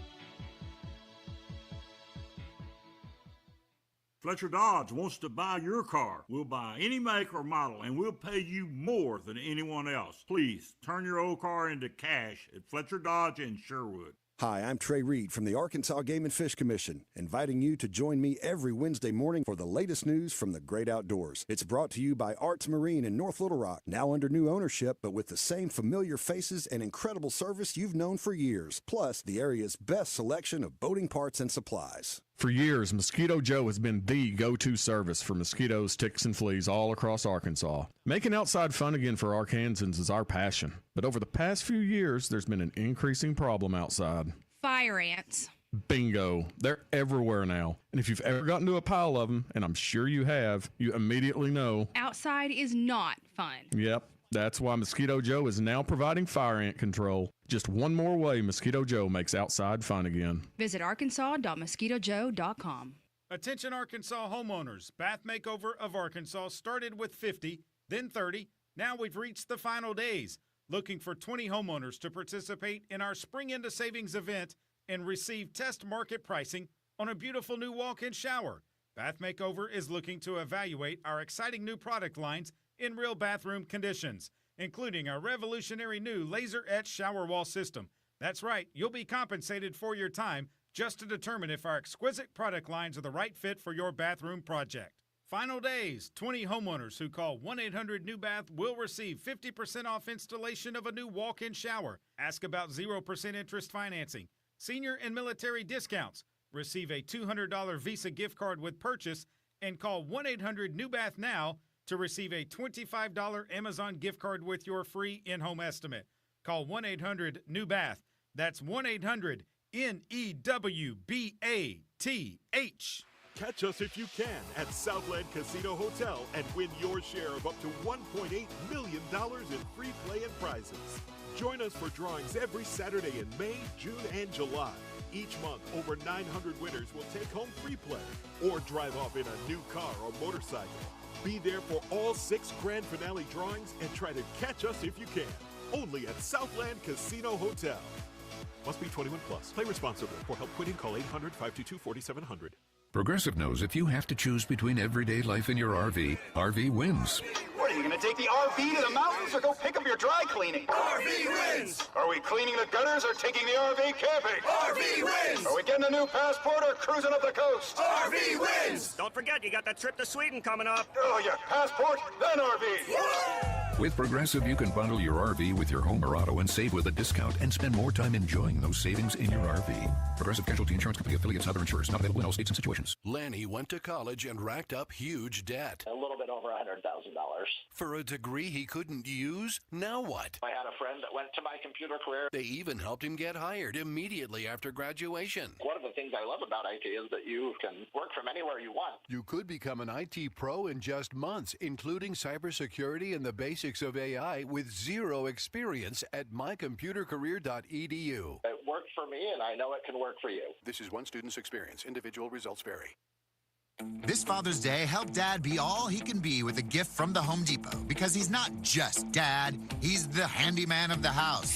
Fletcher Dodge wants to buy your car. We'll buy any make or model, and we'll pay you more than anyone else. Please, turn your old car into cash at Fletcher Dodge in Sherwood. Hi, I'm Trey Reed from the Arkansas Game and Fish Commission, inviting you to join me every Wednesday morning for the latest news from the great outdoors. It's brought to you by Arts Marine in North Little Rock, now under new ownership, but with the same familiar faces and incredible service you've known for years, plus the area's best selection of boating parts and supplies. For years, Mosquito Joe has been the go-to service for mosquitoes, ticks, and fleas all across Arkansas. Making outside fun again for Arkansans is our passion. But over the past few years, there's been an increasing problem outside. Fire ants. Bingo. They're everywhere now. And if you've ever gotten to a pile of them, and I'm sure you have, you immediately know. Outside is not fun. Yep. That's why Mosquito Joe is now providing fire ant control. Just one more way Mosquito Joe makes outside fun again. Visit arkansas.mosquitojoe.com. Attention Arkansas homeowners. Bath Makeover of Arkansas started with 50, then 30. Now we've reached the final days. Looking for 20 homeowners to participate in our Spring Into Savings event and receive test market pricing on a beautiful new walk-in shower. Bath Makeover is looking to evaluate our exciting new product lines in real bathroom conditions, including our revolutionary new laser-etched shower wall system. That's right, you'll be compensated for your time just to determine if our exquisite product lines are the right fit for your bathroom project. Final days, 20 homeowners who call 1-800-NEW-BATH will receive 50% off installation of a new walk-in shower. Ask about 0% interest financing, senior and military discounts, receive a $200 Visa gift card with purchase, and call 1-800-NEW-BATH now to receive a $25 Amazon gift card with your free in-home estimate. Call 1-800-NEW-BATH. That's 1-800-NEWBATH. Catch us if you can at Southland Casino Hotel and win your share of up to $1.8 million in free play and prizes. Join us for drawings every Saturday in May, June, and July. Each month, over 900 winners will take home free play or drive off in a new car or motorcycle. Be there for all 6 grand finale drawings and try to catch us if you can. Only at Southland Casino Hotel. Must be 21 plus. Play responsibly. For help quitting, call 800-522-4700. Progressive knows if you have to choose between everyday life and your RV, RV wins. What, are you going to take the RV to the mountains or go pick up your dry cleaning? RV wins! Are we cleaning the gutters or taking the RV camping? RV wins! Are we getting a new passport or cruising up the coast? RV wins! Don't forget, you got that trip to Sweden coming up. Oh, yeah, passport, then RV. With Progressive, you can bundle your RV with your home or auto and save with a discount and spend more time enjoying those savings in your RV. Progressive Casualty Insurance Company affiliates and other insurers. Not available in all states and situations. Lanny went to college and racked up huge debt. A little bit over $100,000. For a degree he couldn't use? Now what? I had a friend that went to my computer career. They even helped him get hired immediately after graduation. One of the things I love about IT is that you can work from anywhere you want. You could become an IT pro in just months, including cybersecurity and the basics of AI with zero experience at mycomputercareer.edu. It worked for me, and I know it can work for you. This is one student's experience. Individual results vary. This Father's Day, help Dad be all he can be with a gift from the Home Depot. Because he's not just Dad, he's the handyman of the house,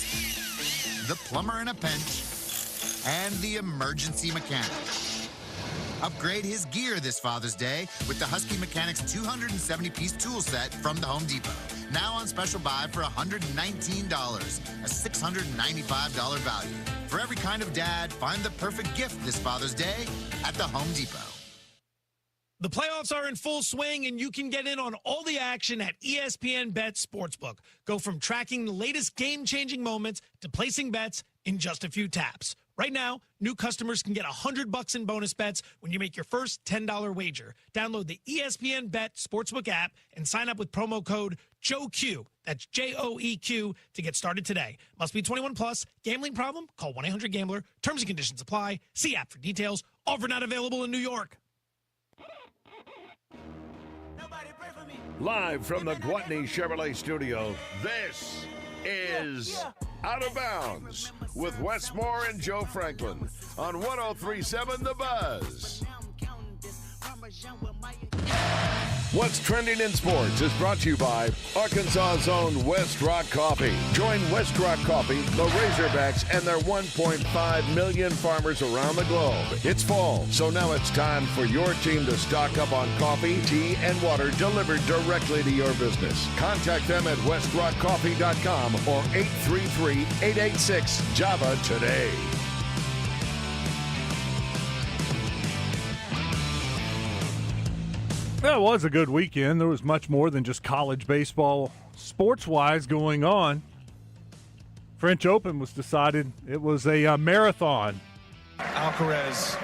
the plumber in a pinch, and the emergency mechanic. Upgrade his gear this Father's Day with the Husky Mechanics 270-piece tool set from the Home Depot. Now on special buy for $119, a $695 value. For every kind of dad, find the perfect gift this Father's Day at the Home Depot. The playoffs are in full swing, and you can get in on all the action at ESPN Bet Sportsbook. Go from tracking the latest game-changing moments to placing bets in just a few taps. Right now, new customers can get $100 in bonus bets when you make your first $10 wager. Download the ESPN Bet Sportsbook app and sign up with promo code JOEQ. That's JOEQ to get started today. Must be 21 plus. Gambling problem? Call 1-800-GAMBLER. Terms and conditions apply. See app for details. Offer not available in New York. Live from the Gwatney Chevrolet studio, this is Out of Bounds with Westmore and Joe Franklin on 103.7 The Buzz. What's Trending in Sports is brought to you by Arkansas's own West Rock Coffee. Join West Rock Coffee, the Razorbacks, and their 1.5 million farmers around the globe. It's fall, so now it's time for your team to stock up on coffee, tea, and water delivered directly to your business. Contact them at westrockcoffee.com or 833-886-JAVA today. That was a good weekend. There was much more than just college baseball sports-wise going on. French Open was decided. It was a marathon. Alcaraz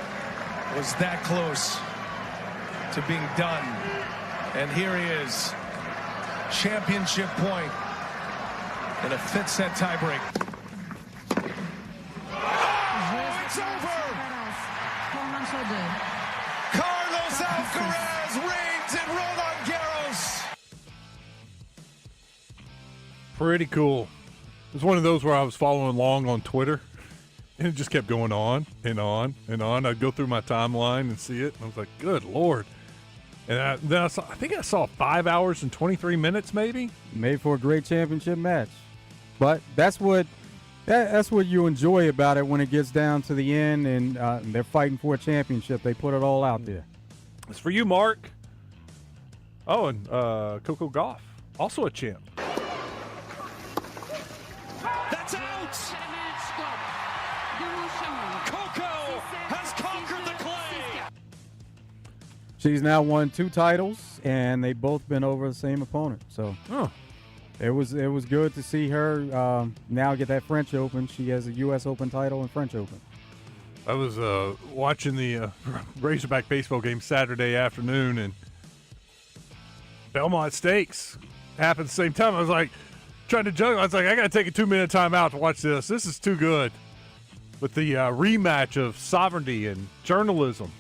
was that close to being done. And here he is. Championship point in a fifth-set tiebreak. Oh, it's over! Carlos Alcaraz reigns in Roland Garros. Pretty cool. It was one of those where I was following along on Twitter, and it just kept going on and on and on. I'd go through my timeline and see it, and I was like, good Lord. And then I think I saw 5 hours and 23 minutes maybe. Made for a great championship match. But that's what you enjoy about it when it gets down to the end and they're fighting for a championship. They put it all out there. It's for you, Mark. Oh, and Coco Gauff, also a champ. That's out! Coco has conquered the clay! She's now won 2 titles, and they've both been over the same opponent. So it was good to see her now get that French Open. She has a U.S. Open title and French Open. I was watching the Razorback baseball game Saturday afternoon, and Belmont Stakes happened at the same time. I was like, trying to juggle. I was like, I got to take a 2-minute timeout to watch this. This is too good. With the rematch of Sovereignty and Journalism.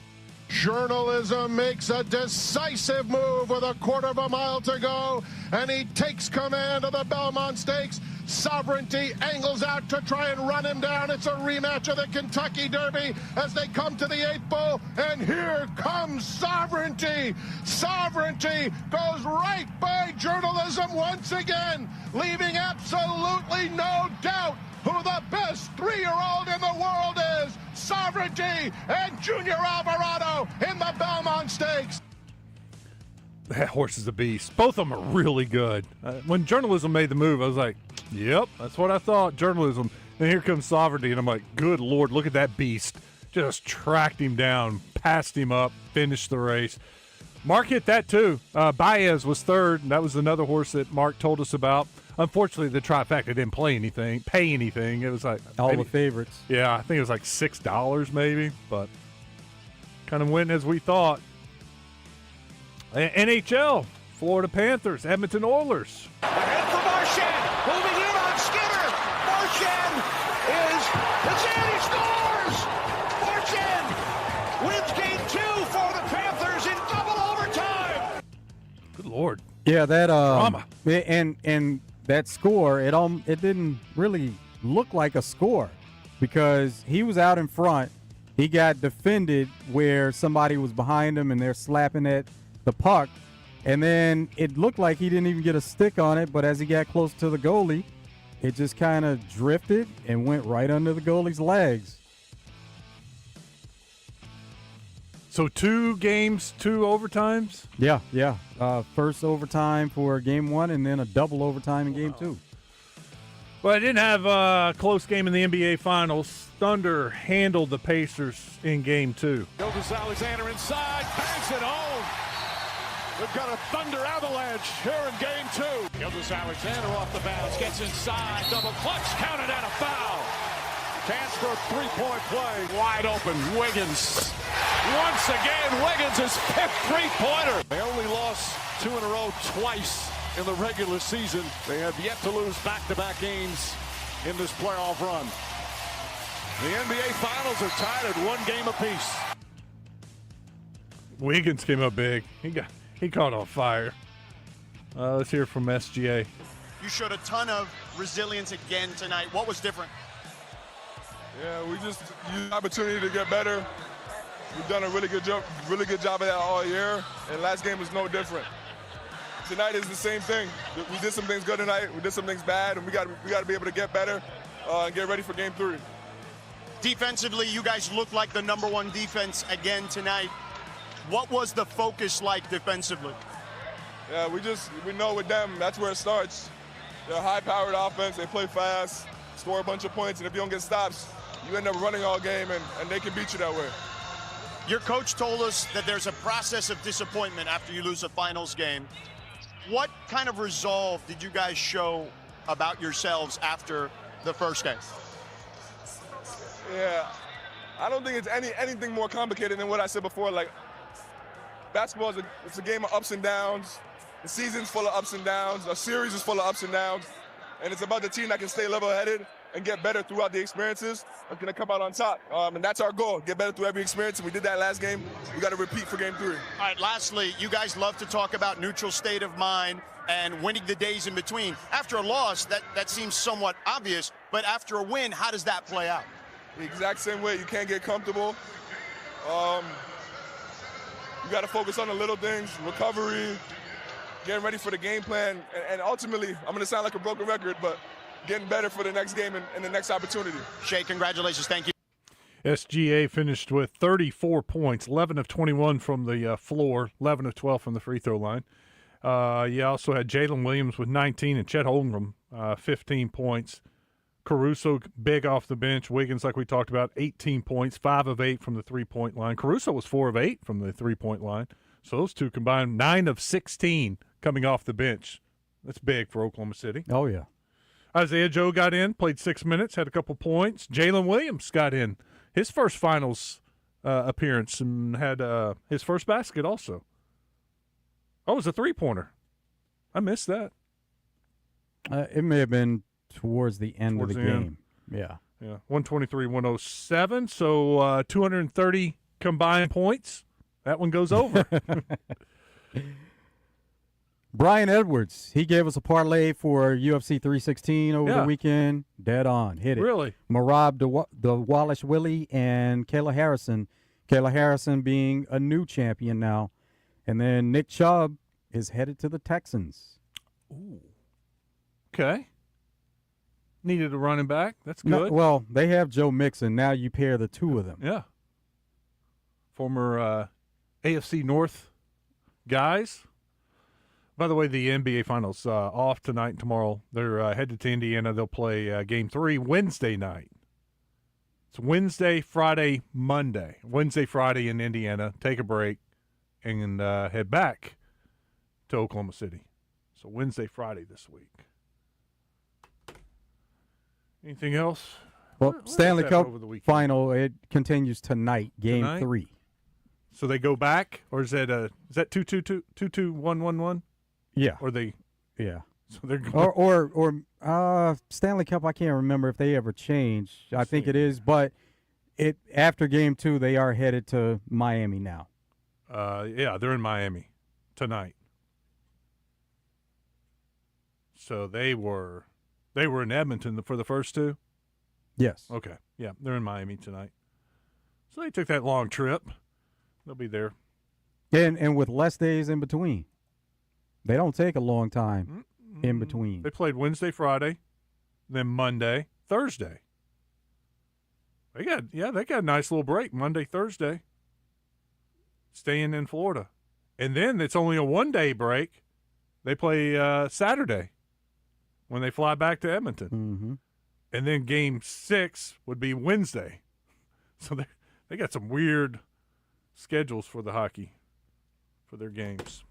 Journalism makes a decisive move with a quarter of a mile to go, and he takes command of the Belmont Stakes. Sovereignty angles out to try and run him down. It's a rematch of the Kentucky Derby as they come to the 8th bull, and here comes Sovereignty. Sovereignty goes right by Journalism once again, leaving absolutely no doubt who the best 3-year-old in the world is. Sovereignty and Junior Alvarado in the Belmont Stakes. That horse is a beast. Both of them are really good. When Journalism made the move, I was like, yep, that's what I thought, Journalism. And here comes Sovereignty, and I'm like, good Lord, look at that beast. Just tracked him down, passed him up, finished the race. Mark hit that too. Baez was third, and that was another horse that Mark told us about. Unfortunately, the trifecta didn't pay anything. It was like all the favorites. Yeah, I think it was like $6 maybe, but kind of went as we thought. NHL, Florida Panthers, Edmonton Oilers. Ahead for Marchand, moving in on Skinner. Marchand it's in, he scores! Marchand wins game 2 for the Panthers in double overtime. Good Lord. Yeah, that drama. And that score, it didn't really look like a score because he was out in front. He got defended where somebody was behind him and they're slapping at the puck, and then it looked like he didn't even get a stick on it, but as he got close to the goalie, it just kind of drifted and went right under the goalie's legs. So 2 games, 2 overtimes? Yeah. First overtime for game 1 and then a double overtime in game 2. Well, I didn't have a close game in the NBA Finals. Thunder handled the Pacers in game 2. Gilgeous-Alexander inside, banks it home. We've got a Thunder avalanche here in game 2. Gilgeous-Alexander off the bounce, gets inside, double clutch, counted and a foul. Chance for a 3-point play. Wide open, Wiggins. Once again, Wiggins' his 5th 3-pointer. They only lost 2 in a row twice in the regular season. They have yet to lose back-to-back games in this playoff run. The NBA Finals are tied at 1 game apiece. Wiggins came up big. He caught on fire. Let's hear from SGA. You showed a ton of resilience again tonight. What was different? Yeah, we just used the opportunity to get better. We've done a really good job of that all year, and last game was no different. tonight is the same thing. We did some things good tonight. We did some things bad, and we got to be able to get better and get ready for Game 3. Defensively, you guys look like the #1 defense again tonight. What was the focus like defensively? Yeah, we know with them, that's where it starts. They're a high-powered offense. They play fast, score a bunch of points, and if you don't get stops, you end up running all game, and they can beat you that way. Your coach told us that there's a process of disappointment after you lose a finals game. What kind of resolve did you guys show about yourselves after the first game? Yeah, I don't think it's anything more complicated than what I said before. Like, basketball it's a game of ups and downs. The season's full of ups and downs. A series is full of ups and downs. And it's about the team that can stay level-headed and get better throughout the experiences. That's going to come out on top. And that's our goal, get better through every experience. And we did that last game. We got to repeat for Game 3. All right, lastly, you guys love to talk about neutral state of mind and winning the days in between. After a loss, that seems somewhat obvious. But after a win, how does that play out? The exact same way. You can't get comfortable. You got to focus on the little things, recovery, getting ready for the game plan, and ultimately, I'm going to sound like a broken record, but getting better for the next game and the next opportunity. Shay, congratulations. Thank you. SGA finished with 34 points, 11 of 21 from the floor, 11 of 12 from the free throw line. You also had Jalen Williams with 19 and Chet Holmgren, 15 points. Caruso big off the bench. Wiggins, like we talked about, 18 points, 5 of 8 from the three-point line. Caruso was 4 of 8 from the three-point line. So those two combined, 9 of 16 coming off the bench. That's big for Oklahoma City. Oh, yeah. Isaiah Joe got in, played 6 minutes, had a couple points. Jalen Williams got in his first finals appearance and had his first basket also. Oh, it was a three-pointer. I missed that. It may have been towards the end of the game. Yeah. Yeah, 123-107, so 230 combined points. That one goes over. Brian Edwards, he gave us a parlay for UFC 316 over the weekend. Dead on. Hit it. Really? Marab Dawalish-Willie and Kayla Harrison. Kayla Harrison being a new champion now. And then Nick Chubb is headed to the Texans. Ooh. Okay. Needed a running back. That's good. No, well, they have Joe Mixon. Now you pair the two of them. Yeah. Former AFC North guys. By the way, the NBA Finals off tonight and tomorrow. They're headed to Indiana. They'll play Game 3 Wednesday night. It's Wednesday, Friday, Monday. Wednesday, Friday in Indiana. Take a break and head back to Oklahoma City. So Wednesday, Friday this week. Anything else? Well, what Stanley Cup over the weekend? final, it continues tonight, Game 3. So they go back, or is that 2-2-2, 2-2-1-1-1? Yeah. Or they? Yeah. So they're going or Stanley Cup. I can't remember if they ever changed. I think it is, but after Game 2, they are headed to Miami now. Yeah, they're in Miami tonight. So they were in Edmonton for the first two? Yes. Okay. Yeah, they're in Miami tonight. So they took that long trip. They'll be there. And with less days in between. They don't take a long time in between. They played Wednesday, Friday, then Monday, Thursday. They got a nice little break Monday, Thursday. Staying in Florida. And then it's only a one-day break. They play Saturday when they fly back to Edmonton. Mm-hmm. And then Game 6 would be Wednesday. So they got some weird schedules for the hockey, for their games.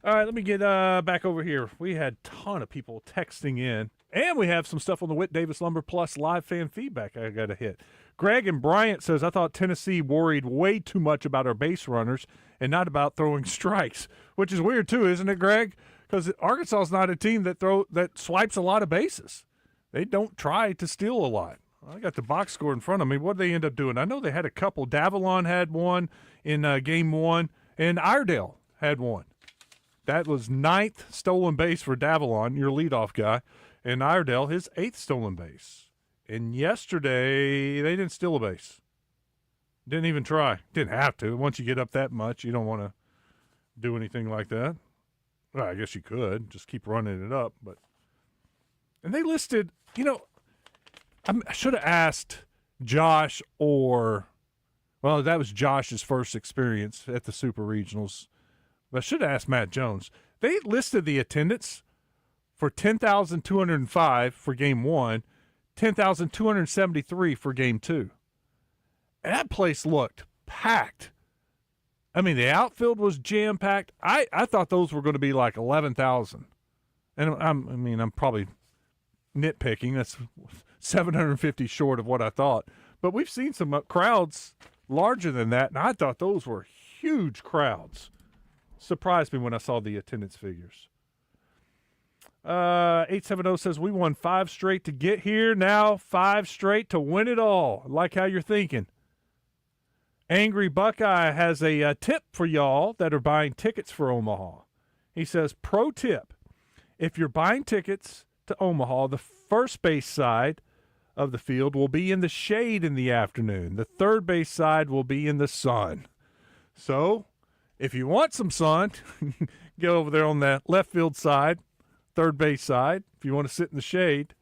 All right, let me get back over here. We had a ton of people texting in, and we have some stuff on the Whit Davis Lumber Plus live fan feedback I got to hit. Greg and Bryant says, I thought Tennessee worried way too much about our base runners and not about throwing strikes, which is weird too, isn't it, Greg? Because Arkansas is not a team that swipes a lot of bases. They don't try to steal a lot. I got the box score in front of me. What did they end up doing? I know they had a couple. Davalon had one in Game 1, and Iredale had one. That was 9th stolen base for Davalon, your leadoff guy, and Iredale, his 8th stolen base. And yesterday, they didn't steal a base. Didn't even try. Didn't have to. Once you get up that much, you don't want to do anything like that. Well, I guess you could just keep running it up, and they listed. I should have asked Josh that was Josh's first experience at the Super Regionals. But I should have asked Matt Jones. They listed the attendance for 10,205 for Game 1, 10,273 for Game 2. And that place looked packed. I mean, the outfield was jam-packed. I thought those were going to be like 11,000. And I'm probably nitpicking. That's 750 short of what I thought. But we've seen some crowds larger than that, and I thought those were huge crowds. Surprised me when I saw the attendance figures. 870 says, we won 5 straight to get here. Now 5 straight to win it all. I like how you're thinking. Angry Buckeye has a tip for y'all that are buying tickets for Omaha. He says, pro tip, if you're buying tickets to Omaha, the first base side of the field will be in the shade in the afternoon. The third base side will be in the sun. So if you want some sun, go over there on the left field side, third base side. If you want to sit in the shade,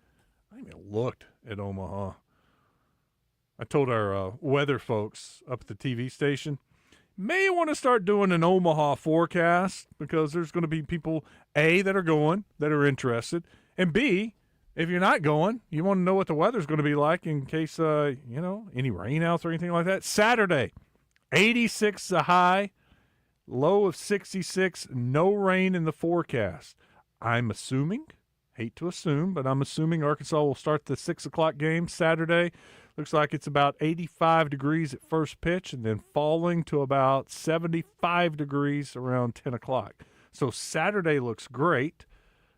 I haven't even looked at Omaha. I told our weather folks up at the TV station, may want to start doing an Omaha forecast because there's going to be people, A, that are going, that are interested, and B, if you're not going, you want to know what the weather's going to be like in case, any rainouts or anything like that. Saturday, 86 the high, low of 66, no rain in the forecast. I'm assuming, hate to assume, but I'm assuming Arkansas will start the 6 o'clock game Saturday. Looks like it's about 85 degrees at first pitch and then falling to about 75 degrees around 10 o'clock. So Saturday looks great.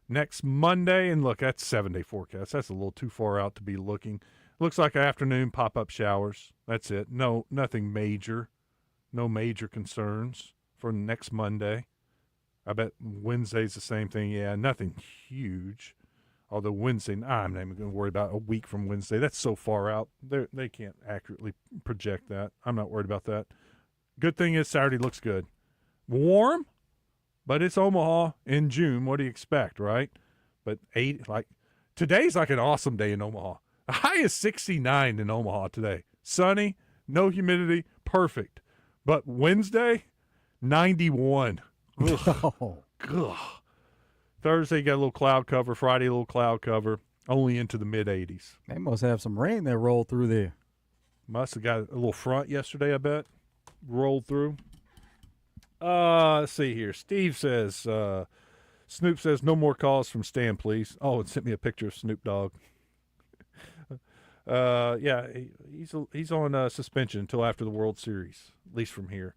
Next Monday, and look, that's 7-day forecast. That's a little too far out to be looking. Looks like afternoon pop-up showers. That's it. No, nothing major. No major concerns for next Monday. I bet Wednesday's the same thing. Yeah, nothing huge. Although Wednesday, I'm not even going to worry about a week from Wednesday. That's so far out. They can't accurately project that. I'm not worried about that. Good thing is Saturday looks good. Warm, but it's Omaha in June. What do you expect, right? But today's like an awesome day in Omaha. The high is 69 in Omaha today. Sunny, no humidity, perfect. But Wednesday, 91. Ugh. Ugh. Thursday, got a little cloud cover. Friday, a little cloud cover. Only into the mid-80s. They must have some rain that rolled through there. Must have got a little front yesterday, I bet. Rolled through. Let's see here. Steve says, Snoop says, no more calls from Stan, please. Oh, and sent me a picture of Snoop Dogg. Yeah, he's on suspension until after the World Series, at least from here.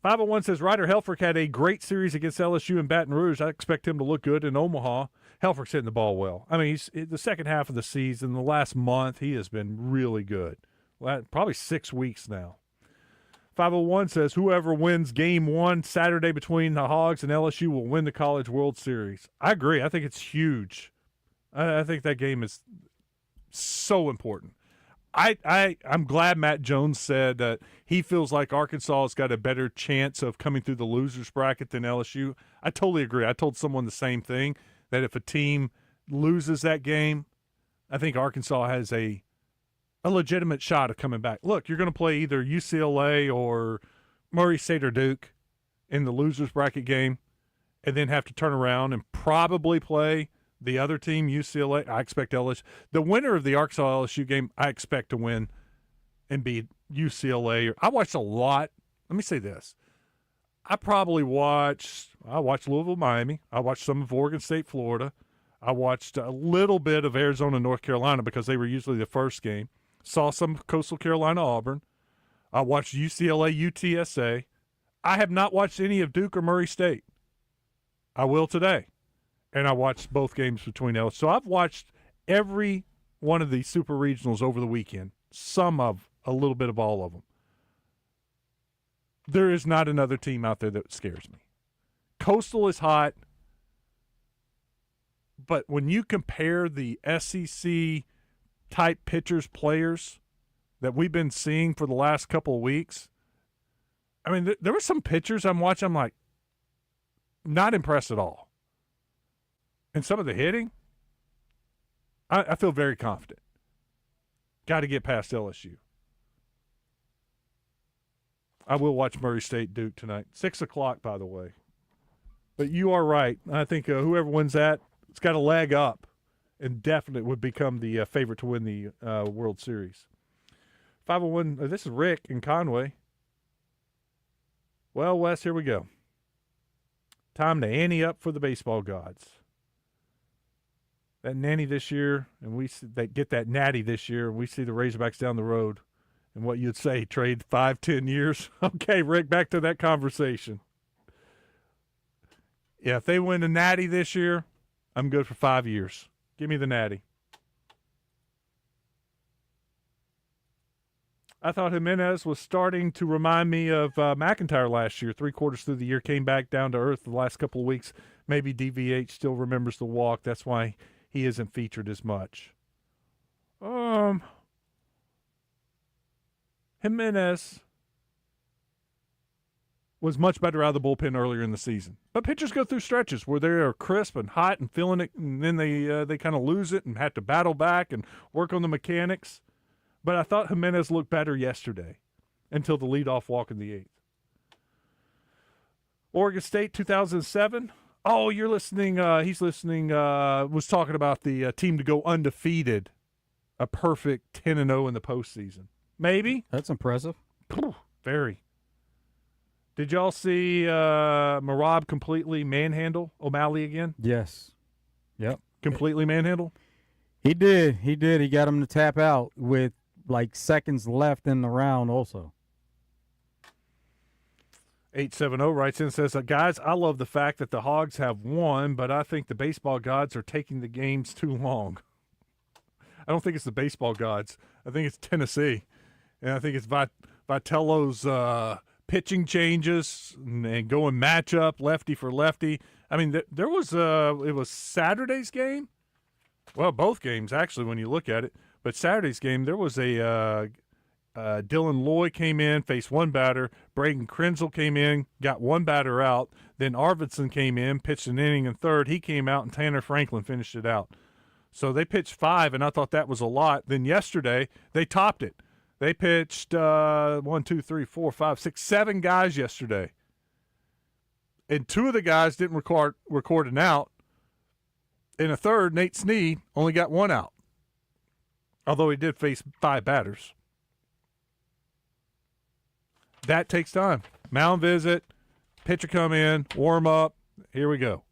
501 says, Ryder Helfrich had a great series against LSU in Baton Rouge. I expect him to look good in Omaha. Helfrich's hitting the ball well. I mean, he's the second half of the season, the last month, he has been really good. Well, probably 6 weeks now. 501 says, whoever wins Game 1 Saturday between the Hogs and LSU will win the College World Series. I agree. I think it's huge. I think that game is so important. I'm glad Matt Jones said that he feels like Arkansas has got a better chance of coming through the losers bracket than LSU. I totally agree. I told someone the same thing, that if a team loses that game, I think Arkansas has a legitimate shot of coming back. Look, you're going to play either UCLA or Murray State or Duke in the losers bracket game and then have to turn around and probably play the other team, UCLA. I expect LSU. The winner of the Arkansas-LSU game, I expect to win and beat UCLA. I watched a lot. Let me say this. I watched Louisville, Miami. I watched some of Oregon State, Florida. I watched a little bit of Arizona, North Carolina because they were usually the first game. Saw some Coastal Carolina, Auburn. I watched UCLA, UTSA. I have not watched any of Duke or Murray State. I will today. And I watched both games between LSU. So I've watched every one of these super regionals over the weekend, some of a little bit of all of them. There is not another team out there that scares me. Coastal is hot, but when you compare the SEC-type pitchers, players that we've been seeing for the last couple of weeks, I mean, there were some pitchers I'm watching, I'm like, not impressed at all. and some of the hitting, I feel very confident. Got to get past LSU. I will watch Murray State Duke tonight. 6 o'clock, by the way. But you are right. I think whoever wins that, it's got a leg up and definitely would become the favorite to win the World Series. 501, this is Rick in Conway. Well, Wes, here we go. Time to ante up for the baseball gods. That nanny this year, and they get that natty this year, and we see the Razorbacks down the road. And what you'd say, trade 5-10 years? Okay, Rick, back to that conversation. Yeah, if they win a natty this year, I'm good for 5 years. Give me the natty. I thought Jimenez was starting to remind me of McIntyre last year. 3/4 through the year, came back down to earth the last couple of weeks. Maybe DVH still remembers the walk. That's why he isn't featured as much. Jimenez was much better out of the bullpen earlier in the season. But pitchers go through stretches where they are crisp and hot and feeling it, and then they kind of lose it and have to battle back and work on the mechanics. But I thought Jimenez looked better yesterday until the leadoff walk in the 8th. Oregon State 2007. Oh, you're listening. He's listening. Was talking about the team to go undefeated, a perfect 10-0 in the postseason. Maybe. That's impressive. Very. Did y'all see Marab completely manhandle O'Malley again? Yes. Yep. Completely manhandle? He did. He got him to tap out with like seconds left in the round also. 870 writes in and says, guys, I love the fact that the Hogs have won, but I think the baseball gods are taking the games too long. I don't think it's the baseball gods. I think it's Tennessee. And I think it's Vitello's pitching changes and going matchup, lefty for lefty. I mean, there was it was Saturday's game. Well, both games, actually, when you look at it. But Saturday's game, there was a Dylan Loy came in, faced one batter. Braden Krenzel came in, got one batter out. Then Arvidsson came in, pitched an inning in third. He came out, and Tanner Franklin finished it out. So they pitched 5, and I thought that was a lot. Then yesterday, they topped it. They pitched 1, 2, 3, 4, 5, 6, 7 guys yesterday. And 2 of the guys didn't record an out. In a third, Nate Snead only got 1 out, although he did face 5 batters. That takes time. Mound visit, pitcher come in, warm up, here we go.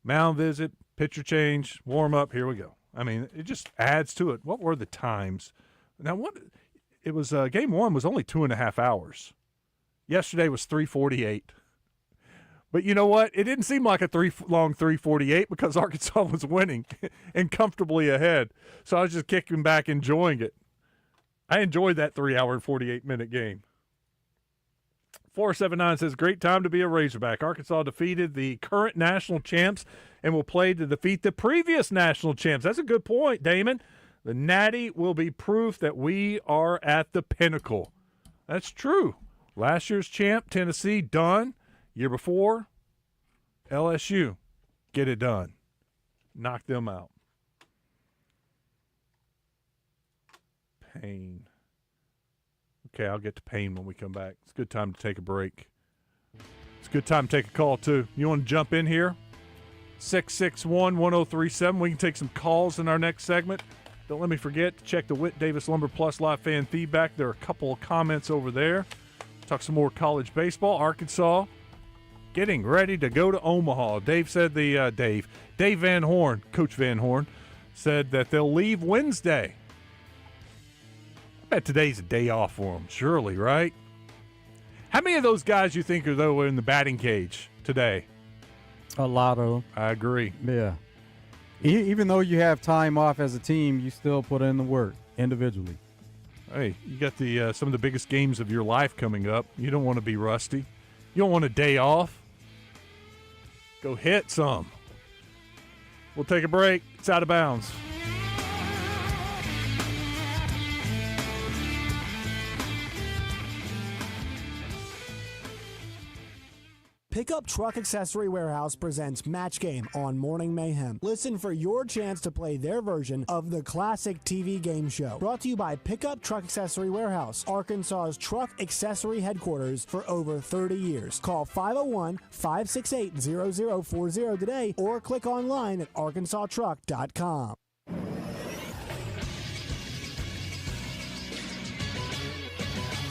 Mound visit, pitcher change, warm up, here we go. I mean, it just adds to it. What were the times? Now, it was game 1 was only 2.5 hours. Yesterday was 3:48. But you know what? It didn't seem like a long 3:48 because Arkansas was winning and comfortably ahead. So I was just kicking back, enjoying it. I enjoyed that 3-hour and 48-minute game. 479 says, great time to be a Razorback. Arkansas defeated the current national champs and will play to defeat the previous national champs. That's a good point, Damon. The Natty will be proof that we are at the pinnacle. That's true. Last year's champ, Tennessee, done. Year before, LSU, get it done. Knock them out. Pain. Okay, I'll get to pain when we come back. It's a good time to take a break. It's a good time to take a call, too. You want to jump in here? 661-1037. We can take some calls in our next segment. Don't let me forget to check the Whit Davis Lumber Plus live fan feedback. There are a couple of comments over there. Talk some more college baseball. Arkansas getting ready to go to Omaha. Dave said Dave Van Horn, Coach Van Horn, said that they'll leave Wednesday. I bet today's a day off for them, surely, right? How many of those guys you think are, though, in the batting cage today? A lot of them. I agree. Yeah. Even though you have time off as a team, you still put in the work individually. Hey, you got the some of the biggest games of your life coming up. You don't want to be rusty. You don't want a day off. Go hit some. We'll take a break. It's Out of Bounds. Pickup Truck Accessory Warehouse presents Match Game on Morning Mayhem. Listen for your chance to play their version of the classic TV game show. Brought to you by Pickup Truck Accessory Warehouse, Arkansas's truck accessory headquarters for over 30 years. Call 501-568-0040 today or click online at arkansastruck.com.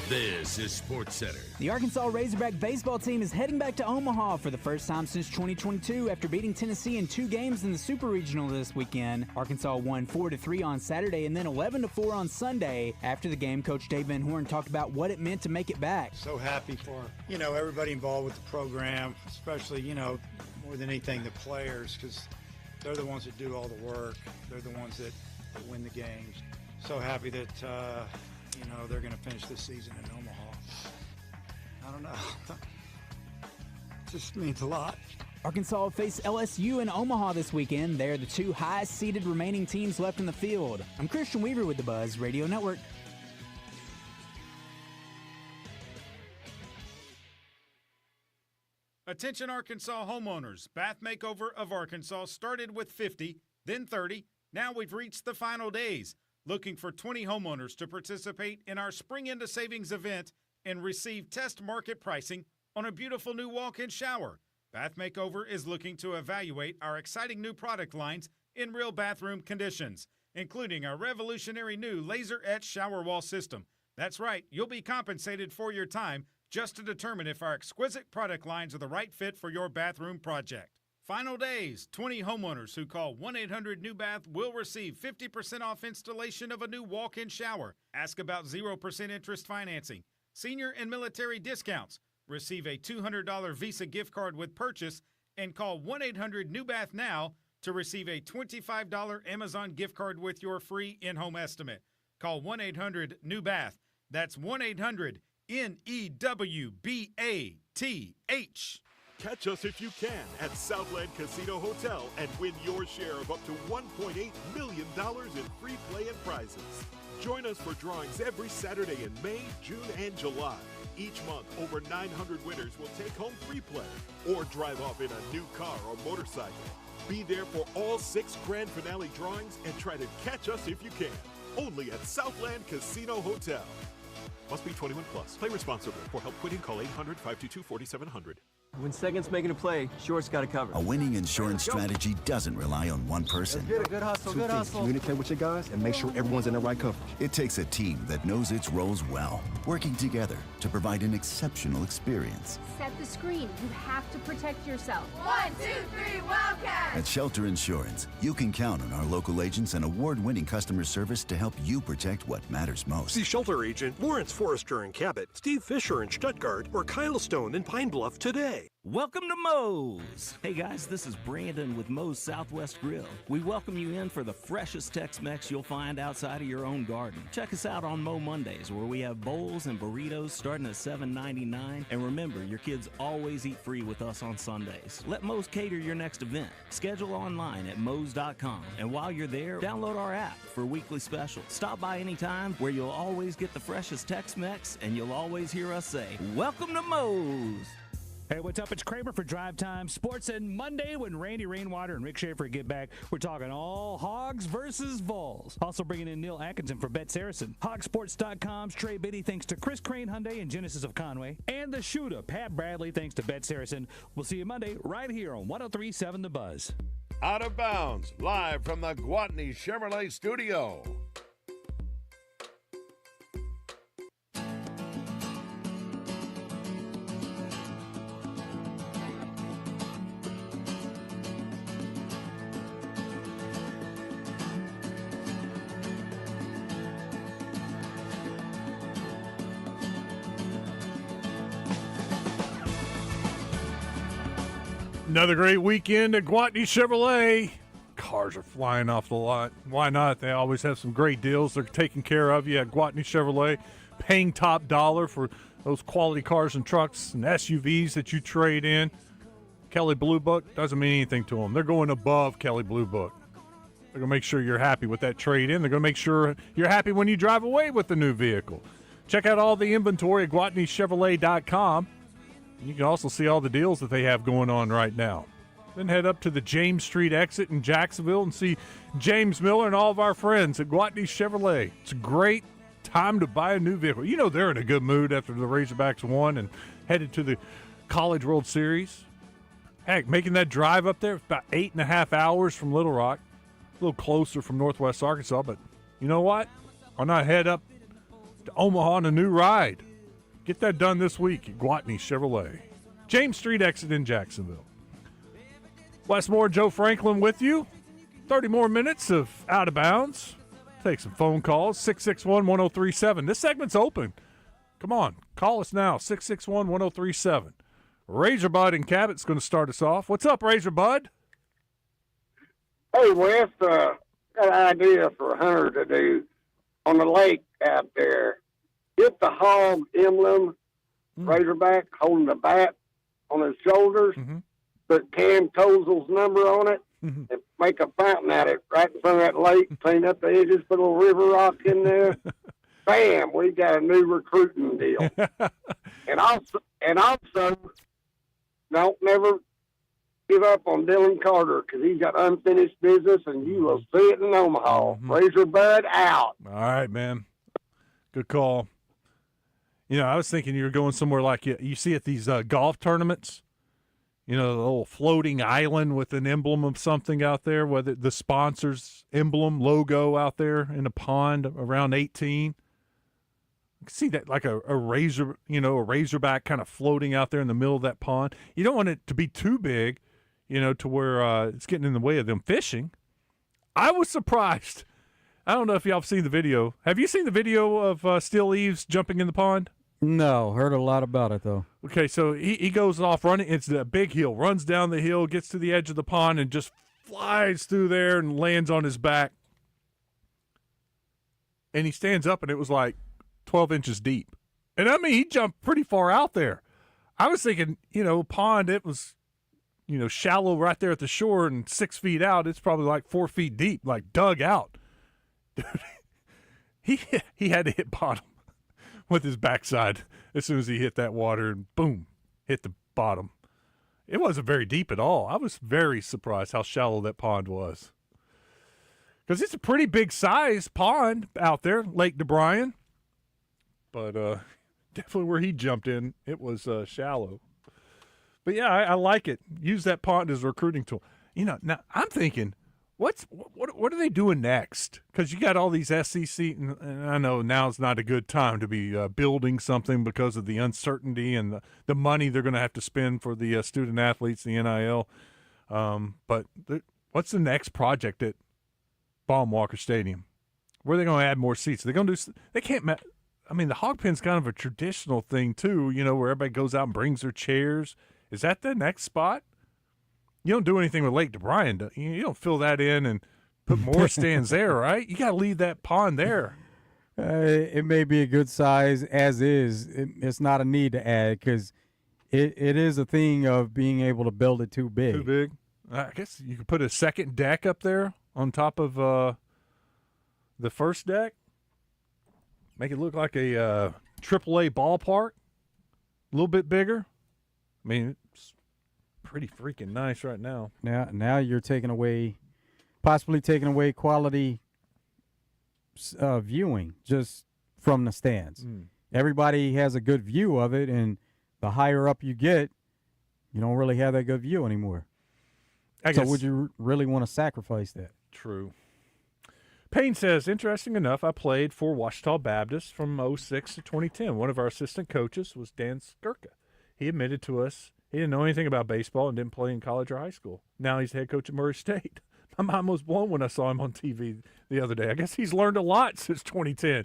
This is Sports Center. The Arkansas Razorback baseball team is heading back to Omaha for the first time since 2022 after beating Tennessee in 2 games in the Super Regional this weekend. Arkansas won 4-3 on Saturday and then 11-4 on Sunday. After the game, Coach Dave Van Horn talked about what it meant to make it back. So happy for, everybody involved with the program, especially, more than anything, the players, because they're the ones that do all the work. They're the ones that win the games. So happy that, they're going to finish this season in Omaha. I don't know. It just means a lot. Arkansas will face LSU in Omaha this weekend. They're the 2 highest-seeded remaining teams left in the field. I'm Christian Weaver with the Buzz Radio Network. Attention Arkansas homeowners. Bath Makeover of Arkansas started with 50, then 30. Now we've reached the final days. Looking for 20 homeowners to participate in our Spring Into Savings event and receive test market pricing on a beautiful new walk-in shower. Bath Makeover is looking to evaluate our exciting new product lines in real bathroom conditions, including our revolutionary new laser-etched shower wall system. That's right, you'll be compensated for your time just to determine if our exquisite product lines are the right fit for your bathroom project. Final days, 20 homeowners who call 1-800-NEW-BATH will receive 50% off installation of a new walk-in shower. Ask about 0% interest financing, senior and military discounts. Receive a $200 Visa gift card with purchase and call 1-800-NEW-BATH now to receive a $25 Amazon gift card with your free in-home estimate. Call 1-800-NEW-BATH. That's 1-800-NEWBATH. Catch us if you can at Southland Casino Hotel and win your share of up to $1.8 million in free play and prizes. Join us for drawings every Saturday in May, June, and July. Each month, over 900 winners will take home free play or drive off in a new car or motorcycle. Be there for all 6 grand finale drawings and try to catch us if you can. Only at Southland Casino Hotel. Must be 21 plus. Play responsibly. For help quitting, call 800-522-4700. When second's making a play, short's got to cover. A winning insurance strategy doesn't rely on one person. Good hustle, good hustle. Communicate with your guys and make sure everyone's in the right coverage. It takes a team that knows its roles well, working together to provide an exceptional experience. Set the screen. You have to protect yourself. 1, 2, 3, Wildcats! At Shelter Insurance, you can count on our local agents and award-winning customer service to help you protect what matters most. See Shelter Agent Lawrence Forrester in Cabot, Steve Fisher in Stuttgart, or Kyle Stone in Pine Bluff today. Welcome to Moe's. Hey guys, this is Brandon with Moe's Southwest Grill. We welcome you in for the freshest Tex-Mex you'll find outside of your own garden. Check us out on Moe Mondays, where we have bowls and burritos starting at $7.99. And remember, your kids always eat free with us on Sundays. Let Moe's cater your next event. Schedule online at Moe's.com. And while you're there, download our app for weekly specials. Stop by anytime, where you'll always get the freshest Tex-Mex, and you'll always hear us say, welcome to Moe's. Hey, what's up? It's Kramer for Drive Time Sports. And Monday, when Randy Rainwater and Rick Schaefer get back, we're talking all Hogs versus Vols. Also bringing in Neil Atkinson for Bet Saracen. Hogsports.com's Trey Biddy thanks to Chris Crane Hyundai and Genesis of Conway. And the shooter, Pat Bradley, thanks to Bet Saracen. We'll see you Monday right here on 103.7 The Buzz. Out of Bounds, live from the Gwatney Chevrolet studio. Another great weekend at Gwatney Chevrolet. Cars are flying off the lot. Why not? They always have some great deals. They're taking care of you at Gwatney Chevrolet, paying top dollar for those quality cars and trucks and SUVs that you trade in. Kelly Blue Book doesn't mean anything to them. They're going above Kelly Blue Book. They're going to make sure you're happy with that trade-in. They're going to make sure you're happy when you drive away with the new vehicle. Check out all the inventory at GwatneyChevrolet.com. You can also see all the deals that they have going on right now. Then head up to the James Street exit in Jacksonville and see James Miller and all of our friends at Gwatney Chevrolet. It's a great time to buy a new vehicle. You know they're in a good mood after the Razorbacks won and headed to the College World Series. Heck, making that drive up there, about 8.5 hours from Little Rock. A little closer from Northwest Arkansas, but you know what? Why not head up to Omaha on a new ride? Get that done this week at Gwatney Chevrolet. James Street exit in Jacksonville. Wes Moore, Joe Franklin with you. 30 more minutes of Out of Bounds. Take some phone calls, 661-1037. This segment's open. Come on, call us now, 661-1037. Razor Bud in Cabot's going to start us off. What's up, Razor Bud? Hey, Wes, got an idea for a hunter to do on the lake out there. Get the hog emblem, Razorback, holding the bat on his shoulders, put Cam Tozel's number on it, and make a fountain at it right in front of that lake, clean up the edges, put a little river rock in there. Bam, we got a new recruiting deal. and also, don't never give up on Dylan Carter because he's got unfinished business, and you will see it in Omaha. Razor Bud out. All right, man. Good call. You know, I was thinking you were going somewhere like you see at these golf tournaments, you know, the little floating island with an emblem of something out there, whether the sponsor's emblem logo out there in a pond around 18. I can see that like a razor, you know, a razorback kind of floating out there in the middle of that pond. You don't want it to be too big, you know, to where it's getting in the way of them fishing. I was surprised. I don't know if y'all have seen the video. Have you seen the video of Steel Eves jumping in the pond? No, heard a lot about it, though. Okay, so he goes off running. It's a big hill. Runs down the hill, gets to the edge of the pond, and just flies through there and lands on his back. And he stands up, and it was like 12 inches deep. And, I mean, he jumped pretty far out there. I was thinking, you know, pond, it was, you know, shallow right there at the shore, and 6 feet out, it's probably like 4 feet deep, like dug out. Dude, he had to hit bottom with his backside as soon as he hit that water, and boom, hit the bottom. It wasn't very deep at all. I was very surprised how shallow that pond was. Because it's a pretty big size pond out there, Lake DeBryan. But definitely where he jumped in, it was shallow. But yeah, I like it. Use that pond as a recruiting tool. You know, now I'm thinking, what are they doing next? Because you got all these SEC, and I know now's not a good time to be building something because of the uncertainty and the money they're going to have to spend for the student athletes, the NIL. But what's the next project at Baum-Walker Stadium? Where are they going to add more seats? They're going to do. They can't. I mean, the hog pen's kind of a traditional thing too. You know, where everybody goes out and brings their chairs. Is that the next spot? You don't do anything with Lake DeBryan. You don't fill that in and put more stands there, right? You got to leave that pond there. It may be a good size as is. It's not a need to add because it is a thing of being able to build it too big. Too big? I guess you could put a second deck up there on top of the first deck. Make it look like a AAA ballpark. A little bit bigger. I mean, it's pretty freaking nice right now. Now you're possibly taking away quality viewing just from the stands. Everybody has a good view of it, and the higher up you get, you don't really have that good view anymore. So would you really want to sacrifice that? True. Payne says, interesting enough, I played for Ouachita Baptist from 06 to 2010. One of our assistant coaches was Dan Skirka. He admitted to us he didn't know anything about baseball and didn't play in college or high school. Now he's head coach at Murray State. My mind was blown when I saw him on TV the other day. I guess he's learned a lot since 2010.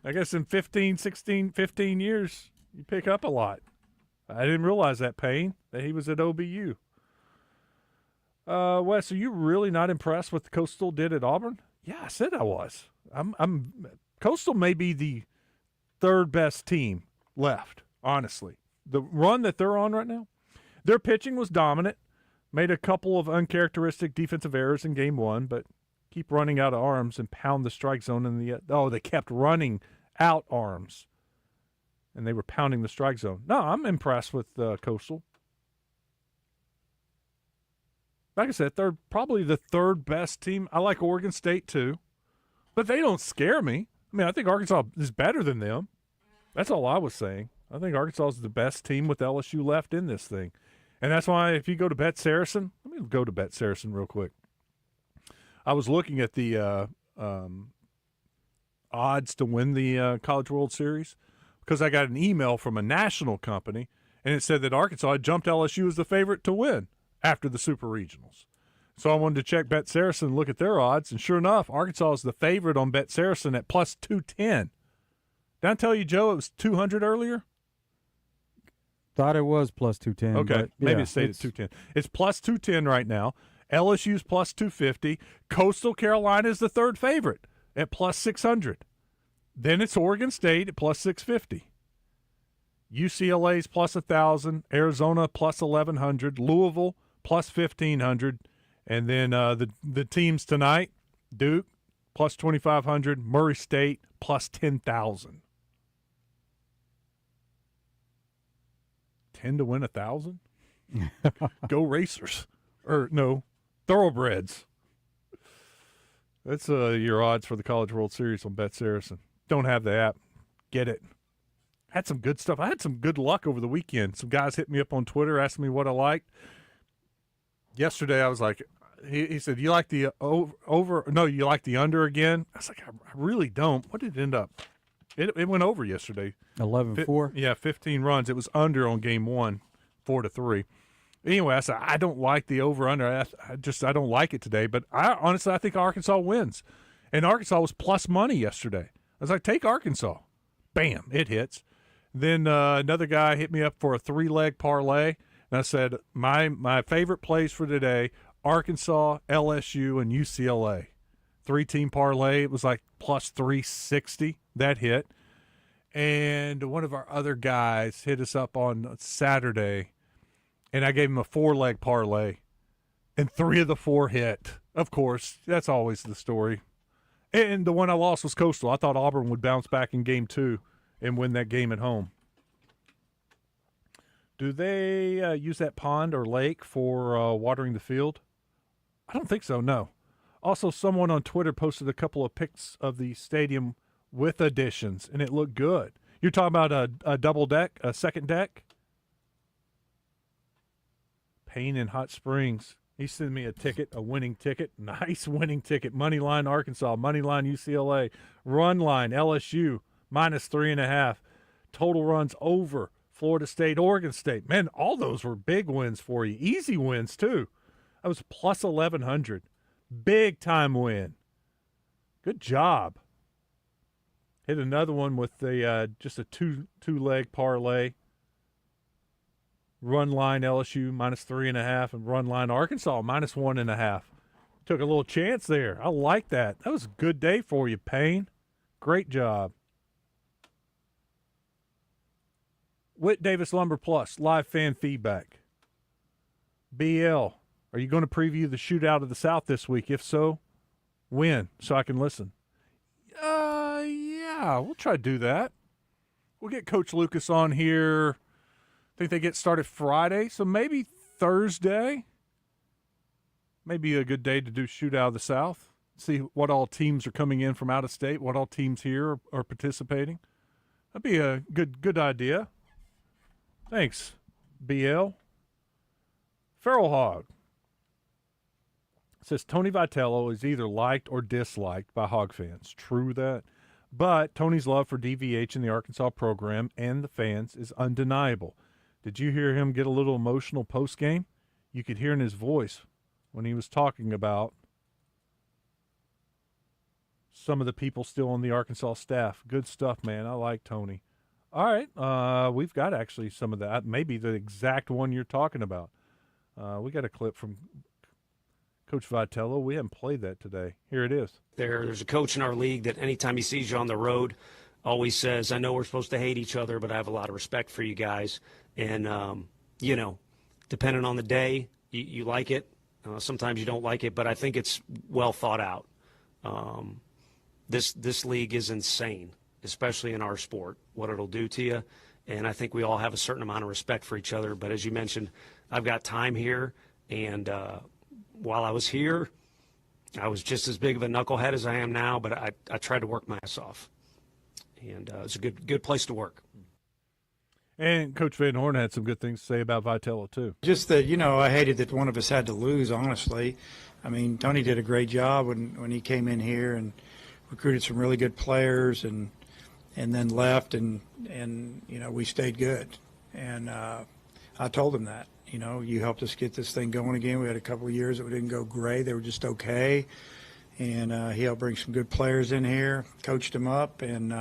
I guess in 15 years, you pick up a lot. I didn't realize that, Payne, that he was at OBU. Wes, are you really not impressed with what Coastal did at Auburn? Yeah, I said I was. Coastal may be the third best team left, honestly. The run that they're on right now, their pitching was dominant, made a couple of uncharacteristic defensive errors in game one, but keep running out of arms and pound the strike zone. They kept running out arms and they were pounding the strike zone. No, I'm impressed with Coastal. Like I said, they're probably the third best team. I like Oregon State too, but they don't scare me. I mean, I think Arkansas is better than them. That's all I was saying. I think Arkansas is the best team with LSU left in this thing. And that's why if you go to Bet Saracen, let me go to Bet Saracen real quick. I was looking at the odds to win the College World Series because I got an email from a national company, and it said that Arkansas had jumped LSU as the favorite to win after the Super Regionals. So I wanted to check Bet Saracen and look at their odds, and sure enough, Arkansas is the favorite on Bet Saracen at plus 210. Did I tell you, Joe, it was 200 earlier? Thought it was plus 210. Okay, but maybe yeah, it stayed at 210. It's plus 210 right now. LSU's plus 250. Coastal Carolina is the third favorite at plus 600. Then it's Oregon State at plus 650. UCLA's plus 1,000. Arizona plus 1,100. Louisville plus 1,500. And then the teams tonight, Duke plus 2,500. Murray State plus 10,000. 10 to win 1,000? Go Racers. Or no, Thoroughbreds. That's your odds for the College World Series on Bet Saracen. Don't have the app. Get it. Had some good stuff. I had some good luck over the weekend. Some guys hit me up on Twitter, asking me what I liked. Yesterday, I was like, he said, you like the over? No, you like the under again? I was like, I really don't. What did it end up? It went over yesterday. 11-4? Yeah, 15 runs. It was under on game one, 4-3. Anyway, I said, I don't like the over-under. I don't like it today. But honestly, I think Arkansas wins. And Arkansas was plus money yesterday. I was like, take Arkansas. Bam, it hits. Then another guy hit me up for a 3-leg parlay. And I said, my favorite plays for today, Arkansas, LSU, and UCLA. 3-team parlay. It was like plus 360. That hit. And one of our other guys hit us up on Saturday, and I gave him a 4-leg parlay, and 3 of the 4 hit. Of course, that's always the story. And the one I lost was Coastal. I thought Auburn would bounce back in game 2 and win that game at home. Do they use that pond or lake for watering the field? I don't think so, no. Also, someone on Twitter posted a couple of pics of the stadium with additions, and it looked good. You're talking about a double deck, a second deck? Payne in Hot Springs. He sent me a ticket, a winning ticket. Nice winning ticket. Moneyline Arkansas, Moneyline UCLA, run line LSU, minus 3.5. Total runs over Florida State, Oregon State. Man, all those were big wins for you. Easy wins, too. That was plus 1,100. Big time win. Good job. Hit another one with just a two-leg parlay. Run line LSU minus 3.5 and run line Arkansas minus 1.5. Took a little chance there. I like that. That was a good day for you, Payne. Great job. Whit Davis Lumber Plus, live fan feedback. BL, are you going to preview the shootout of the South this week? If so, when? So I can listen. Yeah, we'll try to do that. We'll get Coach Lucas on here. I think they get started Friday, so maybe Thursday. Maybe a good day to do shootout of the South. See what all teams are coming in from out of state, what all teams here are participating. That'd be a good idea. Thanks, BL. Feral Hog says Tony Vitello is either liked or disliked by Hog fans. True that. But Tony's love for DVH and the Arkansas program and the fans is undeniable. Did you hear him get a little emotional post-game? You could hear in his voice when he was talking about some of the people still on the Arkansas staff. Good stuff, man. I like Tony. All right, we've got actually some of that. Maybe the exact one you're talking about. We got a clip from Coach Vitello. We haven't played that today. Here it is. There's a coach in our league that anytime he sees you on the road always says, I know we're supposed to hate each other, but I have a lot of respect for you guys. And, depending on the day, you like it. Sometimes you don't like it, but I think it's well thought out. This league is insane. especially in our sport, what it'll do to you. And I think we all have a certain amount of respect for each other. But as you mentioned, I've got time here, and while I was here, I was just as big of a knucklehead as I am now, but I tried to work my ass off. And it's a good place to work. And Coach Van Horn had some good things to say about Vitello, too. Just that, I hated that one of us had to lose, honestly. I mean, Tony did a great job when he came in here and recruited some really good players and then left and we stayed good. And I told him that, you helped us get this thing going again. We had a couple of years that we didn't go great. They were just okay. And he helped bring some good players in here, coached them up, and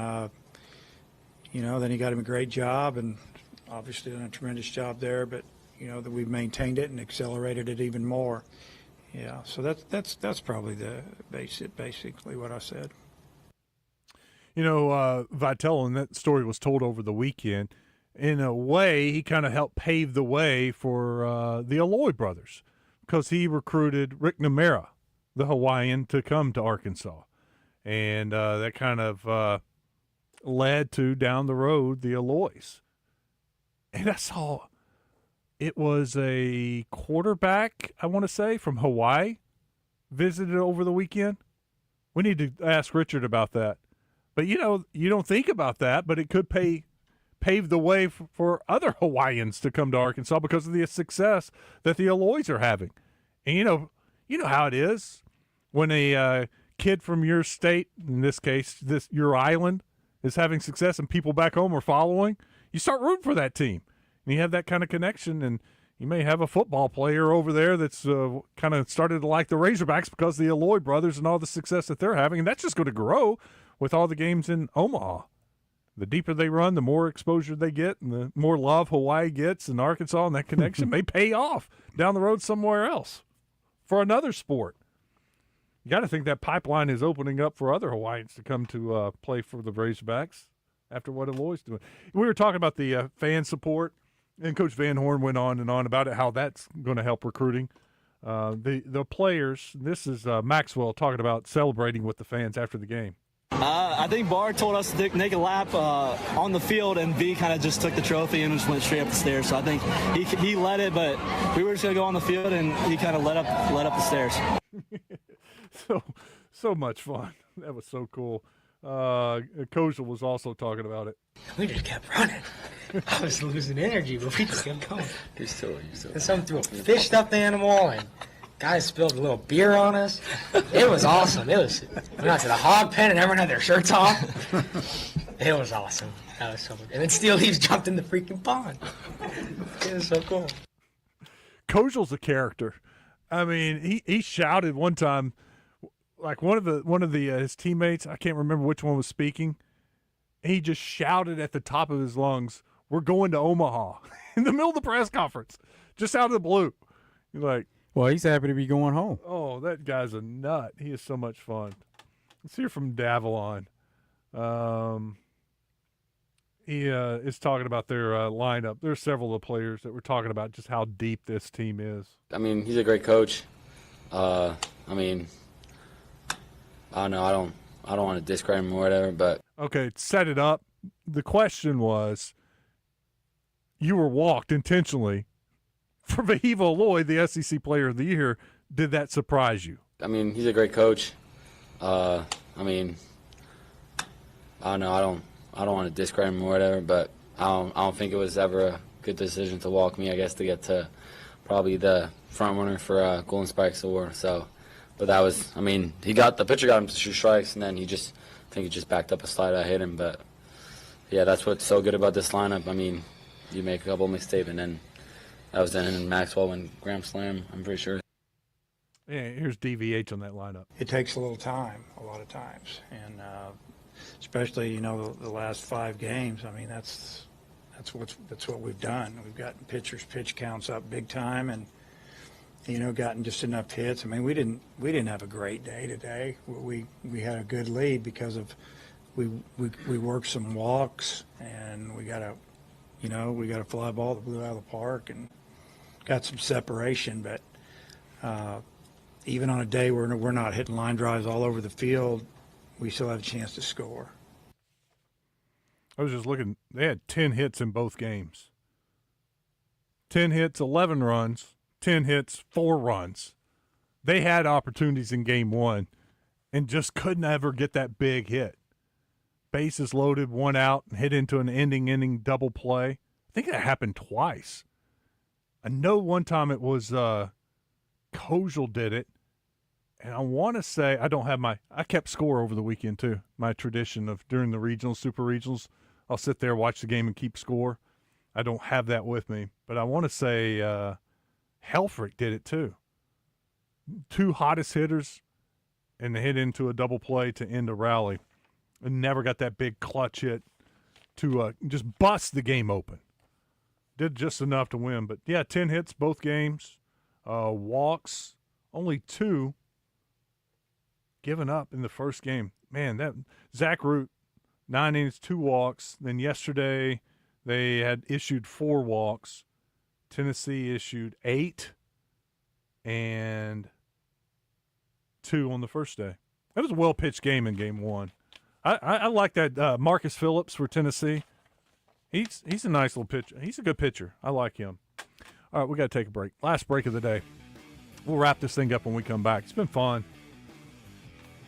then he got him a great job and obviously done a tremendous job there, but that we've maintained it and accelerated it even more. Yeah, so that's probably basically what I said. Vitello, and that story was told over the weekend. In a way, he kind of helped pave the way for the Alloy brothers because he recruited Rick Namera, the Hawaiian, to come to Arkansas. And that kind of led to, down the road, the Alloys. And I saw it was a quarterback, I want to say, from Hawaii visited over the weekend. We need to ask Richard about that. But, you don't think about that, but it could pave the way for other Hawaiians to come to Arkansas because of the success that the Alloys are having. And, you know how it is when a kid from your state, in this case, your island, is having success and people back home are following, you start rooting for that team. And you have that kind of connection, and you may have a football player over there that's kind of started to like the Razorbacks because of the Alloy brothers and all the success that they're having, and that's just going to grow with all the games in Omaha. The deeper they run, the more exposure they get, and the more love Hawaii gets in Arkansas, and that connection may pay off down the road somewhere else for another sport. You got to think that pipeline is opening up for other Hawaiians to come to play for the Razorbacks after what Alloy's doing. We were talking about the fan support, and Coach Van Horn went on and on about it, how that's going to help recruiting. The players, this is Maxwell talking about celebrating with the fans after the game. I think Barr told us to take a lap on the field, and V kind of just took the trophy and just went straight up the stairs. So I think he led it, but we were just going to go on the field, and he kind of led up the stairs. So much fun. That was so cool. Kojal was also talking about it. We just kept running. I was losing energy, but we just kept going. You're still. And someone threw a fish stuffed animal, and guys spilled a little beer on us. It was awesome. We went out to the hog pen, and everyone had their shirts off. It was awesome. That was so good. And then Steel Leaves jumped in the freaking pond. It was so cool. Kojal's a character. I mean, he shouted one time, like one of his teammates, I can't remember which one was speaking. He just shouted at the top of his lungs, "We're going to Omaha," in the middle of the press conference, just out of the blue. You're like, well, he's happy to be going home. Oh, that guy's a nut. He is so much fun. Let's hear from Davalon. He is talking about their lineup. There's several of the players that we're talking about just how deep this team is. I mean, he's a great coach. I don't know. I don't want to discredit him or whatever, but okay, set it up. The question was, you were walked intentionally for Vahiva Alloy, the SEC Player of the Year. Did that surprise you? I mean, he's a great coach. I don't know. I don't want to discredit him or whatever, but I don't think it was ever a good decision to walk me, I guess, to get to probably the front runner for Golden Spikes Award. So, but that was, I mean, the pitcher got him to 2 strikes, and then I think he just backed up a slide. I hit him, but yeah, that's what's so good about this lineup. I mean, you make a couple mistakes, and then that was then, and Maxwell went grand slam, I'm pretty sure. Yeah, here's DVH on that lineup. It takes a little time, a lot of times, and especially the last 5 games. I mean, that's what we've done. We've gotten pitchers' pitch counts up big time, and gotten just enough hits. I mean, we didn't have a great day today. We had a good lead because of we worked some walks, and we got a fly ball that blew out of the park and got some separation. But even on a day where we're not hitting line drives all over the field, we still have a chance to score. I was just looking. They had 10 hits in both games. 10 hits, 11 runs. 10 hits, 4 runs. They had opportunities in game one and just couldn't ever get that big hit. Bases loaded, 1 out, and hit into an ending double play. I think that happened twice. I know one time it was Kojal did it. And I want to say, I kept score over the weekend too. My tradition of during the regionals, super regionals, I'll sit there, watch the game, and keep score. I don't have that with me. But I want to say Helfrich did it too. 2 hottest hitters, and they hit into a double play to end a rally. And never got that big clutch hit to just bust the game open. Did just enough to win. But, yeah, 10 hits both games. Walks, only 2 given up in the first game. Man, that Zach Root, 9 innings, 2 walks. Then yesterday they had issued 4 walks. Tennessee issued 8 and 2 on the first day. That was a well-pitched game in game 1. I like that Marcus Phillips for Tennessee. He's a nice little pitcher. He's a good pitcher. I like him. All right, we got to take a break. Last break of the day. We'll wrap this thing up when we come back. It's been fun.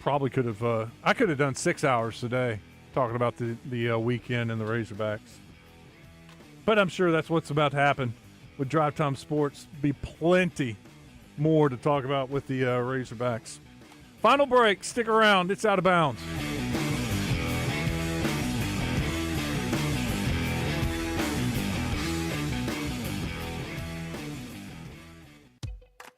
Probably could have I could have done 6 hours today talking about the weekend and the Razorbacks. But I'm sure that's what's about to happen with Drive Time Sports. Be plenty more to talk about with the Razorbacks. Final break. Stick around. It's Out of Bounds.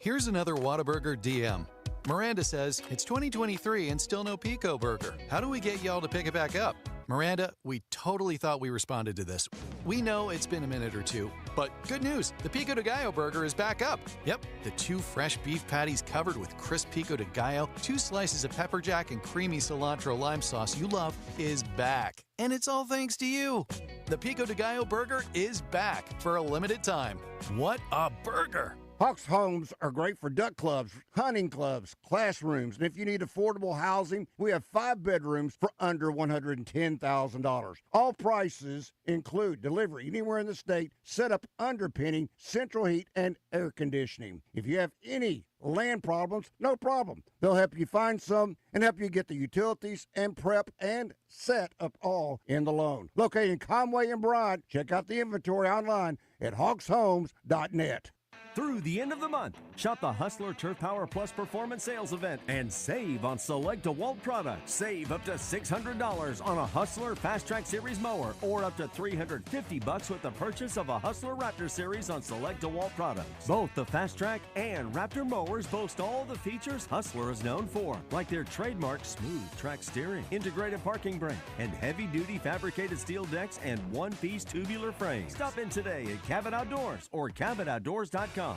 Here's another Whataburger DM. Miranda says, it's 2023 and still no Pico Burger. How do we get y'all to pick it back up? Miranda, we totally thought we responded to this. We know it's been a minute or two, but good news, the Pico de Gallo burger is back up. Yep, the 2 fresh beef patties covered with crisp Pico de Gallo, 2 slices of pepper jack and creamy cilantro lime sauce you love is back. And it's all thanks to you. The Pico de Gallo burger is back for a limited time. What a burger! Hawks Homes are great for duck clubs, hunting clubs, classrooms, and if you need affordable housing, we have 5 bedrooms for under $110,000. All prices include delivery anywhere in the state, setup, underpinning, central heat, and air conditioning. If you have any land problems, no problem. They'll help you find some and help you get the utilities and prep and set up all in the loan. Located in Conway and Broad, check out the inventory online at hawkshomes.net. Through the end of the month, shop the Hustler Turf Power Plus Performance Sales Event and save on select DeWalt products. Save up to $600 on a Hustler Fast Track Series mower or up to $350 with the purchase of a Hustler Raptor Series on select DeWalt products. Both the Fast Track and Raptor mowers boast all the features Hustler is known for, like their trademark smooth track steering, integrated parking brake, and heavy-duty fabricated steel decks and one-piece tubular frames. Stop in today at Cabot Outdoors or CabotOutdoors.com.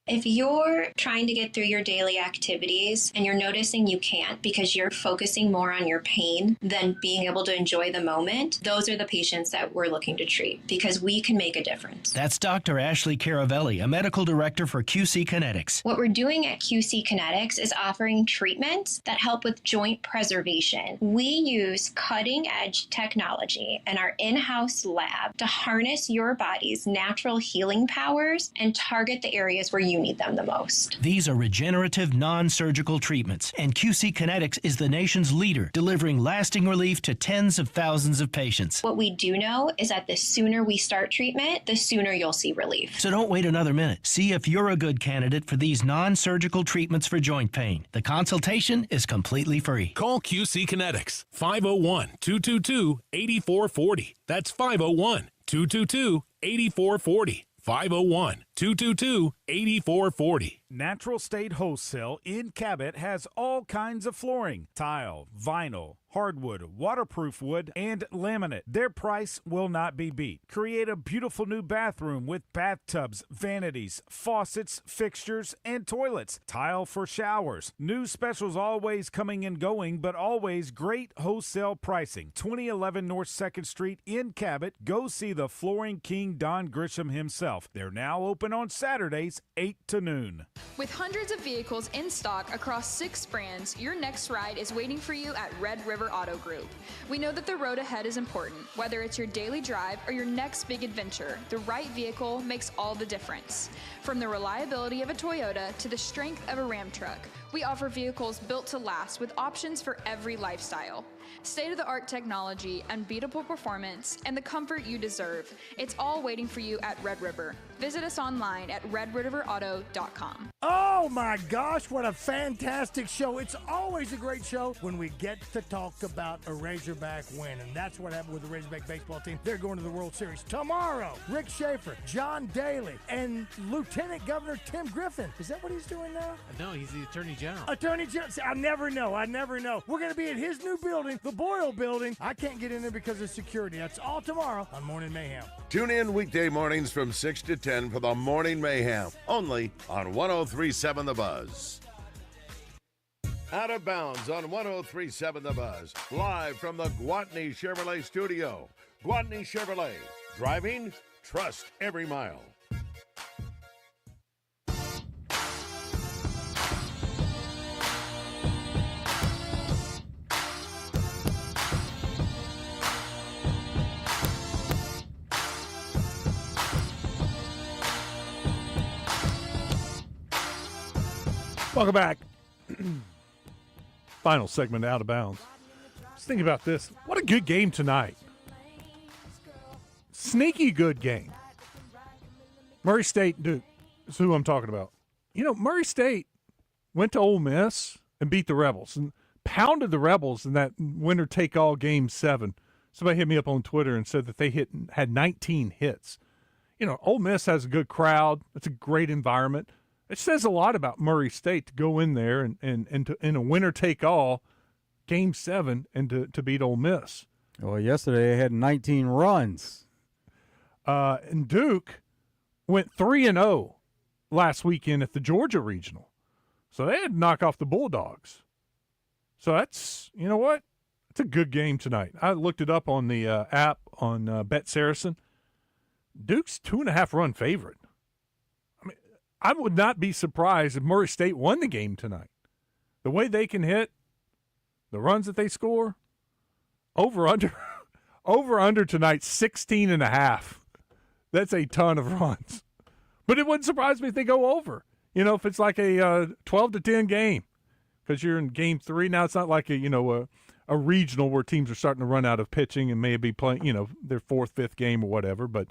If you're trying to get through your daily activities and you're noticing you can't because you're focusing more on your pain than being able to enjoy the moment, those are the patients that we're looking to treat because we can make a difference. That's Dr. Ashley Caravelli, a medical director for QC Kinetics. What we're doing at QC Kinetics is offering treatments that help with joint preservation. We use cutting-edge technology in our in-house lab to harness your body's natural healing powers and target the areas where you need them the most. These are regenerative, non-surgical treatments, and QC Kinetics is the nation's leader, delivering lasting relief to tens of thousands of patients. What we do know is that the sooner we start treatment, the sooner you'll see relief. So don't wait another minute. See if you're a good candidate for these non-surgical treatments for joint pain. The consultation is completely free. Call QC Kinetics, 501-222-8440. That's 501-222-8440. 501-222-8440. Natural State Wholesale in Cabot has all kinds of flooring, tile, vinyl, hardwood, waterproof wood, and laminate. Their price will not be beat. Create a beautiful new bathroom with bathtubs, vanities, faucets, fixtures, and toilets. Tile for showers. New specials always coming and going, but always great wholesale pricing. 2011 North 2nd Street in Cabot. Go see the Flooring King Don Grisham himself. They're now open open on Saturdays, 8 to noon. With hundreds of vehicles in stock across 6 brands, your next ride is waiting for you at Red River Auto Group. We know that the road ahead is important. Whether it's your daily drive or your next big adventure, the right vehicle makes all the difference. From the reliability of a Toyota to the strength of a Ram truck, we offer vehicles built to last with options for every lifestyle. State-of-the-art technology, unbeatable performance, and the comfort you deserve. It's all waiting for you at Red River. Visit us online at redriverauto.com. Oh my gosh, what a fantastic show. It's always a great show when we get to talk about a Razorback win, and that's what happened with the Razorback baseball team. They're going to the World Series tomorrow. Rick Schaefer, John Daly, and Lieutenant Governor Tim Griffin. Is that what he's doing now? No, he's the Attorney General. Attorney General. See, I never know. We're going to be at his new building, the Boyle Building. I can't get in there because of security. That's all tomorrow on Morning Mayhem. Tune in weekday mornings from 6 to 10 for the Morning Mayhem, only on 103.7 The Buzz. Out of Bounds on 103.7 The Buzz, live from the Gwatney Chevrolet studio. Gwatney Chevrolet, driving, trust every mile. Welcome back. Final segment, Out of Bounds. Just think about this. What a good game tonight. Sneaky good game. Murray State, Duke, is who I'm talking about. You know, Murray State went to Ole Miss and beat the Rebels and pounded the Rebels in that winner-take-all Game 7. Somebody hit me up on Twitter and said that they had 19 hits. You know, Ole Miss has a good crowd. It's a great environment. It says a lot about Murray State to go in there and to, in a winner-take-all Game 7 and to beat Ole Miss. Well, yesterday they had 19 runs. And Duke went 3-0 last weekend at the Georgia Regional. So they had to knock off the Bulldogs. So that's, you know what? It's a good game tonight. I looked it up on the app on Bet Saracen. Duke's 2.5-run favorite. I would not be surprised if Murray State won the game tonight. The way they can hit, the runs that they score, over under tonight, 16.5. That's a ton of runs. But it wouldn't surprise me if they go over. You know, if it's like a 12-10 game, because you're in Game 3 now. It's not like a regional where teams are starting to run out of pitching and maybe playing, their 4th, 5th game or whatever. But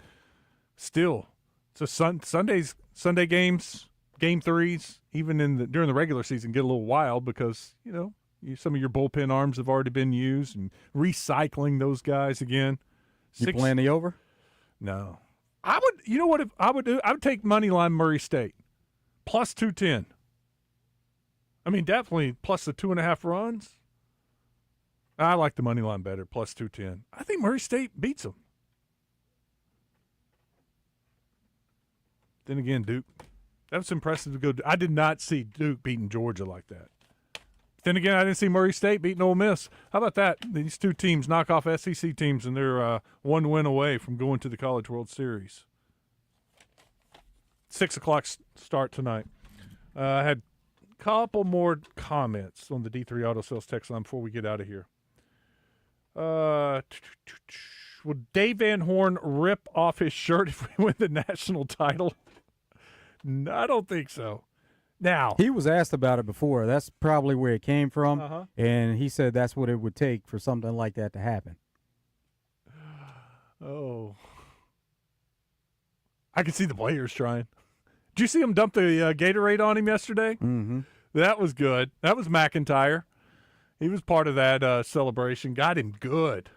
still, it's a Sunday games, Game 3s, even during the regular season, get a little wild because some of your bullpen arms have already been used and recycling those guys again. You playing the over? No. I would. You know what I would do? I would take moneyline Murray State plus 210. I mean, definitely plus the 2.5 runs. I like the money line better, plus 210. I think Murray State beats them. Then again, Duke. That was impressive to go. I did not see Duke beating Georgia like that. Then again, I didn't see Murray State beating Ole Miss. How about that? These two teams knock off SEC teams, and they're one win away from going to the College World Series. 6 o'clock start tonight. I had a couple more comments on the D3 Auto Sales text line before we get out of here. Will Dave Van Horn rip off his shirt if we win the national title? No, I don't think so. Now, he was asked about it before. That's probably where it came from, and he said that's what it would take for something like that to happen. Oh. I could see the players trying. Did you see him dump the Gatorade on him yesterday? Mm-hmm. That was good. That was McIntyre. He was part of that celebration. Got him good.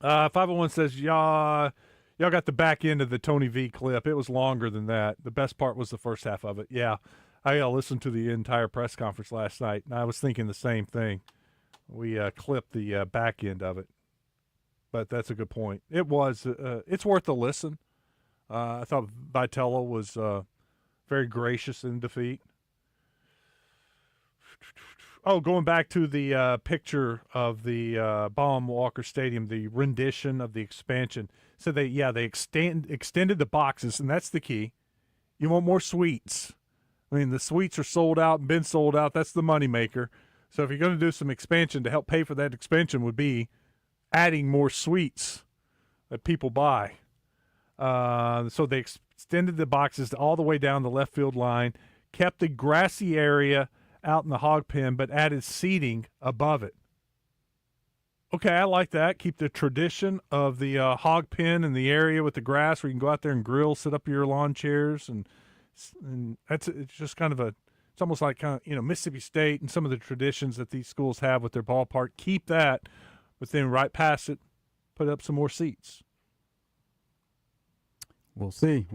501 says, y'all got the back end of the Tony V clip. It was longer than that. The best part was the first half of it. Yeah, I listened to the entire press conference last night, and I was thinking the same thing. We clipped the back end of it. But that's a good point. It was. It's worth a listen. I thought Vitello was very gracious in defeat. going back to the picture of the Baum Walker Stadium, the rendition of the expansion. So they extended the boxes, and that's the key. You want more suites. I mean, the suites are sold out and been sold out. That's the moneymaker. So if you're going to do some expansion, to help pay for that expansion would be adding more suites that people buy. So they extended the boxes all the way down the left field line, kept the grassy area out in the hog pen, but added seating above it. Okay, I like that. Keep the tradition of the hog pen and the area with the grass where you can go out there and grill, sit up your lawn chairs, and it's just kind of it's almost like Mississippi State and some of the traditions that these schools have with their ballpark. Keep that, but then right past it, put up some more seats. We'll see.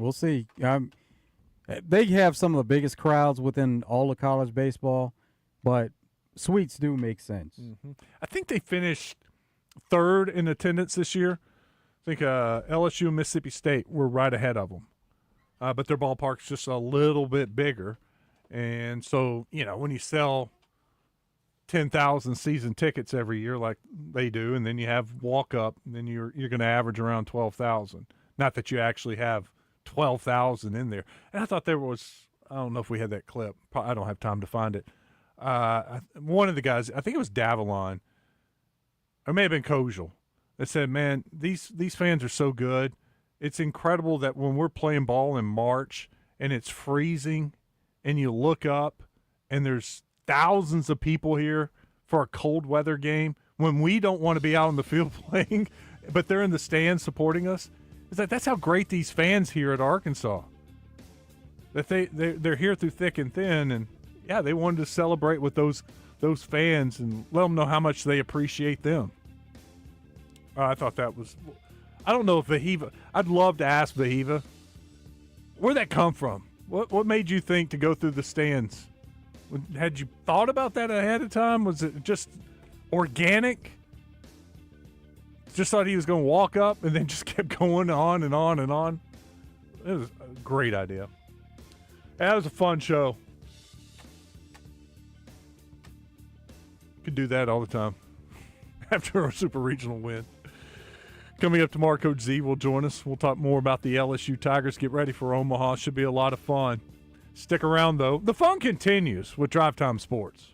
They have some of the biggest crowds within all of college baseball, but suites do make sense. Mm-hmm. I think they finished third in attendance this year. I think LSU and Mississippi State were right ahead of them. But their ballpark's just a little bit bigger. And so, when you sell 10,000 season tickets every year like they do, and then you have walk-up, then you're going to average around 12,000. Not that you actually have 12,000 in there. And I thought there was, I don't know if we had that clip. I don't have time to find it. One of the guys, I think it was Davalon, or it may have been Kojal, that said, man, these fans are so good. It's incredible that when we're playing ball in March and it's freezing and you look up and there's thousands of people here for a cold weather game when we don't want to be out on the field playing, but they're in the stands supporting us. That's how great these fans here at Arkansas. That they're here through thick and thin, and yeah, they wanted to celebrate with those fans and let them know how much they appreciate them. I thought that was. I don't know if Vahiva. I'd love to ask Vahiva, where'd that come from? What made you think to go through the stands? Had you thought about that ahead of time? Was it just organic? Just thought he was going to walk up and then just kept going on and on and on. It was a great idea. That was a fun show. Could do that all the time after our super regional win. Coming up tomorrow, Coach Z will join us. We'll talk more about the LSU Tigers. Get ready for Omaha. Should be a lot of fun. Stick around, though. The fun continues with Drive Time Sports.